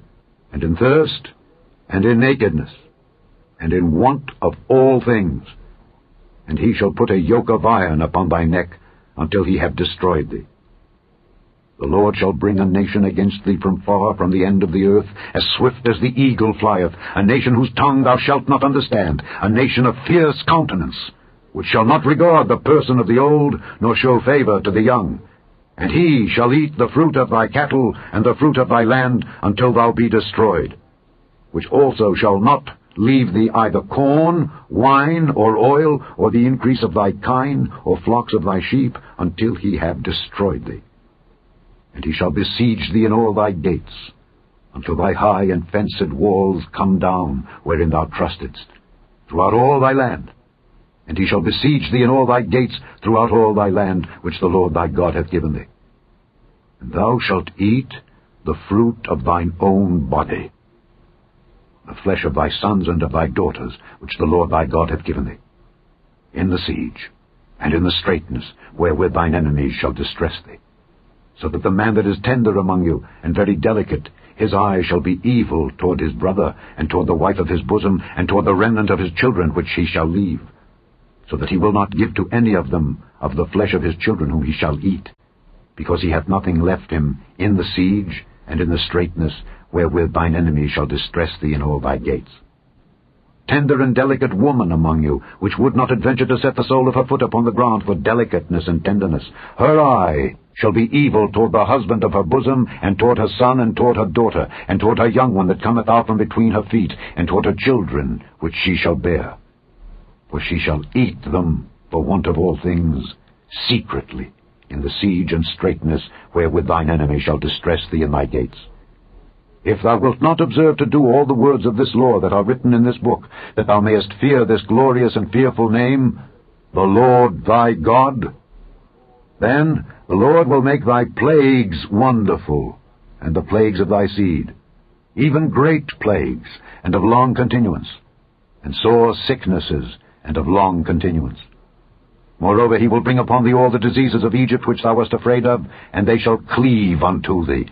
and in thirst, and in nakedness, and in want of all things. And he shall put a yoke of iron upon thy neck, until he have destroyed thee. The Lord shall bring a nation against thee from far, from the end of the earth, as swift as the eagle flieth, a nation whose tongue thou shalt not understand, a nation of fierce countenance, which shall not regard the person of the old, nor show favor to the young. And he shall eat the fruit of thy cattle, and the fruit of thy land, until thou be destroyed, which also shall not leave thee either corn, wine, or oil, or the increase of thy kine, or flocks of thy sheep, until he have destroyed thee. And he shall besiege thee in all thy gates, until thy high and fenced walls come down, wherein thou trustedst, throughout all thy land. And he shall besiege thee in all thy gates, throughout all thy land, which the Lord thy God hath given thee. And thou shalt eat the fruit of thine own body, the flesh of thy sons and of thy daughters, which the Lord thy God hath given thee, in the siege, and in the straitness, wherewith thine enemies shall distress thee. So that the man that is tender among you, and very delicate, his eye shall be evil toward his brother, and toward the wife of his bosom, and toward the remnant of his children which he shall leave, so that he will not give to any of them of the flesh of his children whom he shall eat, because he hath nothing left him in the siege, and in the straitness, wherewith thine enemies shall distress thee in all thy gates. Tender and delicate woman among you, which would not adventure to set the sole of her foot upon the ground for delicateness and tenderness, her eye shall be evil toward the husband of her bosom, and toward her son, and toward her daughter, and toward her young one that cometh out from between her feet, and toward her children which she shall bear. For she shall eat them for want of all things, secretly, in the siege and straitness, wherewith thine enemy shall distress thee in thy gates. If thou wilt not observe to do all the words of this law that are written in this book, that thou mayest fear this glorious and fearful name, the Lord thy God, then the Lord will make thy plagues wonderful, and the plagues of thy seed, even great plagues, and of long continuance, and sore sicknesses, and of long continuance. Moreover, he will bring upon thee all the diseases of Egypt which thou wast afraid of, and they shall cleave unto thee.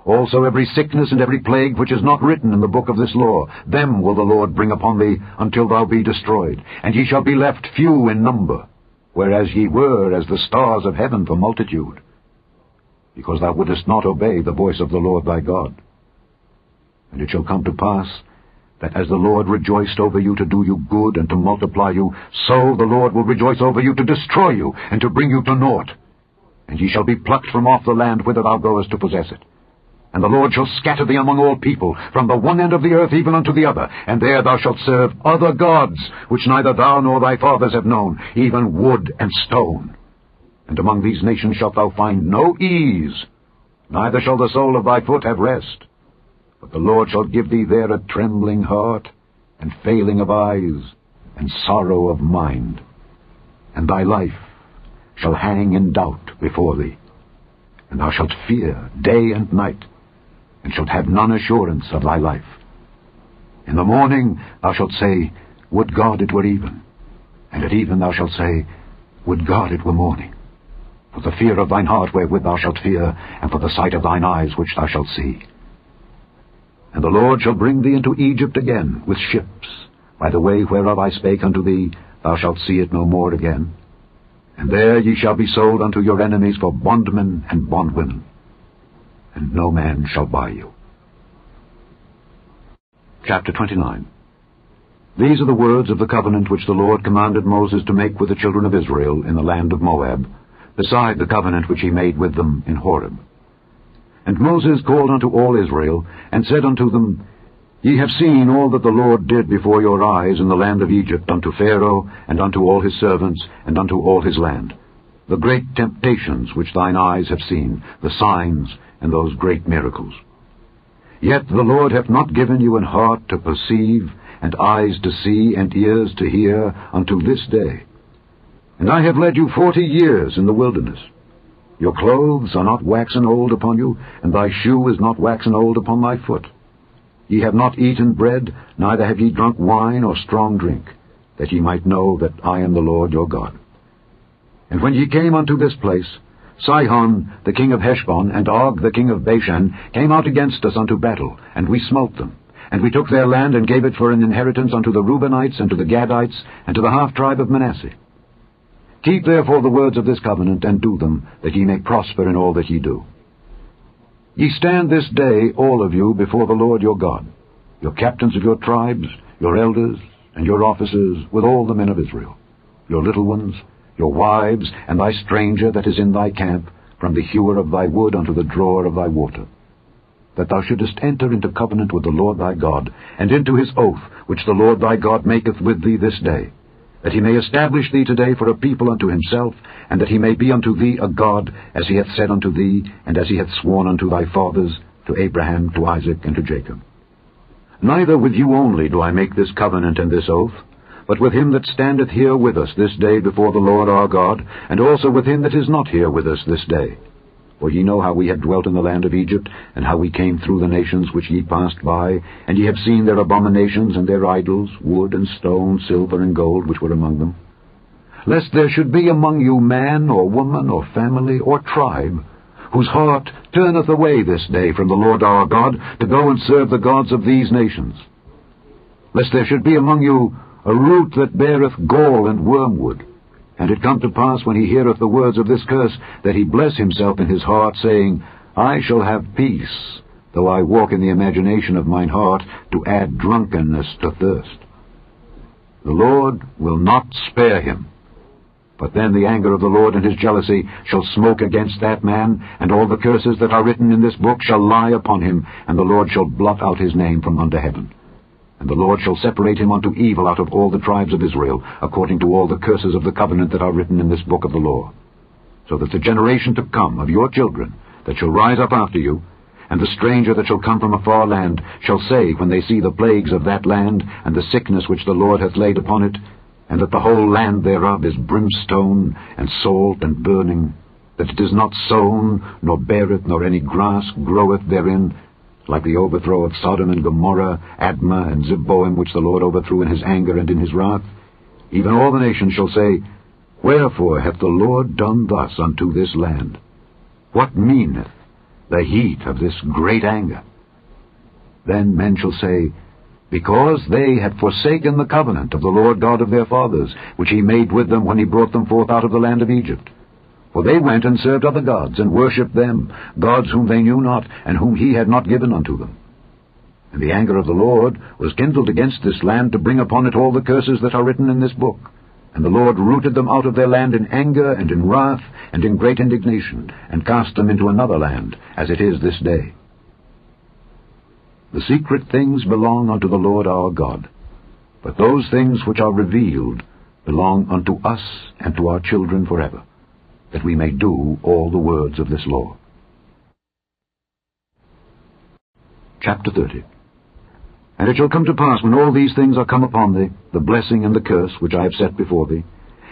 Also every sickness and every plague which is not written in the book of this law, them will the Lord bring upon thee, until thou be destroyed, and ye shall be left few in number, whereas ye were as the stars of heaven for multitude, because thou wouldest not obey the voice of the Lord thy God. And it shall come to pass, that as the Lord rejoiced over you to do you good and to multiply you, so the Lord will rejoice over you to destroy you and to bring you to naught. And ye shall be plucked from off the land whither thou goest to possess it. And the Lord shall scatter thee among all people, from the one end of the earth even unto the other, and there thou shalt serve other gods, which neither thou nor thy fathers have known, even wood and stone. And among these nations shalt thou find no ease, neither shall the sole of thy foot have rest. But the Lord shall give thee there a trembling heart, and failing of eyes, and sorrow of mind. And thy life shall hang in doubt before thee, and thou shalt fear day and night, and shalt have none assurance of thy life. In the morning thou shalt say, Would God it were even. And at even thou shalt say, Would God it were morning. For the fear of thine heart wherewith thou shalt fear, and for the sight of thine eyes which thou shalt see. And the Lord shall bring thee into Egypt again with ships, by the way whereof I spake unto thee, thou shalt see it no more again. And there ye shall be sold unto your enemies for bondmen and bondwomen, and no man shall buy you. Chapter 29. These are the words of the covenant which the Lord commanded Moses to make with the children of Israel in the land of Moab, beside the covenant which he made with them in Horeb. And Moses called unto all Israel, and said unto them, Ye have seen all that the Lord did before your eyes in the land of Egypt unto Pharaoh, and unto all his servants, and unto all his land, the great temptations which thine eyes have seen, the signs, and those great miracles. Yet the Lord hath not given you an heart to perceive, and eyes to see, and ears to hear, unto this day. And I have led you 40 years in the wilderness. Your clothes are not waxen old upon you, and thy shoe is not waxen old upon thy foot. Ye have not eaten bread, neither have ye drunk wine or strong drink, that ye might know that I am the Lord your God. And when ye came unto this place, Sihon the king of Heshbon and Og the king of Bashan came out against us unto battle, and we smote them. And we took their land and gave it for an inheritance unto the Reubenites and to the Gadites and to the half-tribe of Manasseh. Keep therefore the words of this covenant, and do them, that ye may prosper in all that ye do. Ye stand this day, all of you, before the Lord your God, your captains of your tribes, your elders, and your officers, with all the men of Israel, your little ones, your wives, and thy stranger that is in thy camp, from the hewer of thy wood unto the drawer of thy water, that thou shouldest enter into covenant with the Lord thy God, and into his oath which the Lord thy God maketh with thee this day, that he may establish thee today for a people unto himself, and that he may be unto thee a God, as he hath said unto thee, and as he hath sworn unto thy fathers, to Abraham, to Isaac, and to Jacob. Neither with you only do I make this covenant and this oath, but with him that standeth here with us this day before the Lord our God, and also with him that is not here with us this day. For ye know how we have dwelt in the land of Egypt, and how we came through the nations which ye passed by, and ye have seen their abominations and their idols, wood and stone, silver and gold, which were among them. Lest there should be among you man or woman or family or tribe, whose heart turneth away this day from the Lord our God, to go and serve the gods of these nations. Lest there should be among you a root that beareth gall and wormwood, and it come to pass, when he heareth the words of this curse, that he bless himself in his heart, saying, I shall have peace, though I walk in the imagination of mine heart, to add drunkenness to thirst. The Lord will not spare him. But then the anger of the Lord and his jealousy shall smoke against that man, and all the curses that are written in this book shall lie upon him, and the Lord shall blot out his name from under heaven. And the Lord shall separate him unto evil out of all the tribes of Israel, according to all the curses of the covenant that are written in this book of the law. So that the generation to come of your children that shall rise up after you, and the stranger that shall come from a far land, shall say, when they see the plagues of that land, and the sickness which the Lord hath laid upon it, and that the whole land thereof is brimstone, and salt, and burning, that it is not sown, nor beareth, nor any grass groweth therein, like the overthrow of Sodom and Gomorrah, Admah and Zeboim, which the Lord overthrew in his anger and in his wrath, even all the nations shall say, Wherefore hath the Lord done thus unto this land? What meaneth the heat of this great anger? Then men shall say, Because they had forsaken the covenant of the Lord God of their fathers, which he made with them when he brought them forth out of the land of Egypt. For they went and served other gods, and worshipped them, gods whom they knew not, and whom he had not given unto them. And the anger of the Lord was kindled against this land, to bring upon it all the curses that are written in this book. And the Lord rooted them out of their land in anger, and in wrath, and in great indignation, and cast them into another land, as it is this day. The secret things belong unto the Lord our God, but those things which are revealed belong unto us and to our children forever, that we may do all the words of this law. Chapter 30. And it shall come to pass, when all these things are come upon thee, the blessing and the curse which I have set before thee,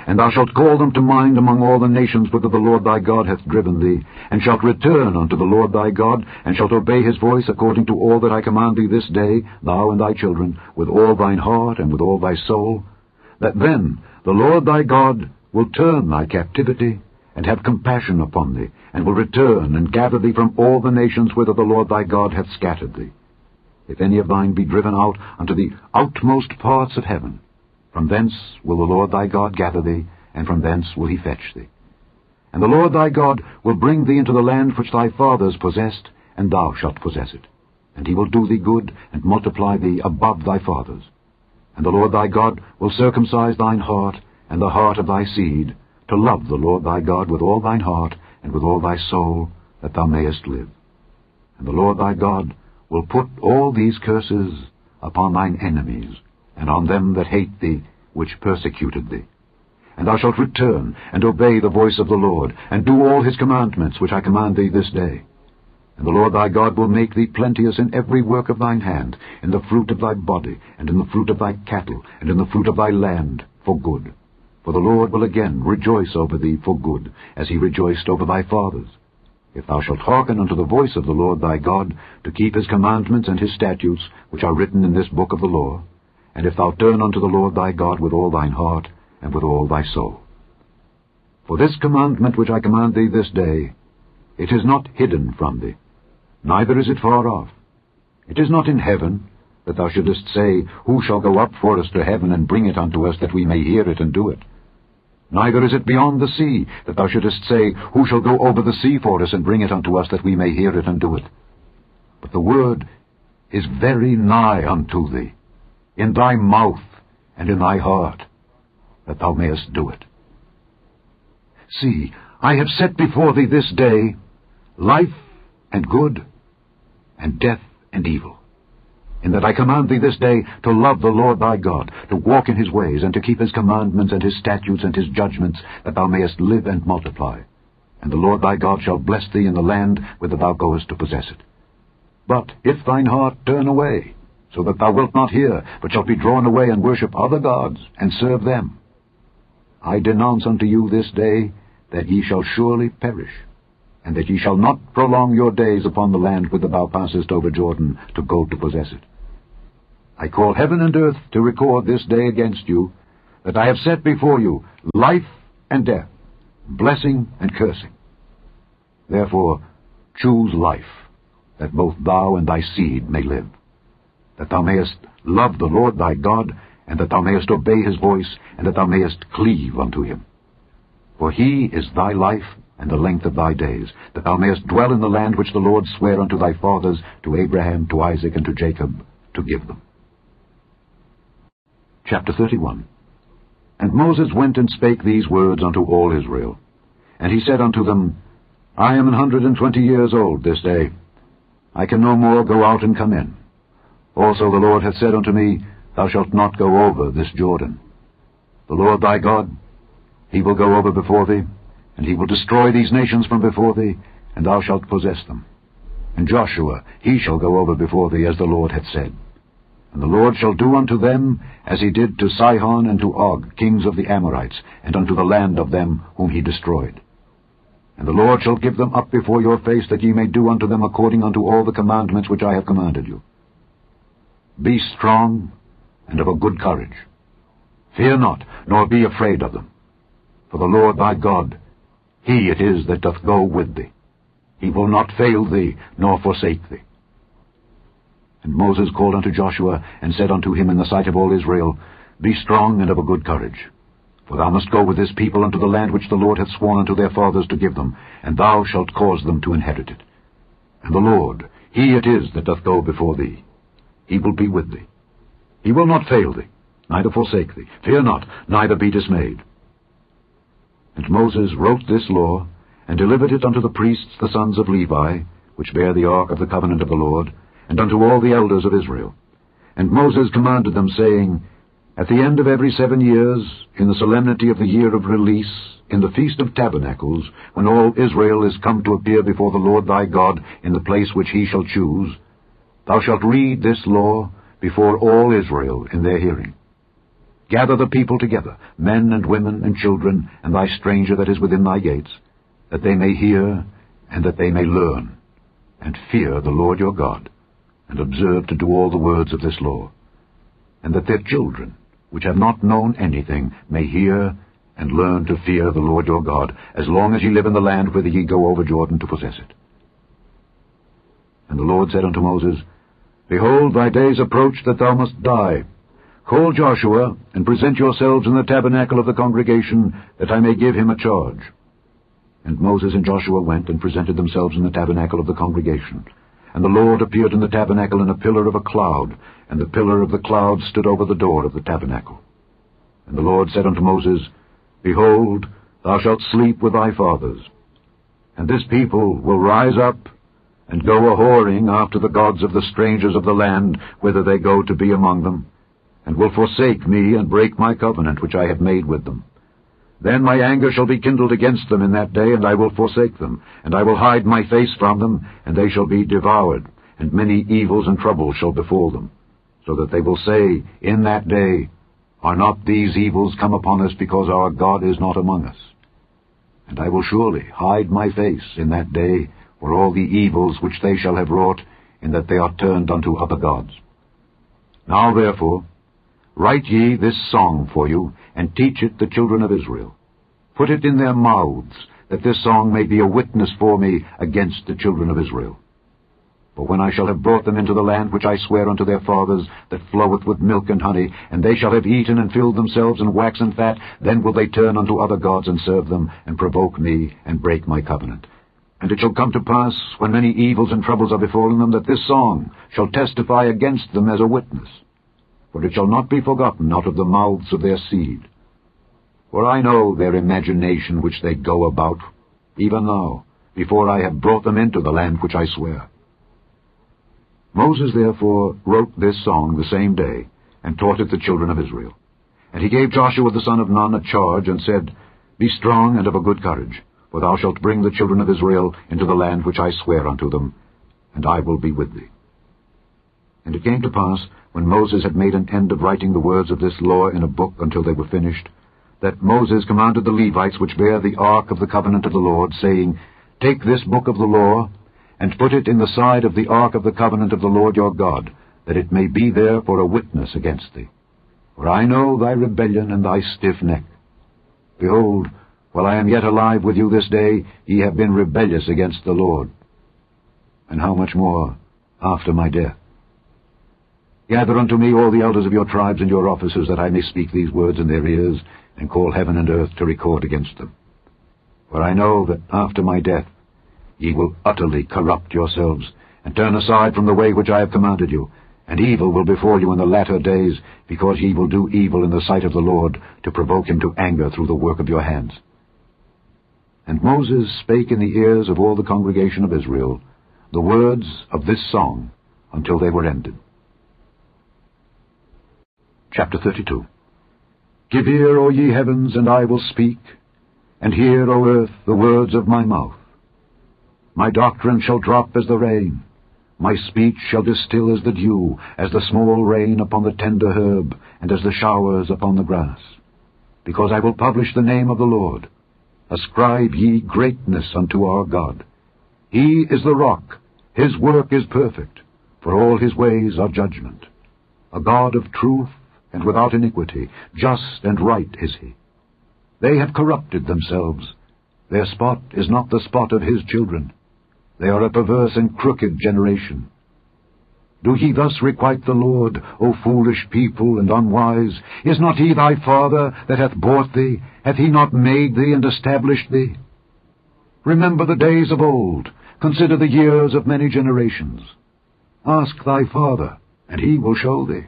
and thou shalt call them to mind among all the nations whither the Lord thy God hath driven thee, and shalt return unto the Lord thy God, and shalt obey his voice according to all that I command thee this day, thou and thy children, with all thine heart and with all thy soul, that then the Lord thy God will turn thy captivity, and have compassion upon thee, and will return and gather thee from all the nations whither the Lord thy God hath scattered thee. If any of thine be driven out unto the outmost parts of heaven, from thence will the Lord thy God gather thee, and from thence will he fetch thee. And the Lord thy God will bring thee into the land which thy fathers possessed, and thou shalt possess it. And he will do thee good, and multiply thee above thy fathers. And the Lord thy God will circumcise thine heart, and the heart of thy seed, to love the Lord thy God with all thine heart, and with all thy soul, that thou mayest live. And the Lord thy God will put all these curses upon thine enemies, and on them that hate thee, which persecuted thee. And thou shalt return, and obey the voice of the Lord, and do all his commandments which I command thee this day. And the Lord thy God will make thee plenteous in every work of thine hand, in the fruit of thy body, and in the fruit of thy cattle, and in the fruit of thy land, for good. For the Lord will again rejoice over thee for good, as he rejoiced over thy fathers. If thou shalt hearken unto the voice of the Lord thy God, to keep his commandments and his statutes, which are written in this book of the law, and if thou turn unto the Lord thy God with all thine heart, and with all thy soul. For this commandment which I command thee this day, it is not hidden from thee, neither is it far off. It is not in heaven, that thou shouldest say, Who shall go up for us to heaven, and bring it unto us, that we may hear it and do it? Neither is it beyond the sea, that thou shouldest say, Who shall go over the sea for us, and bring it unto us, that we may hear it and do it? But the word is very nigh unto thee, in thy mouth and in thy heart, that thou mayest do it. See, I have set before thee this day life and good, and death and evil, in that I command thee this day to love the Lord thy God, to walk in his ways, and to keep his commandments and his statutes and his judgments, that thou mayest live and multiply. And the Lord thy God shall bless thee in the land whither thou goest to possess it. But if thine heart turn away, so that thou wilt not hear, but shalt be drawn away and worship other gods, and serve them, I denounce unto you this day that ye shall surely perish, and that ye shall not prolong your days upon the land whither thou passest over Jordan to go to possess it. I call heaven and earth to record this day against you, that I have set before you life and death, blessing and cursing. Therefore choose life, that both thou and thy seed may live, that thou mayest love the Lord thy God, and that thou mayest obey his voice, and that thou mayest cleave unto him. For he is thy life and the length of thy days, that thou mayest dwell in the land which the Lord sware unto thy fathers, to Abraham, to Isaac, and to Jacob, to give them. Chapter 31. And Moses went and spake these words unto all Israel. And he said unto them, I am 120 years old this day. I can no more go out and come in. Also the Lord hath said unto me, Thou shalt not go over this Jordan. The Lord thy God, he will go over before thee, and he will destroy these nations from before thee, and thou shalt possess them. And Joshua, he shall go over before thee, as the Lord hath said. And the Lord shall do unto them as he did to Sihon and to Og, kings of the Amorites, and unto the land of them whom he destroyed. And the Lord shall give them up before your face, that ye may do unto them according unto all the commandments which I have commanded you. Be strong and of a good courage. Fear not, nor be afraid of them. For the Lord thy God, he it is that doth go with thee. He will not fail thee, nor forsake thee. And Moses called unto Joshua, and said unto him in the sight of all Israel, Be strong and of a good courage. For thou must go with this people unto the land which the Lord hath sworn unto their fathers to give them, and thou shalt cause them to inherit it. And the Lord, he it is that doth go before thee. He will be with thee. He will not fail thee, neither forsake thee. Fear not, neither be dismayed. And Moses wrote this law, and delivered it unto the priests the sons of Levi, which bear the ark of the covenant of the Lord, and unto all the elders of Israel. And Moses commanded them, saying, At the end of every 7 years, in the solemnity of the year of release, in the feast of tabernacles, when all Israel is come to appear before the Lord thy God in the place which he shall choose, thou shalt read this law before all Israel in their hearing. Gather the people together, men and women and children, and thy stranger that is within thy gates, that they may hear, and that they may learn, and fear the Lord your God, and observe to do all the words of this law, and that their children, which have not known anything, may hear and learn to fear the Lord your God, as long as ye live in the land whither ye go over Jordan to possess it. And the Lord said unto Moses, Behold, thy days approach that thou must die. Call Joshua, and present yourselves in the tabernacle of the congregation, that I may give him a charge. And Moses and Joshua went and presented themselves in the tabernacle of the congregation. And the Lord appeared in the tabernacle in a pillar of a cloud, and the pillar of the cloud stood over the door of the tabernacle. And the Lord said unto Moses, Behold, thou shalt sleep with thy fathers. And this people will rise up, and go a-whoring after the gods of the strangers of the land, whither they go to be among them, and will forsake me, and break my covenant which I have made with them. Then my anger shall be kindled against them in that day, and I will forsake them, and I will hide my face from them, and they shall be devoured, and many evils and troubles shall befall them, so that they will say in that day, Are not these evils come upon us because our God is not among us? And I will surely hide my face in that day for all the evils which they shall have wrought, in that they are turned unto other gods. Now therefore, write ye this song for you, and teach it the children of Israel. Put it in their mouths, that this song may be a witness for me against the children of Israel. For when I shall have brought them into the land which I swear unto their fathers, that floweth with milk and honey, and they shall have eaten and filled themselves and waxen fat, then will they turn unto other gods and serve them, and provoke me, and break my covenant. And it shall come to pass, when many evils and troubles are befallen them, that this song shall testify against them as a witness. For it shall not be forgotten out of the mouths of their seed. For I know their imagination which they go about, even now, before I have brought them into the land which I swear. Moses therefore wrote this song the same day, and taught it the children of Israel. And he gave Joshua the son of Nun a charge, and said, Be strong and of a good courage, for thou shalt bring the children of Israel into the land which I swear unto them, and I will be with thee. And it came to pass, when Moses had made an end of writing the words of this law in a book until they were finished, that Moses commanded the Levites which bear the ark of the covenant of the Lord, saying, Take this book of the law, and put it in the side of the ark of the covenant of the Lord your God, that it may be there for a witness against thee. For I know thy rebellion and thy stiff neck. Behold, while I am yet alive with you this day, ye have been rebellious against the Lord. And how much more after my death? Gather unto me all the elders of your tribes and your officers, that I may speak these words in their ears, and call heaven and earth to record against them. For I know that after my death ye will utterly corrupt yourselves, and turn aside from the way which I have commanded you, and evil will befall you in the latter days, because ye will do evil in the sight of the Lord, to provoke him to anger through the work of your hands. And Moses spake in the ears of all the congregation of Israel the words of this song, until they were ended. Chapter 32. Give ear, O ye heavens, and I will speak, and hear, O earth, the words of my mouth. My doctrine shall drop as the rain, my speech shall distill as the dew, as the small rain upon the tender herb, and as the showers upon the grass. Because I will publish the name of the Lord. Ascribe ye greatness unto our God. He is the rock, his work is perfect, for all his ways are judgment. A God of truth and without iniquity, just and right is he. They have corrupted themselves. Their spot is not the spot of his children. They are a perverse and crooked generation. Do ye thus requite the Lord, O foolish people and unwise? Is not he thy father that hath bought thee? Hath he not made thee and established thee? Remember the days of old. Consider the years of many generations. Ask thy father, and he will show thee,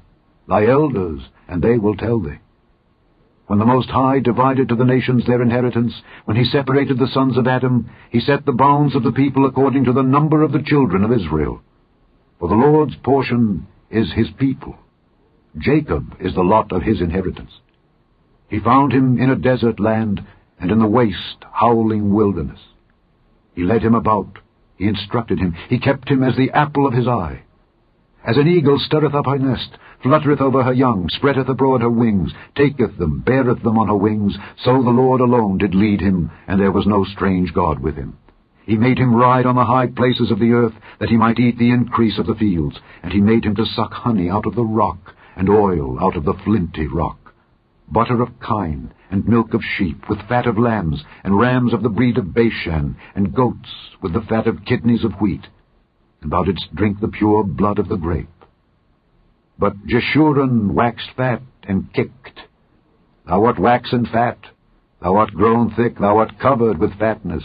thy elders, and they will tell thee. When the Most High divided to the nations their inheritance, when he separated the sons of Adam, he set the bounds of the people according to the number of the children of Israel. For the Lord's portion is his people. Jacob is the lot of his inheritance. He found him in a desert land, and in the waste, howling wilderness. He led him about, he instructed him, he kept him as the apple of his eye. As an eagle stirreth up her nest, fluttereth over her young, spreadeth abroad her wings, taketh them, beareth them on her wings, so the Lord alone did lead him, and there was no strange God with him. He made him ride on the high places of the earth, that he might eat the increase of the fields, and he made him to suck honey out of the rock, and oil out of the flinty rock, butter of kine, and milk of sheep, with fat of lambs, and rams of the breed of Bashan, and goats, with the fat of kidneys of wheat. And thou didst drink the pure blood of the grape. But Jeshurun waxed fat and kicked. Thou art waxen fat, thou art grown thick, thou art covered with fatness.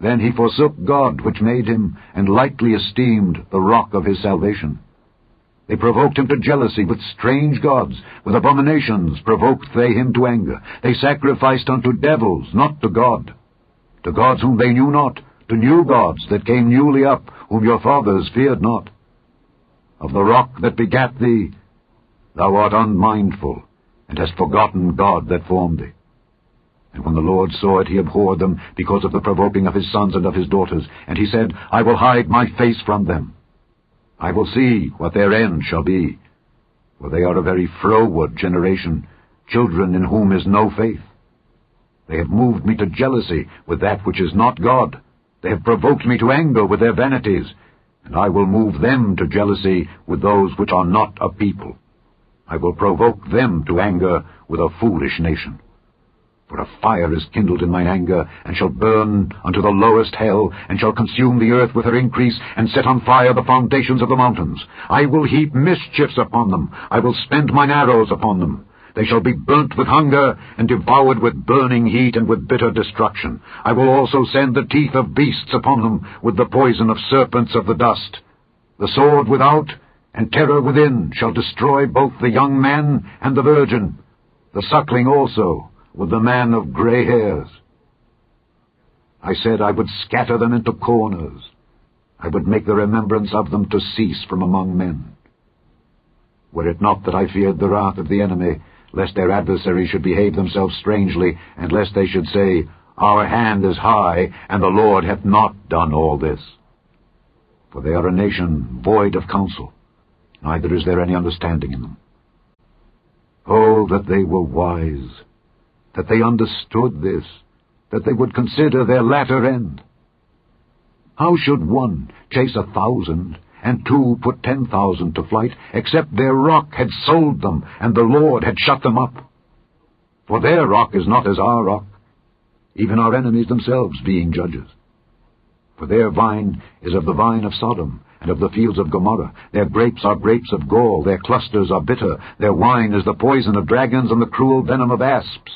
Then he forsook God which made him, and lightly esteemed the rock of his salvation. They provoked him to jealousy with strange gods, with abominations provoked they him to anger. They sacrificed unto devils, not to God, to gods whom they knew not, to new gods that came newly up, whom your fathers feared not. Of the rock that begat thee, thou art unmindful, and hast forgotten God that formed thee. And when the Lord saw it, he abhorred them because of the provoking of his sons and of his daughters. And he said, I will hide my face from them. I will see what their end shall be. For they are a very froward generation, children in whom is no faith. They have moved me to jealousy with that which is not God. They have provoked me to anger with their vanities. And I will move them to jealousy with those which are not a people. I will provoke them to anger with a foolish nation. For a fire is kindled in mine anger, and shall burn unto the lowest hell, and shall consume the earth with her increase, and set on fire the foundations of the mountains. I will heap mischiefs upon them. I will spend mine arrows upon them. They shall be burnt with hunger, and devoured with burning heat, and with bitter destruction. I will also send the teeth of beasts upon them, with the poison of serpents of the dust. The sword without, and terror within, shall destroy both the young man and the virgin, the suckling also, with the man of grey hairs. I said I would scatter them into corners. I would make the remembrance of them to cease from among men. Were it not that I feared the wrath of the enemy, lest their adversaries should behave themselves strangely, and lest they should say, Our hand is high, and the Lord hath not done all this. For they are a nation void of counsel, neither is there any understanding in them. Oh, that they were wise, that they understood this, that they would consider their latter end. How should one chase 1,000, and 2 put 10,000 to flight, except their rock had sold them, and the Lord had shut them up? For their rock is not as our rock, even our enemies themselves being judges. For their vine is of the vine of Sodom, and of the fields of Gomorrah. Their grapes are grapes of gall, their clusters are bitter, their wine is the poison of dragons, and the cruel venom of asps.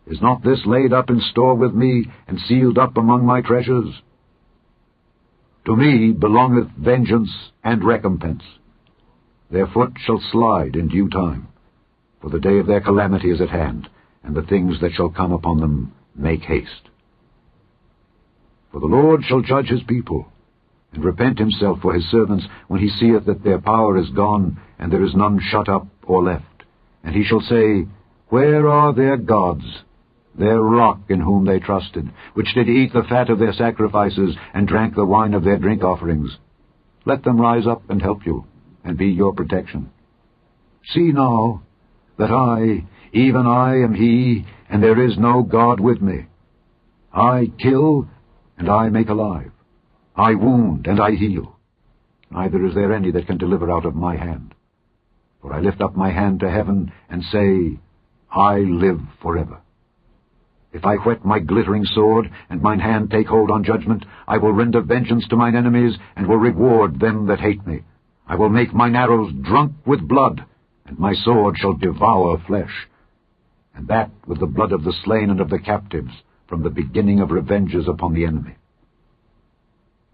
Is not this laid up in store with me, and sealed up among my treasures? To me belongeth vengeance and recompense. Their foot shall slide in due time, for the day of their calamity is at hand, and the things that shall come upon them make haste. For the Lord shall judge his people, and repent himself for his servants, when he seeth that their power is gone, and there is none shut up or left. And he shall say, Where are their gods, their rock in whom they trusted, which did eat the fat of their sacrifices, and drank the wine of their drink offerings? Let them rise up and help you, and be your protection. See now, that I, even I am he, and there is no God with me. I kill, and I make alive. I wound, and I heal. Neither is there any that can deliver out of my hand. For I lift up my hand to heaven, and say, I live forever. If I whet my glittering sword, and mine hand take hold on judgment, I will render vengeance to mine enemies, and will reward them that hate me. I will make mine arrows drunk with blood, and my sword shall devour flesh, and that with the blood of the slain and of the captives, from the beginning of revenges upon the enemy.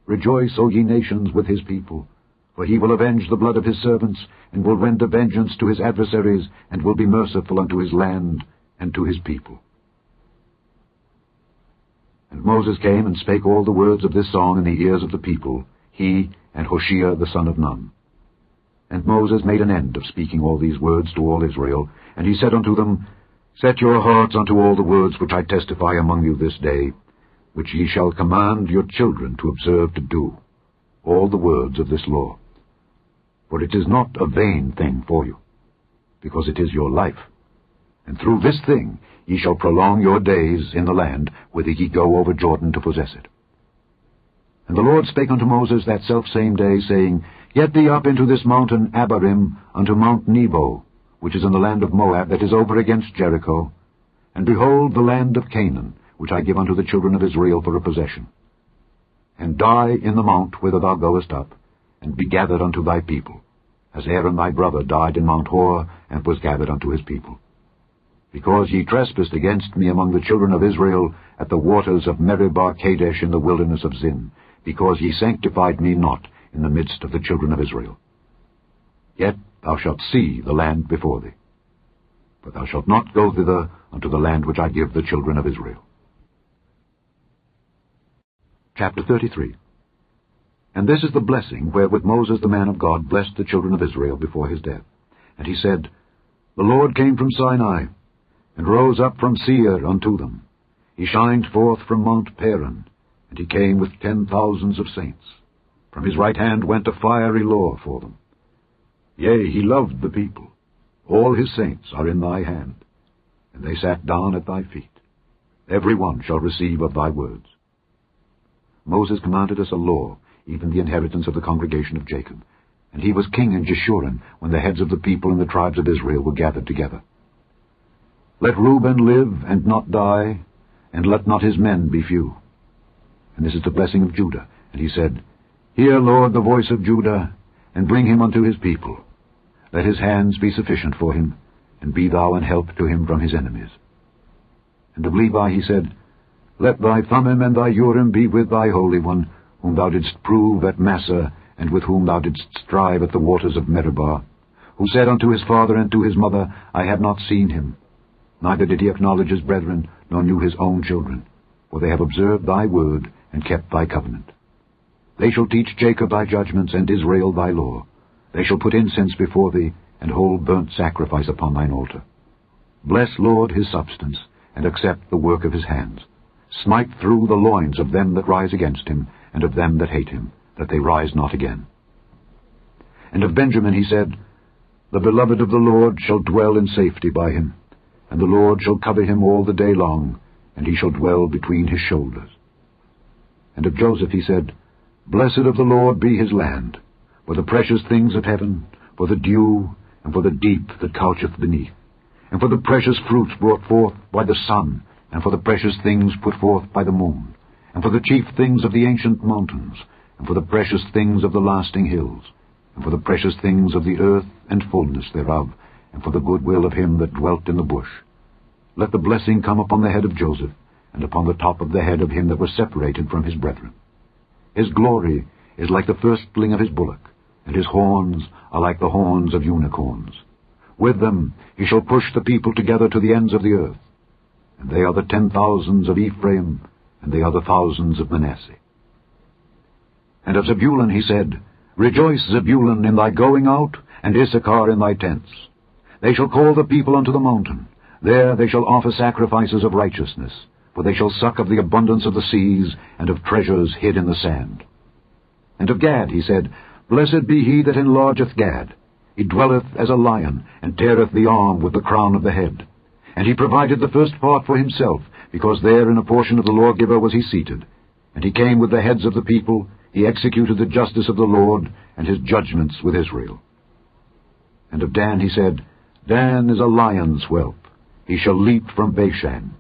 Rejoice, O ye nations, with his people, for he will avenge the blood of his servants, and will render vengeance to his adversaries, and will be merciful unto his land and to his people. And Moses came and spake all the words of this song in the ears of the people, he and Hoshea the son of Nun. And Moses made an end of speaking all these words to all Israel, and he said unto them, Set your hearts unto all the words which I testify among you this day, which ye shall command your children to observe to do, all the words of this law. For it is not a vain thing for you, because it is your life. And through this thing ye shall prolong your days in the land, whither ye go over Jordan to possess it. And the Lord spake unto Moses that selfsame day, saying, Get thee up into this mountain Abarim, unto Mount Nebo, which is in the land of Moab, that is over against Jericho, and behold the land of Canaan, which I give unto the children of Israel for a possession. And die in the mount whither thou goest up, and be gathered unto thy people, as Aaron thy brother died in Mount Hor, and was gathered unto his people. Because ye trespassed against me among the children of Israel at the waters of Meribah Kadesh in the wilderness of Zin, because ye sanctified me not in the midst of the children of Israel. Yet thou shalt see the land before thee, but thou shalt not go thither unto the land which I give the children of Israel. Chapter 33. And this is the blessing wherewith Moses the man of God blessed the children of Israel before his death. And he said, The Lord came from Sinai, and rose up from Seir unto them. He shined forth from Mount Paran, and he came with 10,000s of saints. From his right hand went a fiery law for them. Yea, he loved the people. All his saints are in thy hand, and they sat down at thy feet. Every one shall receive of thy words. Moses commanded us a law, even the inheritance of the congregation of Jacob. And he was king in Jeshurun, when the heads of the people and the tribes of Israel were gathered together. Let Reuben live and not die, and let not his men be few. And this is the blessing of Judah. And he said, Hear, Lord, the voice of Judah, and bring him unto his people. Let his hands be sufficient for him, and be thou an help to him from his enemies. And of Levi he said, Let thy Thummim and thy Urim be with thy Holy One, whom thou didst prove at Massah, and with whom thou didst strive at the waters of Meribah, who said unto his father and to his mother, I have not seen him. Neither did he acknowledge his brethren, nor knew his own children, for they have observed thy word, and kept thy covenant. They shall teach Jacob thy judgments, and Israel thy law. They shall put incense before thee, and hold burnt sacrifice upon thine altar. Bless, Lord, his substance, and accept the work of his hands. Smite through the loins of them that rise against him, and of them that hate him, that they rise not again. And of Benjamin he said, The beloved of the Lord shall dwell in safety by him, and the Lord shall cover him all the day long, and he shall dwell between his shoulders. And of Joseph he said, Blessed of the Lord be his land, for the precious things of heaven, for the dew, and for the deep that coucheth beneath, and for the precious fruits brought forth by the sun, and for the precious things put forth by the moon, and for the chief things of the ancient mountains, and for the precious things of the lasting hills, and for the precious things of the earth and fullness thereof, and for the goodwill of him that dwelt in the bush. Let the blessing come upon the head of Joseph, and upon the top of the head of him that was separated from his brethren. His glory is like the firstling of his bullock, and his horns are like the horns of unicorns. With them he shall push the people together to the ends of the earth. And they are the 10,000s of Ephraim, and they are the thousands of Manasseh. And of Zebulun he said, Rejoice, Zebulun, in thy going out, and Issachar in thy tents. They shall call the people unto the mountain. There they shall offer sacrifices of righteousness, for they shall suck of the abundance of the seas, and of treasures hid in the sand. And of Gad he said, Blessed be he that enlargeth Gad. He dwelleth as a lion, and teareth the arm with the crown of the head. And he provided the first part for himself, because there in a portion of the lawgiver was he seated. And he came with the heads of the people, he executed the justice of the Lord, and his judgments with Israel. And of Dan he said, Dan is a lion's whelp, he shall leap from Bashan.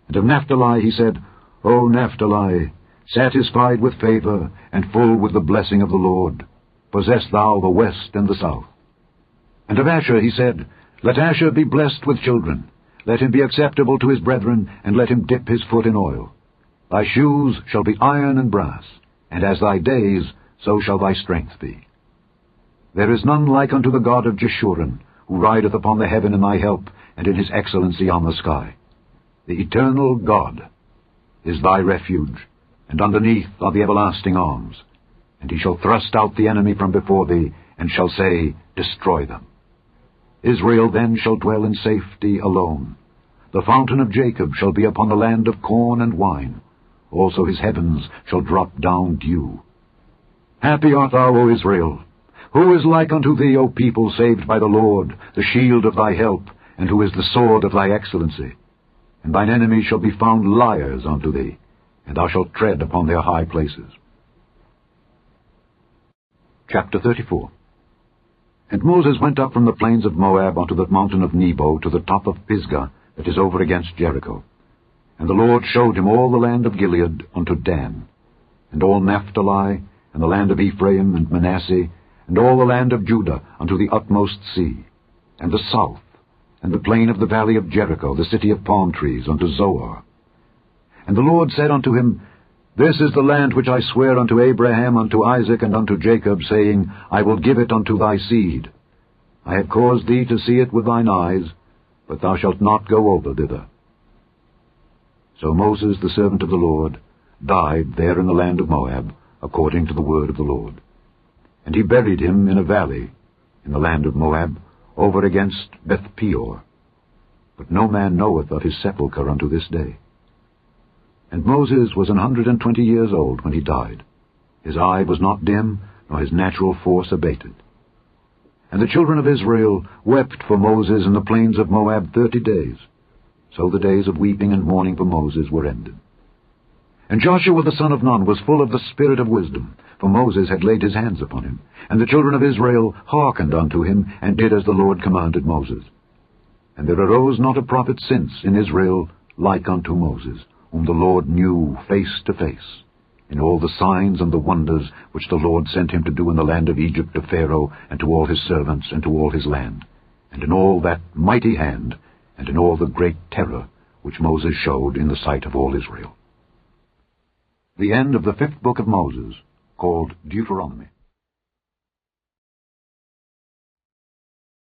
And of Naphtali he said, O Naphtali, satisfied with favor, and full with the blessing of the Lord, possess thou the west and the south. And of Asher he said, Let Asher be blessed with children, let him be acceptable to his brethren, and let him dip his foot in oil. Thy shoes shall be iron and brass, and as thy days, so shall thy strength be. There is none like unto the God of Jeshurun, who rideth upon the heaven in thy help, and in his excellency on the sky. The eternal God is thy refuge, and underneath are the everlasting arms. And he shall thrust out the enemy from before thee, and shall say, Destroy them. Israel then shall dwell in safety alone. The fountain of Jacob shall be upon the land of corn and wine. Also his heavens shall drop down dew. Happy art thou, O Israel! Who is like unto thee, O people saved by the Lord, the shield of thy help, and who is the sword of thy excellency? And thine enemies shall be found liars unto thee, and thou shalt tread upon their high places. Chapter 34. And Moses went up from the plains of Moab unto the mountain of Nebo to the top of Pisgah, that is over against Jericho. And the Lord showed him all the land of Gilead unto Dan, and all Naphtali, and the land of Ephraim and Manasseh, and all the land of Judah unto the utmost sea, and the south, and the plain of the valley of Jericho, the city of palm trees, unto Zoar. And the Lord said unto him, This is the land which I swear unto Abraham, unto Isaac, and unto Jacob, saying, I will give it unto thy seed. I have caused thee to see it with thine eyes, but thou shalt not go over thither. So Moses, the servant of the Lord, died there in the land of Moab, according to the word of the Lord. And he buried him in a valley, in the land of Moab, over against Beth-peor. but no man knoweth of his sepulchre unto this day. And Moses was 120 years old when he died. His eye was not dim, nor his natural force abated. And the children of Israel wept for Moses in the plains of Moab 30 days. So the days of weeping and mourning for Moses were ended. And Joshua the son of Nun was full of the spirit of wisdom, for Moses had laid his hands upon him. And the children of Israel hearkened unto him, and did as the Lord commanded Moses. And there arose not a prophet since in Israel like unto Moses, whom the Lord knew face to face, in all the signs and the wonders which the Lord sent him to do in the land of Egypt to Pharaoh, and to all his servants, and to all his land, and in all that mighty hand, and in all the great terror which Moses showed in the sight of all Israel. The end of the 5th book of Moses, called Deuteronomy.